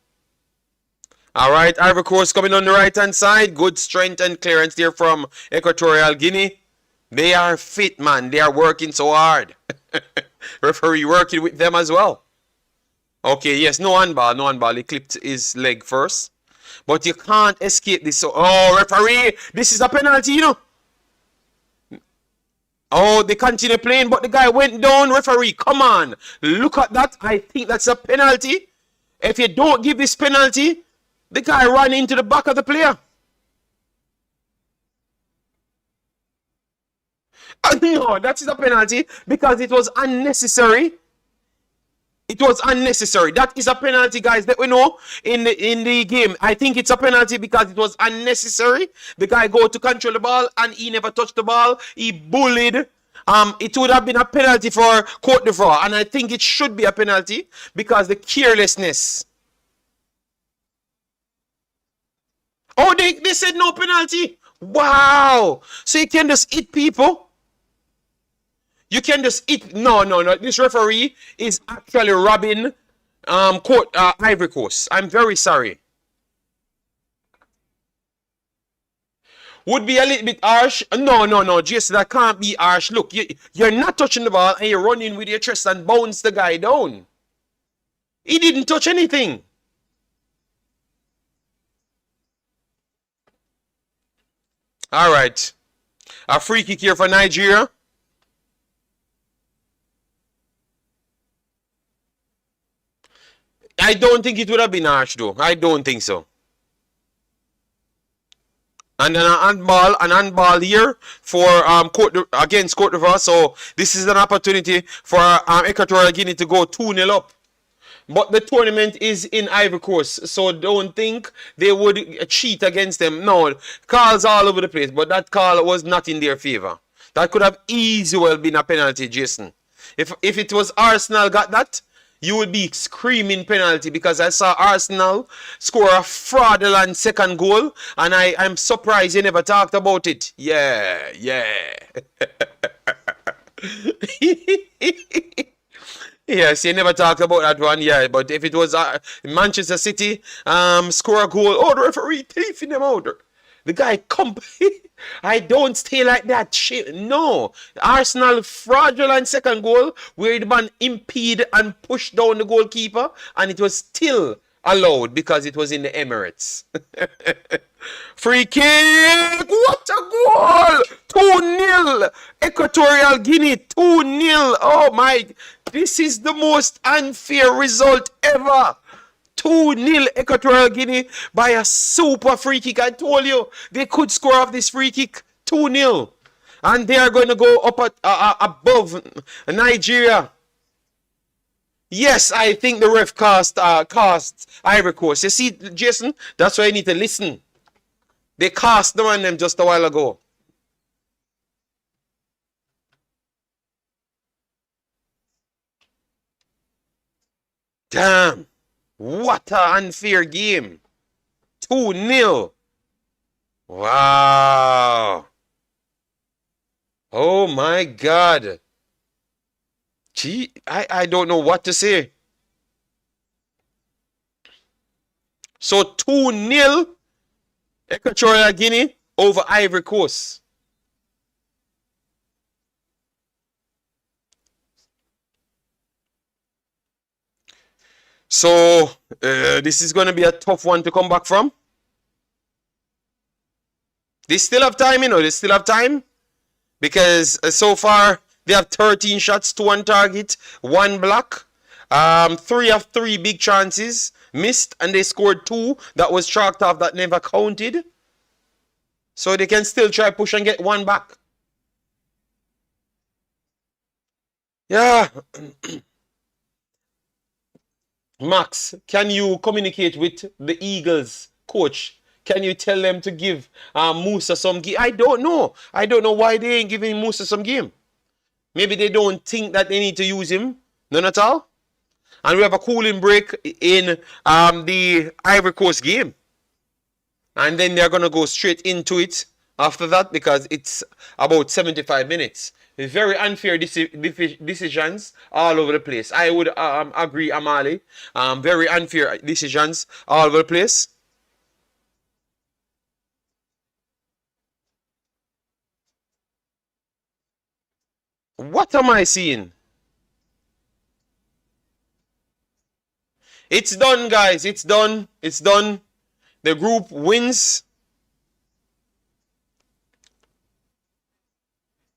[SPEAKER 1] All right, Ivory Coast coming on the right-hand side. Good strength and clearance there from Equatorial Guinea. They are fit, man. They are working so hard. Referee working with them as well. Okay, yes, no handball, no handball. He clipped his leg first. But you can't escape this. Oh, referee, this is a penalty, you know. Oh, they continue playing, but the guy went down. Referee, come on. Look at that. I think that's a penalty. If you don't give this penalty, the guy ran into the back of the player. No, that is a penalty because it was unnecessary. It was unnecessary. That is a penalty, guys. Let we know in the game. I think it's a penalty because it was unnecessary. The guy go to control the ball and he never touched the ball. He bullied. It would have been a penalty for Cote d'Ivoire, and I think it should be a penalty because the carelessness. Oh, they said no penalty. Wow. So you can just hit people. You can just eat. No. This referee is actually robbing Ivory Coast. I'm very sorry. Would be a little bit harsh. No. Jason, that can't be harsh. Look, you're not touching the ball and you're running with your chest and bounce the guy down. He didn't touch anything. All right. A free kick here for Nigeria. I don't think it would have been harsh though. I don't think so. And then an handball here for against Cote d'Ivoire. So this is an opportunity for Equatorial Guinea to go 2-0 up. But the tournament is in Ivory Coast, so don't think they would cheat against them. No, calls all over the place, but that call was not in their favor. That could have easily well been a penalty, Jason. If it was Arsenal got that, you would be screaming penalty because I saw Arsenal score a fraudulent second goal and I'm surprised you never talked about it. Yeah. Yes, you never talked about that one, yeah. But if it was Manchester City score a goal, oh, the referee thieving them out. The guy come. I don't stay like that. Shit. No. Arsenal fraudulent second goal where the man impede and push down the goalkeeper and it was still allowed because it was in the Emirates. Free kick. What a goal. 2-0. Equatorial Guinea 2-0. Oh my. This is the most unfair result ever. 2-0 Equatorial Guinea by a super free kick. I told you they could score off this free kick. 2-0. And they are going to go up at, above Nigeria. Yes, I think the ref cast Ivory Coast. You see, Jason, that's why you need to listen. They cast them on them just a while ago. Damn. What an unfair game. 2-0. Wow. Oh my God. Gee, I don't know what to say. So 2-0 Equatorial Guinea over Ivory Coast. So this is going to be a tough one to come back from. They still have time, you know. They still have time. Because so far, they have 13 shots, 2 on target, 1 block. 3 of 3 big chances missed. And they scored 2 that was chalked off that never counted. So they can still try push and get 1 back. Yeah. Max, can you communicate with the Eagles coach? Can you tell them to give Musa some game? I don't know. I don't know why they ain't giving Musa some game. Maybe they don't think that they need to use him. None at all. And we have a cooling break in the Ivory Coast game. And then they're going to go straight into it after that because it's about 75 minutes. It's very unfair decisions all over the place. I would agree, Amali. Very unfair decisions all over the place. What am I seeing? It's done, guys. It's done. It's done. The group wins.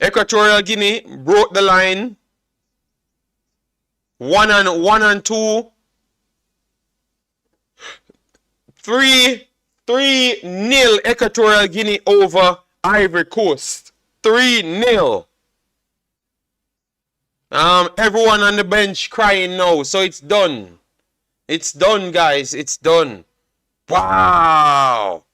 [SPEAKER 1] Equatorial Guinea broke the line. 1-2. 3-0 Equatorial Guinea over Ivory Coast. 3-0. Everyone on the bench crying now, so it's done. It's done, guys. It's done. Wow.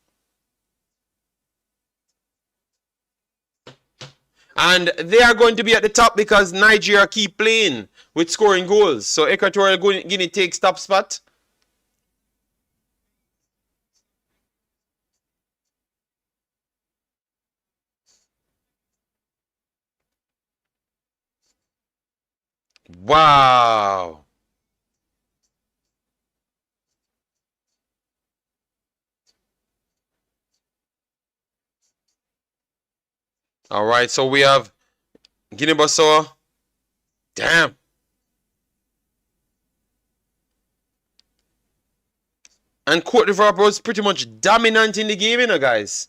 [SPEAKER 1] And they are going to be at the top because Nigeria keep playing with scoring goals. So Equatorial Guinea takes top spot. Wow. All right, so we have Guinea-Bissau. Damn. And Cote d'Ivoire was pretty much dominant in the game, you know, guys.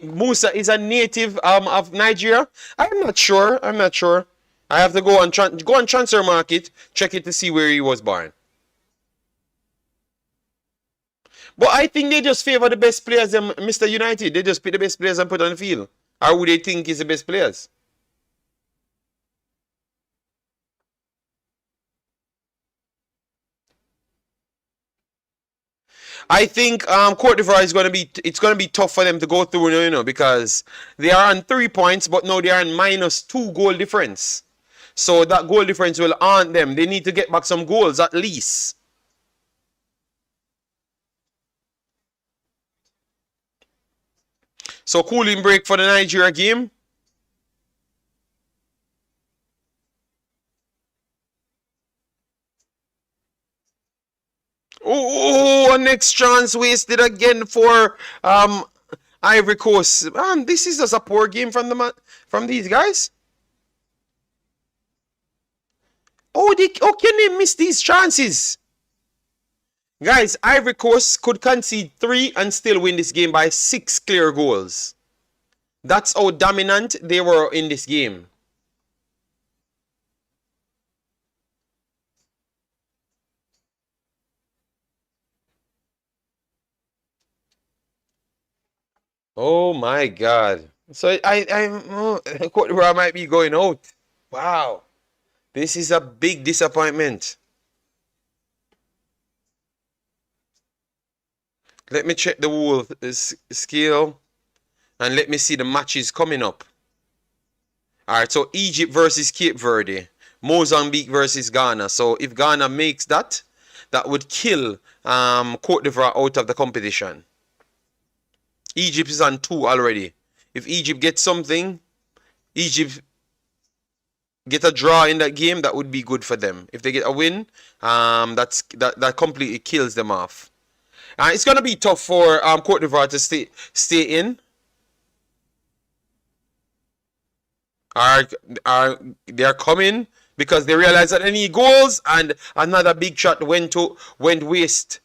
[SPEAKER 1] Musa is a native of Nigeria. I'm not sure. I'm not sure. I have to go on transfer market, check it to see where he was born. But I think they just favor the best players, Mr. United. They just pick the best players and put on the field. Or who they think is the best players. I think Cote d'Ivoire is it's gonna be tough for them to go through, you know, because they are on 3 points, but now they are on -2 goal difference. So that goal difference will haunt them. They need to get back some goals at least. So cooling break for the Nigeria game. Oh, next chance wasted again for Ivory Coast. Man, this is just a poor game from these guys. Oh, how can they miss these chances? Guys, Ivory Coast could concede 3 and still win this game by 6 clear goals. That's how dominant they were in this game. Oh my God. So Cote d'Ivoire might be going out. Wow. This is a big disappointment. Let me check the whole scale. And let me see the matches coming up. Alright, so Egypt versus Cape Verde. Mozambique versus Ghana. So if Ghana makes that, that would kill Cote d'Ivoire out of the competition. Egypt is on 2 already. If Egypt gets something, Egypt get a draw in that game, that would be good for them. If they get a win, that completely kills them off. It's gonna be tough for Cote d'Ivoire to stay in. They're coming because they realize that they need goals, and another big shot went waste.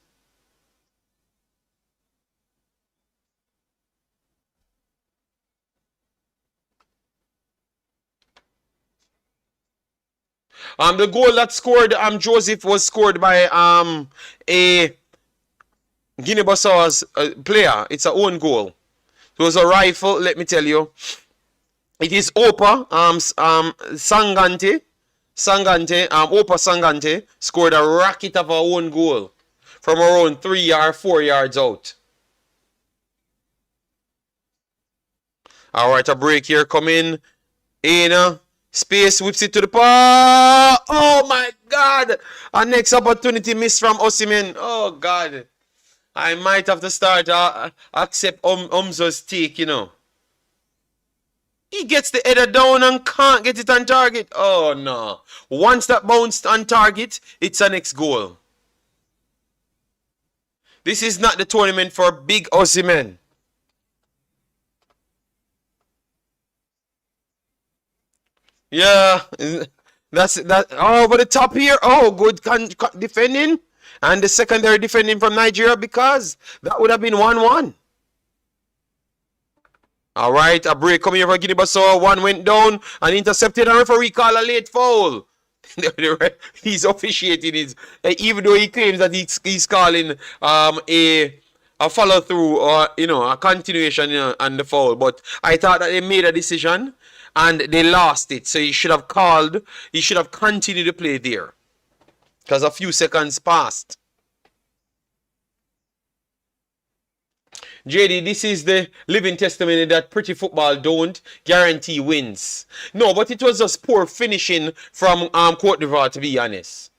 [SPEAKER 1] The goal that scored Joseph was scored by a Guinea-Bissau's player. It's a own goal. It was a rifle, let me tell you. It is Opa Sangante. Sangante, Opa Sangante scored a racket of a own goal from around 3 or 4 yards out. Alright, a break here coming. In space, whips it to the paw. Oh my God! Our next opportunity missed from Osimhen. Oh God. I might have to start accept Umzo's take, you know. He gets the header down and can't get it on target. Oh no. Once that bounced on target, it's a next goal. This is not the tournament for big Osimhen. Yeah, that's that. Oh, over the top here. Oh, good defending. And the secondary defending from Nigeria, because that would have been 1-1. All right, a break coming here for Guinea-Bissau. One went down and intercepted. And referee called a late foul. He's officiating it, even though he claims that he's calling a follow through, or a continuation on the foul. But I thought that they made a decision and they lost it, so he should have continued to play there, because a few seconds passed. JD, this is the living testimony that pretty football don't guarantee wins. No, but it was just poor finishing from Cote d'Ivoire, to be honest.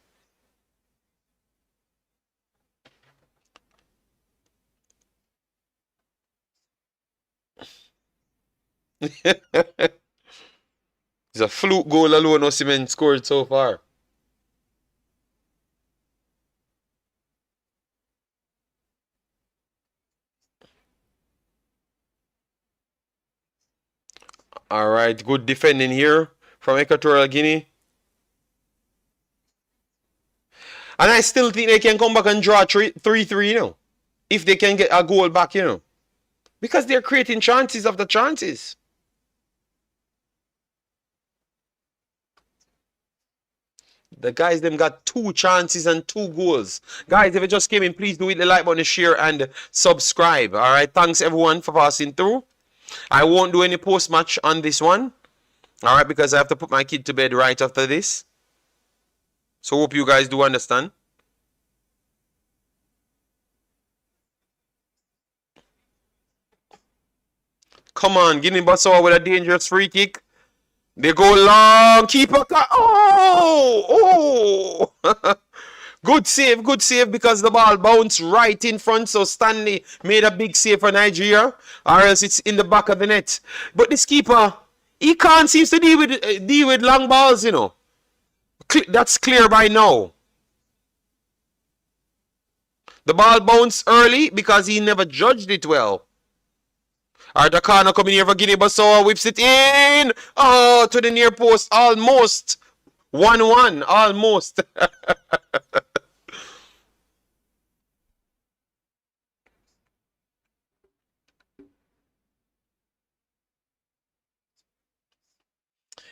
[SPEAKER 1] It's a fluke goal alone Osimhen scored so far. All right, good defending here from Equatorial Guinea. And I still think they can come back and draw 3-3, if they can get a goal back, because they're creating chances after chances. The guys, them got 2 chances and 2 goals. Guys, if you just came in, please do hit the like button, share, and subscribe. All right, thanks everyone for passing through. I won't do any post-match on this one. All right, because I have to put my kid to bed right after this. So hope you guys do understand. Come on, Guinea-Bissau with a dangerous free kick. They go long. Keeper. Oh! Good save because the ball bounced right in front. So Stanley made a big save for Nigeria, or else it's in the back of the net. But this keeper, he can't seem to deal with long balls, That's clear by now. The ball bounced early because he never judged it well. Alright, the corner coming here for Guinea-Bissau, whips it in. Oh, to the near post, almost. 1-1, almost.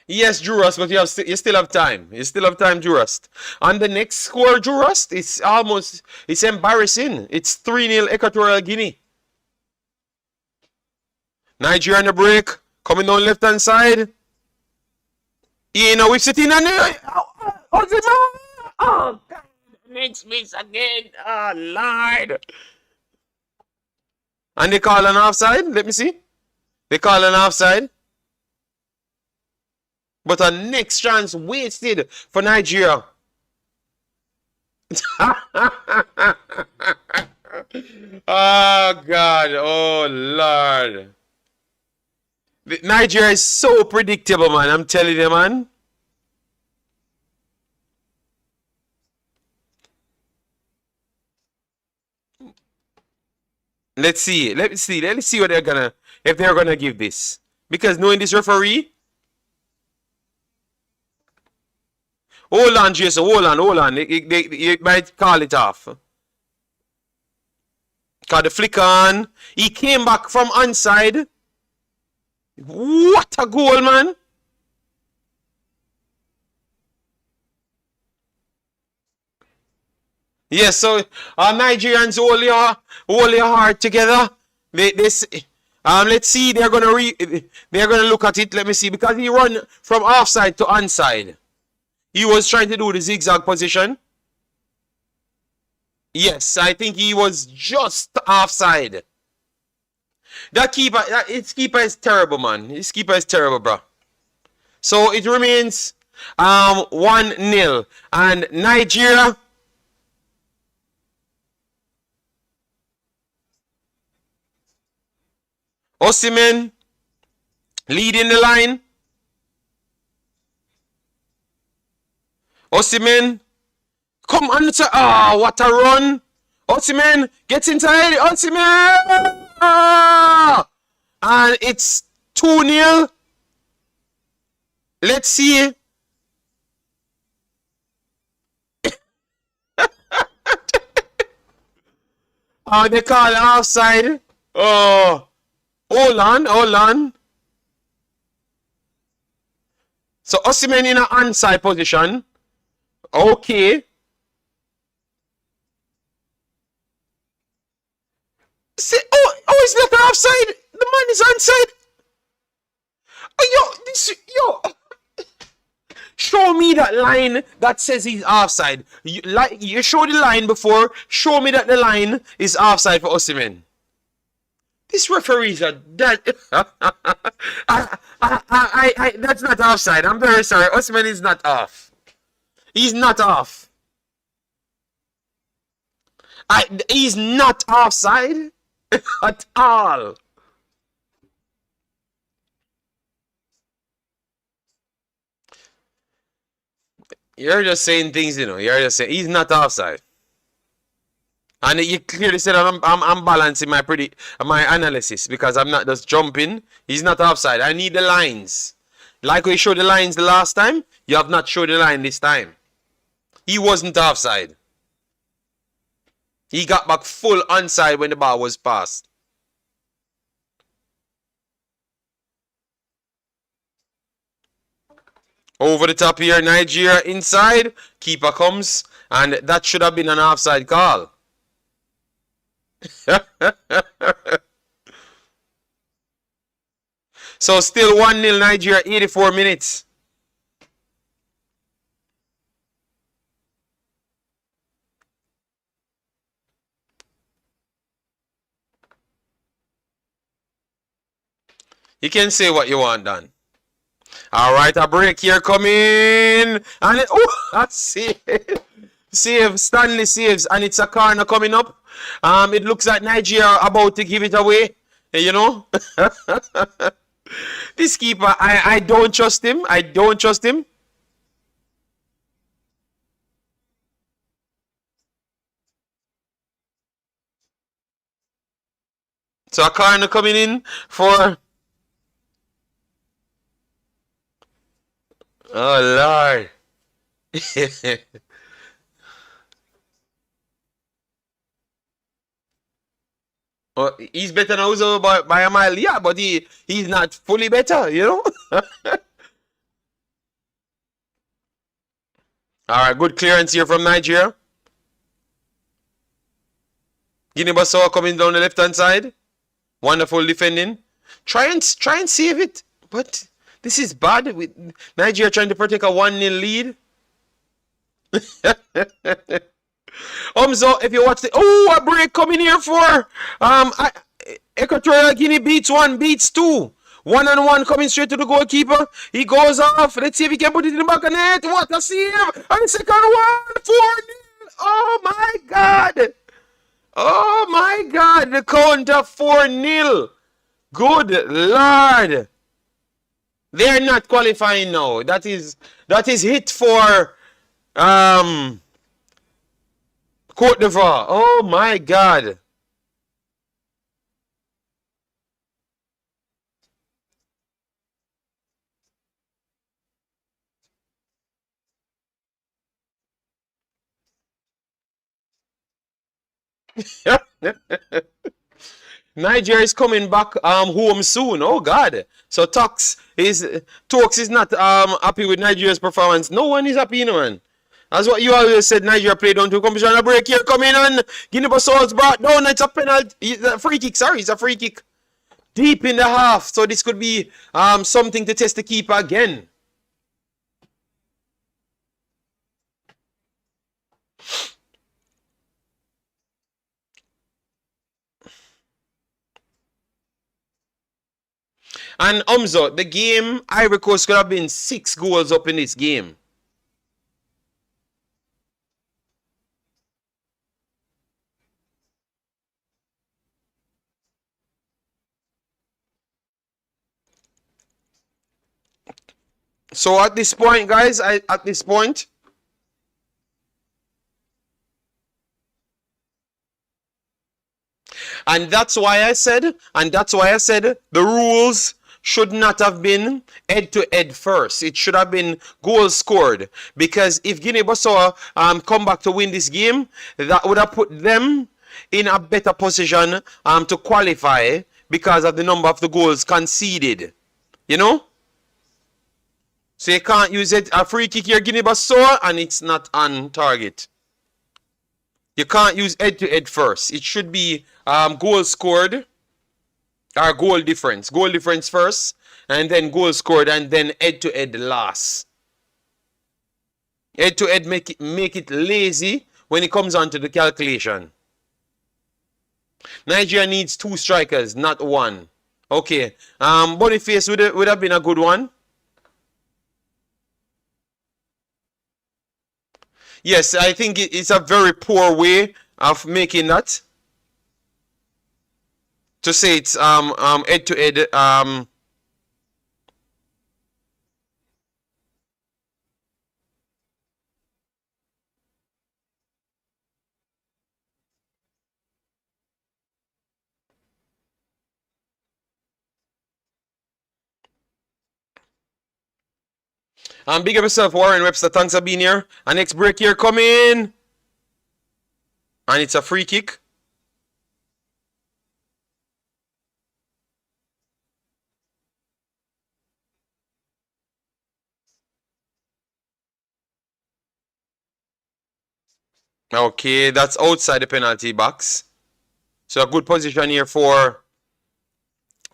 [SPEAKER 1] Yes, Jurust, but you still have time. You still have time, Jurust. And the next score, Jurust, it's embarrassing. It's 3-0 Equatorial Guinea. Nigeria on the break, coming down left hand side. Whips it in and oh God, next miss again. Oh Lord. And they call an offside. Let me see. They call an offside. But a next chance wasted for Nigeria. Oh God. Oh Lord. Nigeria is so predictable, man. I'm telling you, man. Let's see. Let's see what if they're gonna give this. Because knowing this referee. Hold on, Jason. Hold on. They might call it off. Got the flick on. He came back from onside. What a goal, man. Yes, so Nigerians hold your heart together. Let's see. They're gonna look at it. Let me see, because he run from offside to onside. He was trying to do the zigzag position. Yes, I think he was just offside. His keeper is terrible, man. His keeper is terrible, bro. So it remains 1-0. And Nigeria. Osimhen leading the line. Osimhen. Come on, sir. Oh, what a run. Osimhen gets inside. Osimhen. Ah! And it's 2-0. Let's see. Oh, they call offside. Oh, hold on. So Osimhen in an onside position. Okay. See, he's not offside. The man is onside. Oh, yo. Show me that line that says he's offside. You show the line before. Show me that the line is offside for Osimhen. These referees are that. That's not offside. I'm very sorry. Osimhen is not off. He's not off. He's not offside at all. You're just saying things, you know. You're just saying he's not offside. And you clearly said I'm balancing my analysis because I'm not just jumping. He's not offside. I need the lines. Like we showed the lines the last time, you have not showed the line this time. He wasn't offside. He got back full onside when the ball was passed. Over the top here, Nigeria inside. Keeper comes, and that should have been an offside call. So still 1-0 Nigeria, 84 minutes. You can say what you want, Dan. All right, a break here coming. And that's save. Save. Stanley saves, and it's a corner coming up. It looks like Nigeria about to give it away. You know? This keeper, I don't trust him. I don't trust him. So a corner coming in for... Oh, Lord. Oh, he's better now so by a mile, yeah, but he's not fully better, you know? Alright, good clearance here from Nigeria. Guinea-Bissau coming down the left-hand side. Wonderful defending. Try and save it. But this is bad. With Nigeria trying to protect a 1-0 lead. So if you watch the a break coming here for Equatorial Guinea beats 2. 1-on-1 coming straight to the goalkeeper. He goes off. Let's see if he can put it in the back of the net. What a save! And second one, 4-0. Oh my God! Oh my God! The count of 4-0. Good Lord! They're not qualifying now. That is hit for Cote d'Ivoire. Oh my God. Nigeria is coming back home soon. Oh God. So Tox is not happy with Nigeria's performance. No one is happy, you know, man. That's what you always said. Nigeria played down to competition. A break here coming on. Guinea-Bissau is brought down. It's a penalty. It's a free kick. Sorry, it's a free kick. Deep in the half. So this could be something to test the keeper again. And Umzo, the game, Ivory Coast could have been 6 goals up in this game. So at this point, guys, at this point, and that's why I said, the rules should not have been head-to-head first. It should have been goals scored. Because if Guinea-Bissau come back to win this game, that would have put them in a better position to qualify because of the number of the goals conceded. You know? So you can't use it a free kick here, Guinea-Bissau, and it's not on target. You can't use head-to-head first. It should be goal scored or goal difference. Goal difference first, and then goal scored, and then head-to-head last. Head-to-head make it lazy when it comes on to the calculation. Nigeria needs 2 strikers, not 1. Okay. Boniface would have been a good one. Yes, I think it's a very poor way of making that. To say it's head to head big up yourself, Warren Webster. Thanks for being here. Our next break here coming. And it's a free kick. Okay, that's outside the penalty box. So a good position here for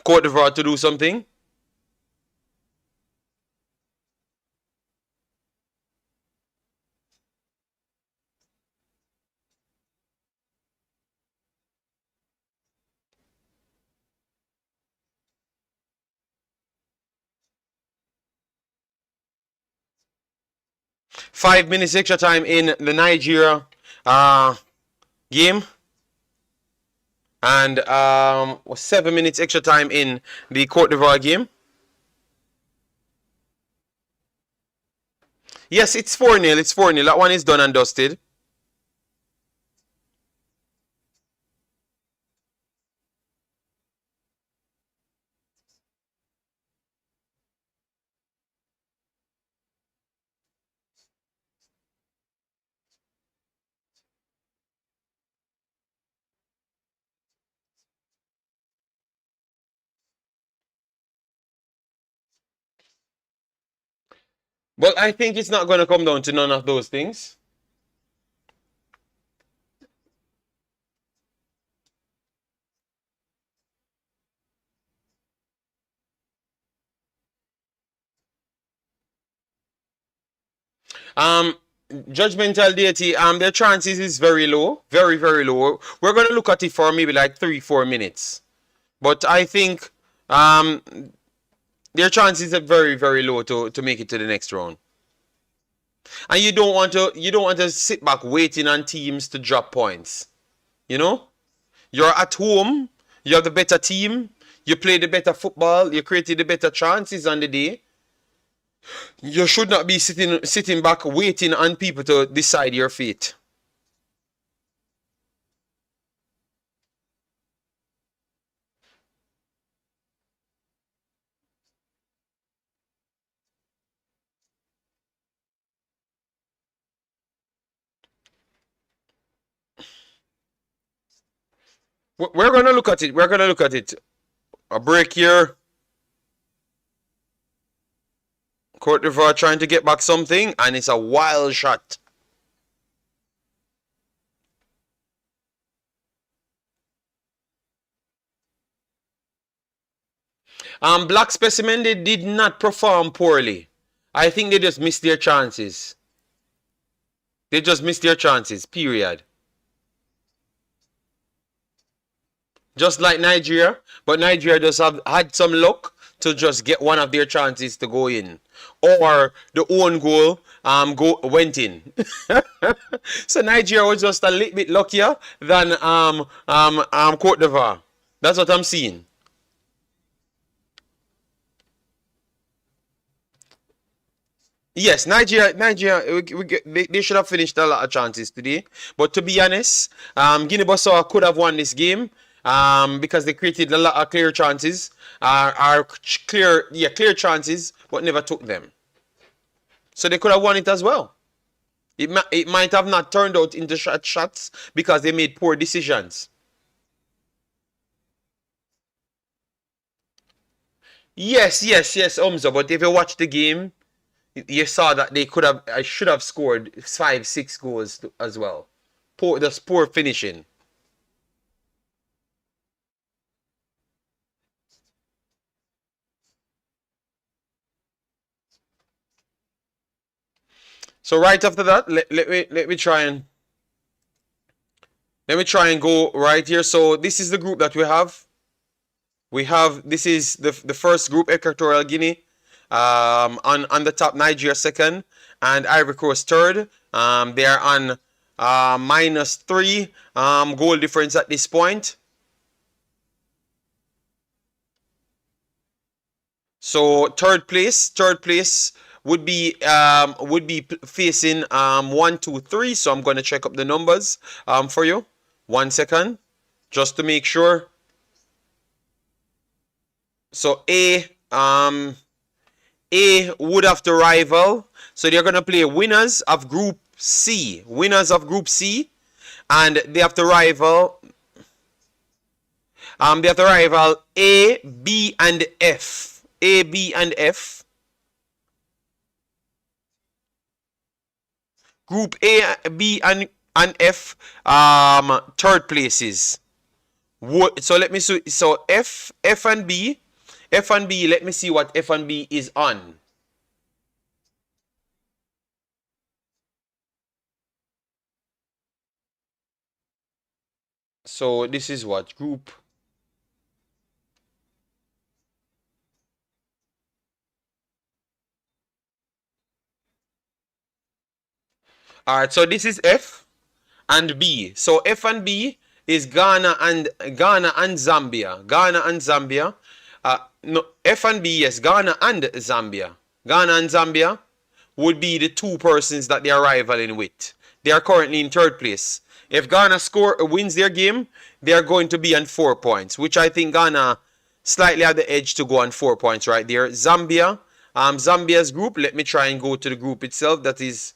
[SPEAKER 1] Cote d'Ivoire to do something. Five minutes extra time in the Nigeria game. And 7 minutes extra time in the Cote d'Ivoire game. Yes, it's 4-0. It's 4-0. That one is done and dusted. But I think it's not going to come down to none of those things. Judgmental deity, their chances is very low. Very, very low. We're going to look at it for maybe like 3-4 minutes. But I think their chances are very, very low to make it to the next round. And you don't want to sit back waiting on teams to drop points. You know? You're at home, you have the better team, you play the better football, you created the better chances on the day. You should not be sitting back waiting on people to decide your fate. We're going to look at it. We're going to look at it. A break here. Cote d'Ivoire trying to get back something, and it's a wild shot. Black Specimen, they did not perform poorly. I think they just missed their chances. They just missed their chances, period. Just like Nigeria, but Nigeria just had some luck to just get one of their chances to go in, or the own goal went in. So Nigeria was just a little bit luckier than Cote d'Ivoire. That's what I'm seeing. Yes, Nigeria, they should have finished a lot of chances today. But to be honest, Guinea-Bissau could have won this game because they created a lot of clear chances, clear chances, but never took them. So they could have won it as well. It might have not turned out into shots because they made poor decisions. Yes, Umza. But if you watch the game, you saw that I should have scored 5-6 goals as well. That's poor finishing. So right after that, let me try and go right here. So this is the group that we have. This is the first group, Equatorial Guinea. On the top, Nigeria second, and Ivory Coast third. They are on -3 goal difference at this point. So third place would be facing 1, 2, 3. So I'm gonna check up the numbers for you. 1 second, just to make sure. So A would have to rival. So they're gonna play winners of Group C. Winners of Group C, and they have to rival. They have to rival A, B, and F. A, B, and F. Group A, B, and F. Third places. So let me see. So F and B. F and B. Let me see what F and B is on. So this is what group. All right, so this is F and B. So F and B is Ghana and Zambia. Ghana and Zambia. No, F and B, yes, Ghana and Zambia. Ghana and Zambia would be the two persons that they are rivaling with. They are currently in third place. If Ghana wins their game, they are going to be on 4 points, which I think Ghana slightly have the edge to go on 4 points right there. Zambia, Zambia's group. Let me try and go to the group itself. That is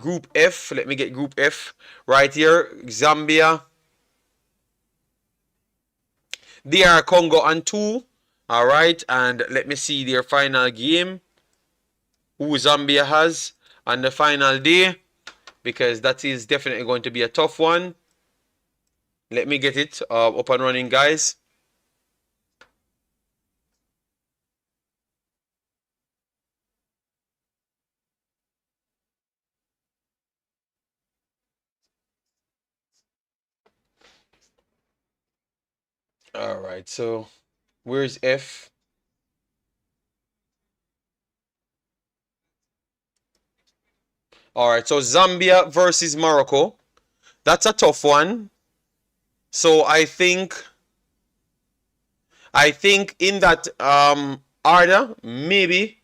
[SPEAKER 1] Group F. Let me get Group F right here. Zambia. They are Congo on 2. All right, and let me see their final game. Who Zambia has on the final day, because that is definitely going to be a tough one. Let me get it up and running, guys. All right, so where's F? All right, so Zambia versus Morocco. That's a tough one. So I think in that order, maybe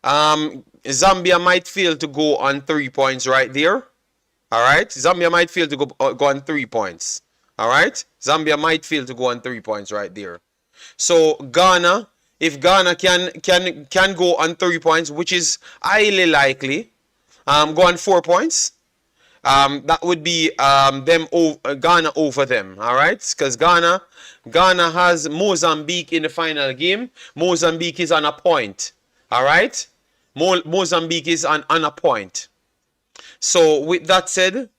[SPEAKER 1] Zambia might fail to go on 3 points right there. All right, Zambia might fail to go on 3 points. All right, Zambia might fail to go on 3 points right there. So Ghana, if Ghana can go on 3 points, which is highly likely, go on 4 points. That would be Ghana over them. All right, because Ghana has Mozambique in the final game. Mozambique is on a point. All right, Mozambique is on a point. So with that said,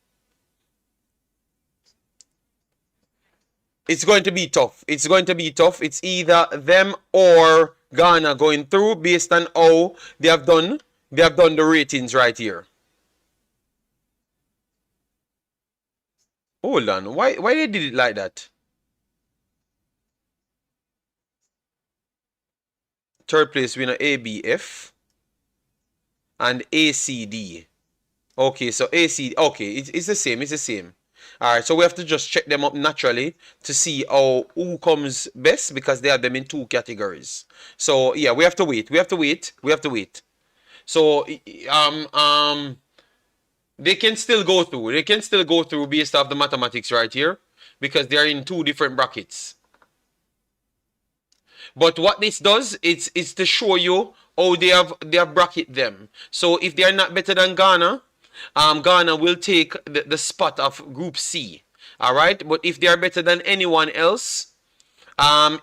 [SPEAKER 1] it's going to be tough. It's going to be tough. It's either them or Ghana going through based on how they have done They have done the ratings right here. Hold on. Why they did it like that? Third place winner ABF and ACD. Okay, so ACD. Okay, it's the same. It's the same. All right, so we have to just check them up naturally to see who comes best because they have them in 2 categories. So yeah, we have to wait. We have to wait. We have to wait. So they can still go through. They can still go through based off the mathematics right here because they are in 2 different brackets. But what this does is to show you how they have bracket them. So if they are not better than Ghana, Ghana will take the spot of Group C. All right, but if they are better than anyone else,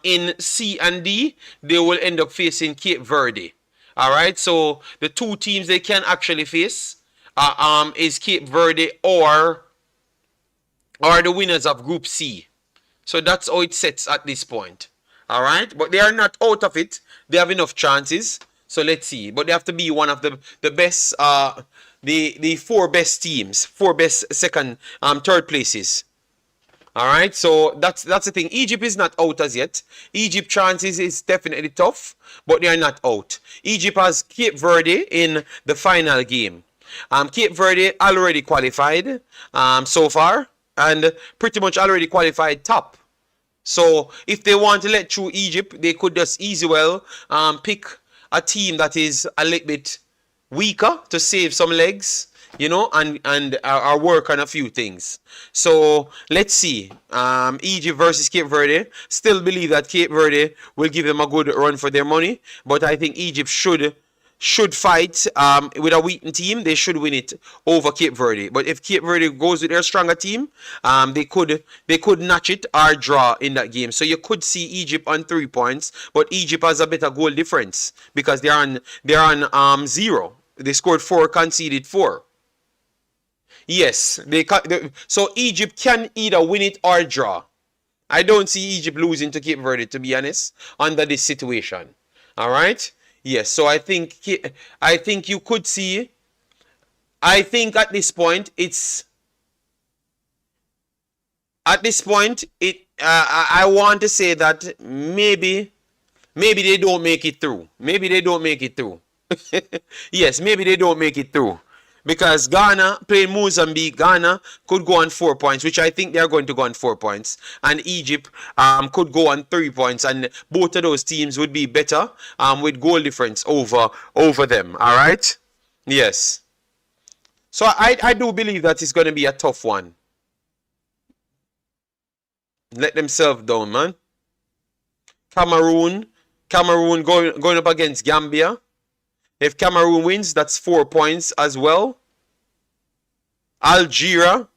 [SPEAKER 1] in C and D, they will end up facing Cape Verde. All right, so the 2 teams they can actually face is Cape Verde or the winners of Group C. So that's how it sets at this point. All right, but they are not out of it. They have enough chances. So let's see. But they have to be one of the best, the 4 best teams, 4 best second, third places. All right, so that's the thing. Egypt is not out as yet. Egypt chances is definitely tough, but they are not out. Egypt has Cape Verde in the final game. Cape Verde already qualified so far, and pretty much already qualified top. So if they want to let through Egypt, they could just easy well pick a team that is a little bit weaker to save some legs, you know, and work on a few things. So let's see. Egypt versus Cape Verde. Still believe that Cape Verde will give them a good run for their money, but I think Egypt should fight with a weakened team. They should win it over Cape Verde. But if Cape Verde goes with their stronger team, they could notch it or draw in that game. So you could see Egypt on 3 points, but Egypt has a better goal difference because they're on 0. They scored 4, conceded 4. Yes, so Egypt can either win it or draw. I don't see Egypt losing to Cape Verde, to be honest, under this situation. All right. Yes, so I think you could see. I think at this point I want to say that maybe they don't make it through. Maybe they don't make it through. Yes, maybe they don't make it through. Because Ghana playing Mozambique, Ghana could go on 4 points, which I think they are going to go on 4 points. And Egypt could go on 3 points. And both of those teams would be better with goal difference over them. All right? Yes. So I do believe that it's going to be a tough one. Let themselves down, man. Cameroon going up against Gambia. If Cameroon wins, that's 4 points as well. Algeria.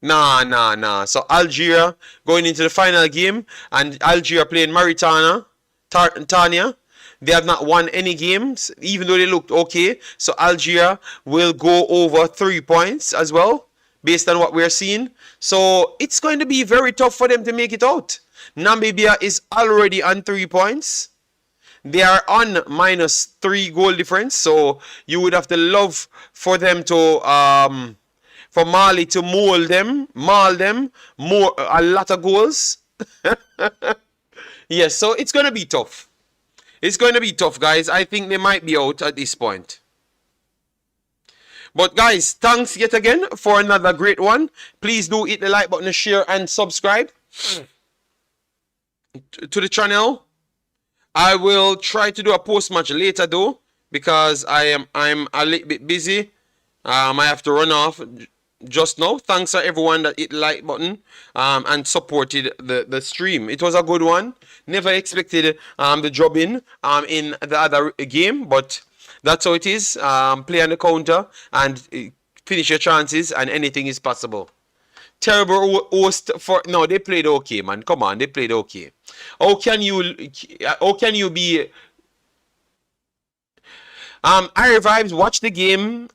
[SPEAKER 1] Nah. So Algeria going into the final game. And Algeria playing Mauritania. They have not won any games, even though they looked okay. So Algeria will go over 3 points as well, based on what we're seeing. So it's going to be very tough for them to make it out. Namibia is already on 3 points. They are on -3 goal difference, so you would have to love for them to for Mali to maul them a lot of goals. Yes, so it's gonna be tough. It's going to be tough, guys. I think they might be out at this point. But guys, thanks yet again for another great one. Please do hit the like button, share, and subscribe to the channel. I will try to do a post match later though, because I'm a little bit busy. I have to run off just now. Thanks to everyone that hit the like button and supported the stream. It was a good one. Never expected the job in the other game, but that's how it is. Play on the counter and finish your chances, and anything is possible. Terrible host for no, they played okay, man. Come on, they played okay. How can you be I revived, watch the game.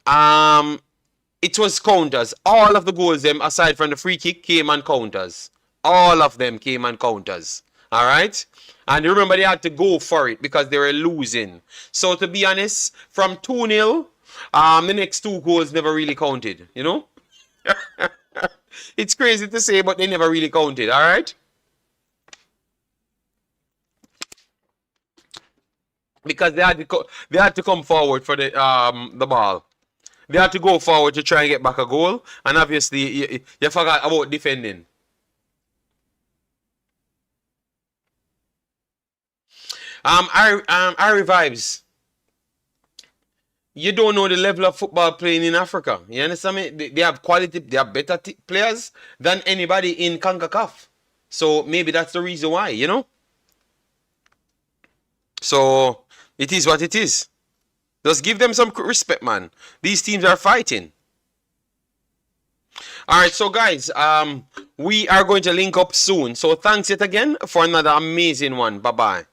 [SPEAKER 1] It was counters. All of the goals them aside from the free kick came on counters. All of them came on counters. Alright? And remember they had to go for it because they were losing. So to be honest, from 2-0 The next 2 goals never really counted, you know? It's crazy to say, but they never really counted, all right? Because they had to come forward for the ball. They had to go forward to try and get back a goal, and obviously you forgot about defending. Ari Vibes. You don't know the level of football playing in Africa. You understand me? They have quality, they have better players than anybody in Concacaf. So maybe that's the reason why, you know? So it is what it is. Just give them some respect, man. These teams are fighting. All right, so guys, we are going to link up soon. So thanks yet again for another amazing one. Bye-bye.